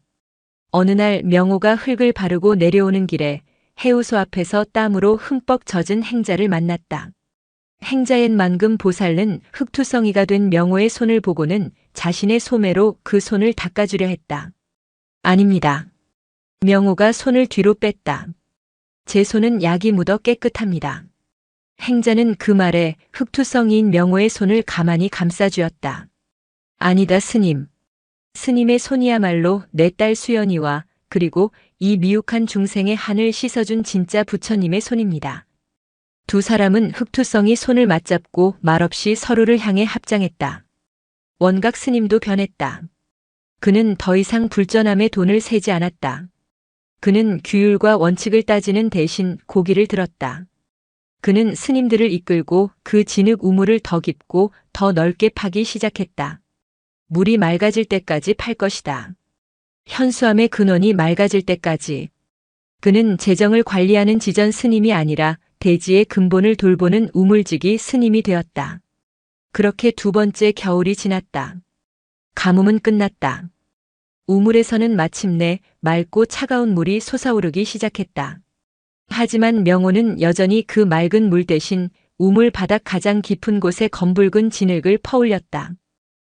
어느 날 명호가 흙을 바르고 내려오는 길에 해우소 앞에서 땀으로 흠뻑 젖은 행자를 만났다. 행자의 만금 보살은 흙투성이가 된 명호의 손을 보고는 자신의 소매로 그 손을 닦아주려 했다. 아닙니다. 명호가 손을 뒤로 뺐다. 제 손은 약이 묻어 깨끗합니다. 행자는 그 말에 흙투성이인 명호의 손을 가만히 감싸주었다. 아니다 스님. 스님의 손이야말로 내 딸 수연이와 그리고 이 미혹한 중생의 한을 씻어준 진짜 부처님의 손입니다. 두 사람은 흙투성이 손을 맞잡고 말없이 서로를 향해 합장했다. 원각 스님도 변했다. 그는 더 이상 불전함에 돈을 세지 않았다. 그는 규율과 원칙을 따지는 대신 고기를 들었다. 그는 스님들을 이끌고 그 진흙 우물을 더 깊고 더 넓게 파기 시작했다. 물이 맑아질 때까지 팔 것이다. 현수암의 근원이 맑아질 때까지. 그는 재정을 관리하는 지전 스님이 아니라 대지의 근본을 돌보는 우물지기 스님이 되었다. 그렇게 두 번째 겨울이 지났다. 가뭄은 끝났다. 우물에서는 마침내 맑고 차가운 물이 솟아오르기 시작했다. 하지만 명호는 여전히 그 맑은 물 대신 우물 바닥 가장 깊은 곳에 검붉은 진흙을 퍼올렸다.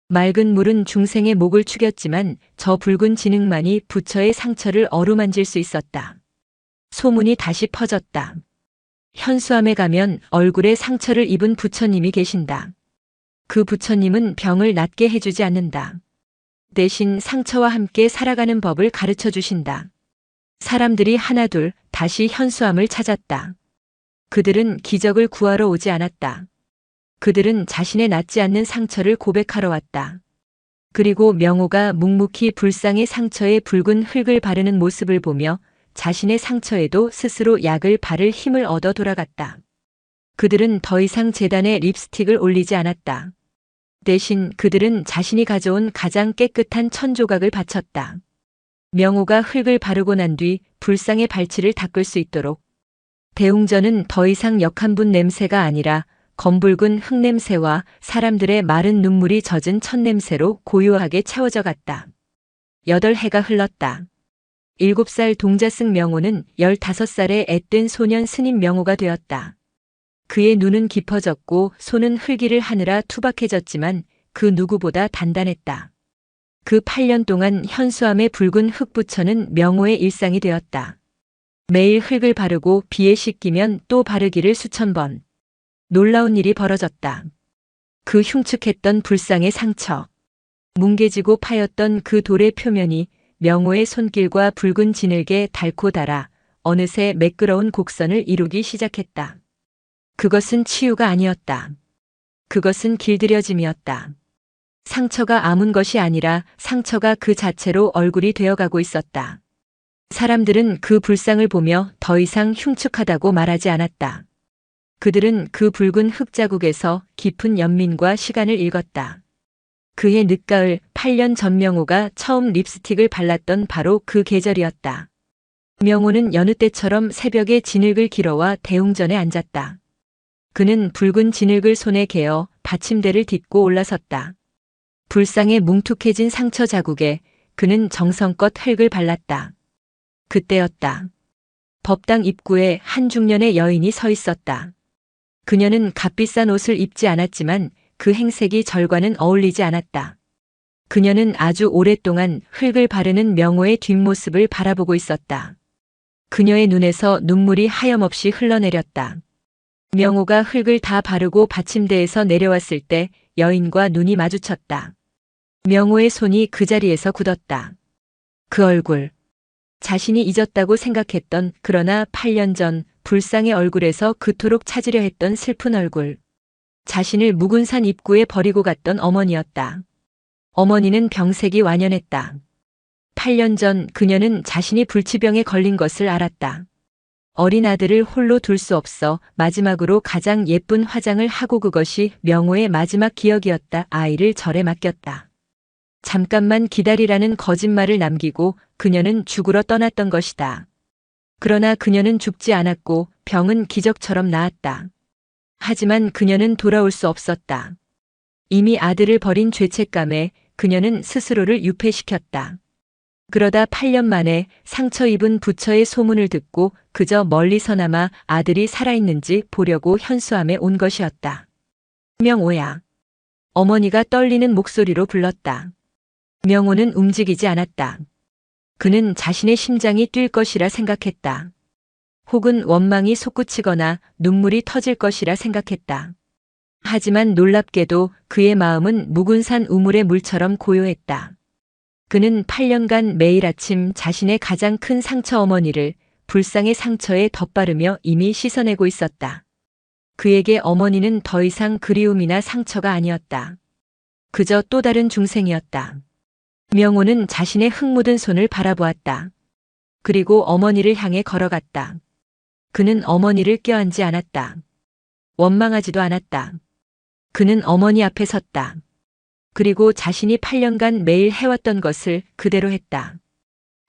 맑은 물은 중생의 목을 축였지만 저 붉은 진흙만이 부처의 상처를 어루만질 수 있었다. 소문이 다시 퍼졌다. 현수암에 가면 얼굴에 상처를 입은 부처님이 계신다. 그 부처님은 병을 낫게 해주지 않는다. 대신 상처와 함께 살아가는 법을 가르쳐 주신다. 사람들이 하나둘 다시 현수암을 찾았다. 그들은 기적을 구하러 오지 않았다. 그들은 자신의 낫지 않는 상처를 고백하러 왔다. 그리고 명호가 묵묵히 불상의 상처에 붉은 흙을 바르는 모습을 보며 자신의 상처에도 스스로 약을 바를 힘을 얻어 돌아갔다. 그들은 더 이상 제단에 립스틱을 올리지 않았다. 대신 그들은 자신이 가져온 가장 깨끗한 천조각을 바쳤다. 명호가 흙을 바르고 난 뒤 불상의 발치를 닦을 수 있도록. 대웅전은 더 이상 역한분 냄새가 아니라 검붉은 흙냄새와 사람들의 마른 눈물이 젖은 천냄새로 고요하게 채워져 갔다. 8해가 흘렀다. 7살 동자승 명호는 15살의 앳된 소년 스님 명호가 되었다. 그의 눈은 깊어졌고 손은 흘기를 하느라 투박해졌지만 그 누구보다 단단했다. 그 8년 동안 현수암의 붉은 흙부처는 명호의 일상이 되었다. 매일 흙을 바르고 비에 씻기면 또 바르기를 수천 번. 놀라운 일이 벌어졌다. 그 흉측했던 불상의 상처. 뭉개지고 파였던 그 돌의 표면이 명호의 손길과 붉은 진흙에 닳고 닳아 어느새 매끄러운 곡선을 이루기 시작했다. 그것은 치유가 아니었다. 그것은 길들여짐이었다. 상처가 아문 것이 아니라 상처가 그 자체로 얼굴이 되어가고 있었다. 사람들은 그 불상을 보며 더 이상 흉측하다고 말하지 않았다. 그들은 그 붉은 흙자국에서 깊은 연민과 시간을 읽었다. 그해 늦가을 8년 전 명호가 처음 립스틱을 발랐던 바로 그 계절이었다. 명호는 여느 때처럼 새벽에 진흙을 길어와 대웅전에 앉았다. 그는 붉은 진흙을 손에 개어 받침대를 딛고 올라섰다. 불상에 뭉툭해진 상처 자국에 그는 정성껏 흙을 발랐다. 그때였다. 법당 입구에 한 중년의 여인이 서 있었다. 그녀는 값비싼 옷을 입지 않았지만 그 행색이 절과는 어울리지 않았다. 그녀는 아주 오랫동안 흙을 바르는 명호의 뒷모습을 바라보고 있었다. 그녀의 눈에서 눈물이 하염없이 흘러내렸다. 명호가 흙을 다 바르고 받침대에서 내려왔을 때 여인과 눈이 마주쳤다. 명호의 손이 그 자리에서 굳었다. 그 얼굴. 자신이 잊었다고 생각했던, 그러나 8년 전 불상의 얼굴에서 그토록 찾으려 했던 슬픈 얼굴. 자신을 묵은산 입구에 버리고 갔던 어머니였다. 어머니는 병색이 완연했다. 8년 전 그녀는 자신이 불치병에 걸린 것을 알았다. 어린 아들을 홀로 둘 수 없어 마지막으로 가장 예쁜 화장을 하고, 그것이 명호의 마지막 기억이었다. 아이를 절에 맡겼다. 잠깐만 기다리라는 거짓말을 남기고 그녀는 죽으러 떠났던 것이다. 그러나 그녀는 죽지 않았고 병은 기적처럼 나았다. 하지만 그녀는 돌아올 수 없었다. 이미 아들을 버린 죄책감에 그녀는 스스로를 유폐시켰다. 그러다 8년 만에 상처 입은 부처의 소문을 듣고 그저 멀리서나마 아들이 살아있는지 보려고 현수암에 온 것이었다. 명호야. 어머니가 떨리는 목소리로 불렀다. 명호는 움직이지 않았다. 그는 자신의 심장이 뛸 것이라 생각했다. 혹은 원망이 솟구치거나 눈물이 터질 것이라 생각했다. 하지만 놀랍게도 그의 마음은 묵은산 우물의 물처럼 고요했다. 그는 8년간 매일 아침 자신의 가장 큰 상처 어머니를 불상의 상처에 덧바르며 이미 씻어내고 있었다. 그에게 어머니는 더 이상 그리움이나 상처가 아니었다. 그저 또 다른 중생이었다. 명호는 자신의 흙 묻은 손을 바라보았다. 그리고 어머니를 향해 걸어갔다. 그는 어머니를 껴안지 않았다. 원망하지도 않았다. 그는 어머니 앞에 섰다. 그리고 자신이 8년간 매일 해왔던 것을 그대로 했다.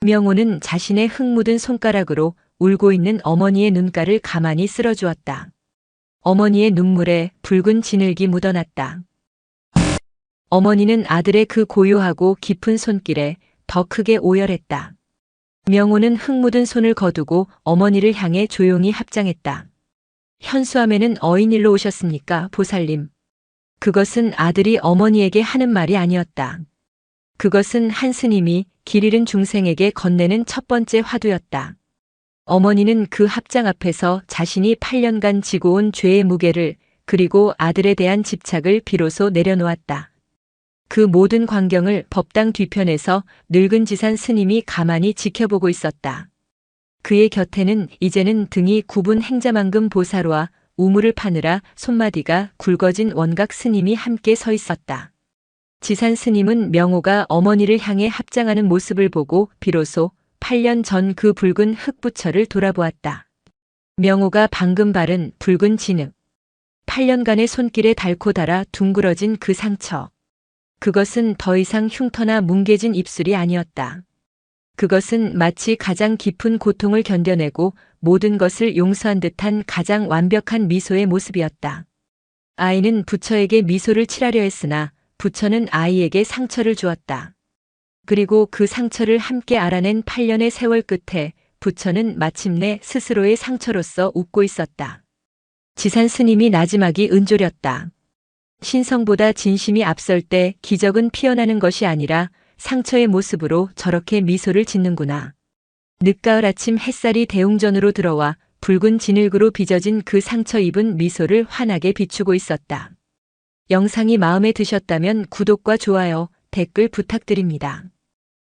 명호는 자신의 흙 묻은 손가락으로 울고 있는 어머니의 눈가를 가만히 쓸어주었다. 어머니의 눈물에 붉은 진흙이 묻어났다. 어머니는 아들의 그 고요하고 깊은 손길에 더 크게 오열했다. 명호는 흙 묻은 손을 거두고 어머니를 향해 조용히 합장했다. 현수암에는 어인일로 오셨습니까, 보살님? 그것은 아들이 어머니에게 하는 말이 아니었다. 그것은 한 스님이 길 잃은 중생에게 건네는 첫 번째 화두였다. 어머니는 그 합장 앞에서 자신이 8년간 지고 온 죄의 무게를, 그리고 아들에 대한 집착을 비로소 내려놓았다. 그 모든 광경을 법당 뒤편에서 늙은 지산 스님이 가만히 지켜보고 있었다. 그의 곁에는 이제는 등이 굽은 행자만금 보살과 우물을 파느라 손마디가 굵어진 원각 스님이 함께 서 있었다. 지산 스님은 명호가 어머니를 향해 합장하는 모습을 보고 비로소 8년 전 그 붉은 흙부처를 돌아보았다. 명호가 방금 바른 붉은 진흙. 8년간의 손길에 닳고 닳아 둥그러진 그 상처. 그것은 더 이상 흉터나 뭉개진 입술이 아니었다. 그것은 마치 가장 깊은 고통을 견뎌내고 모든 것을 용서한 듯한 가장 완벽한 미소의 모습이었다. 아이는 부처에게 미소를 칠하려 했으나 부처는 아이에게 상처를 주었다. 그리고 그 상처를 함께 알아낸 8년의 세월 끝에 부처는 마침내 스스로의 상처로서 웃고 있었다. 지산 스님이 나지막이 은졸였다. 신성보다 진심이 앞설 때 기적은 피어나는 것이 아니라 상처의 모습으로 저렇게 미소를 짓는구나. 늦가을 아침 햇살이 대웅전으로 들어와 붉은 진흙으로 빚어진 그 상처 입은 미소를 환하게 비추고 있었다. 영상이 마음에 드셨다면 구독과 좋아요, 댓글 부탁드립니다.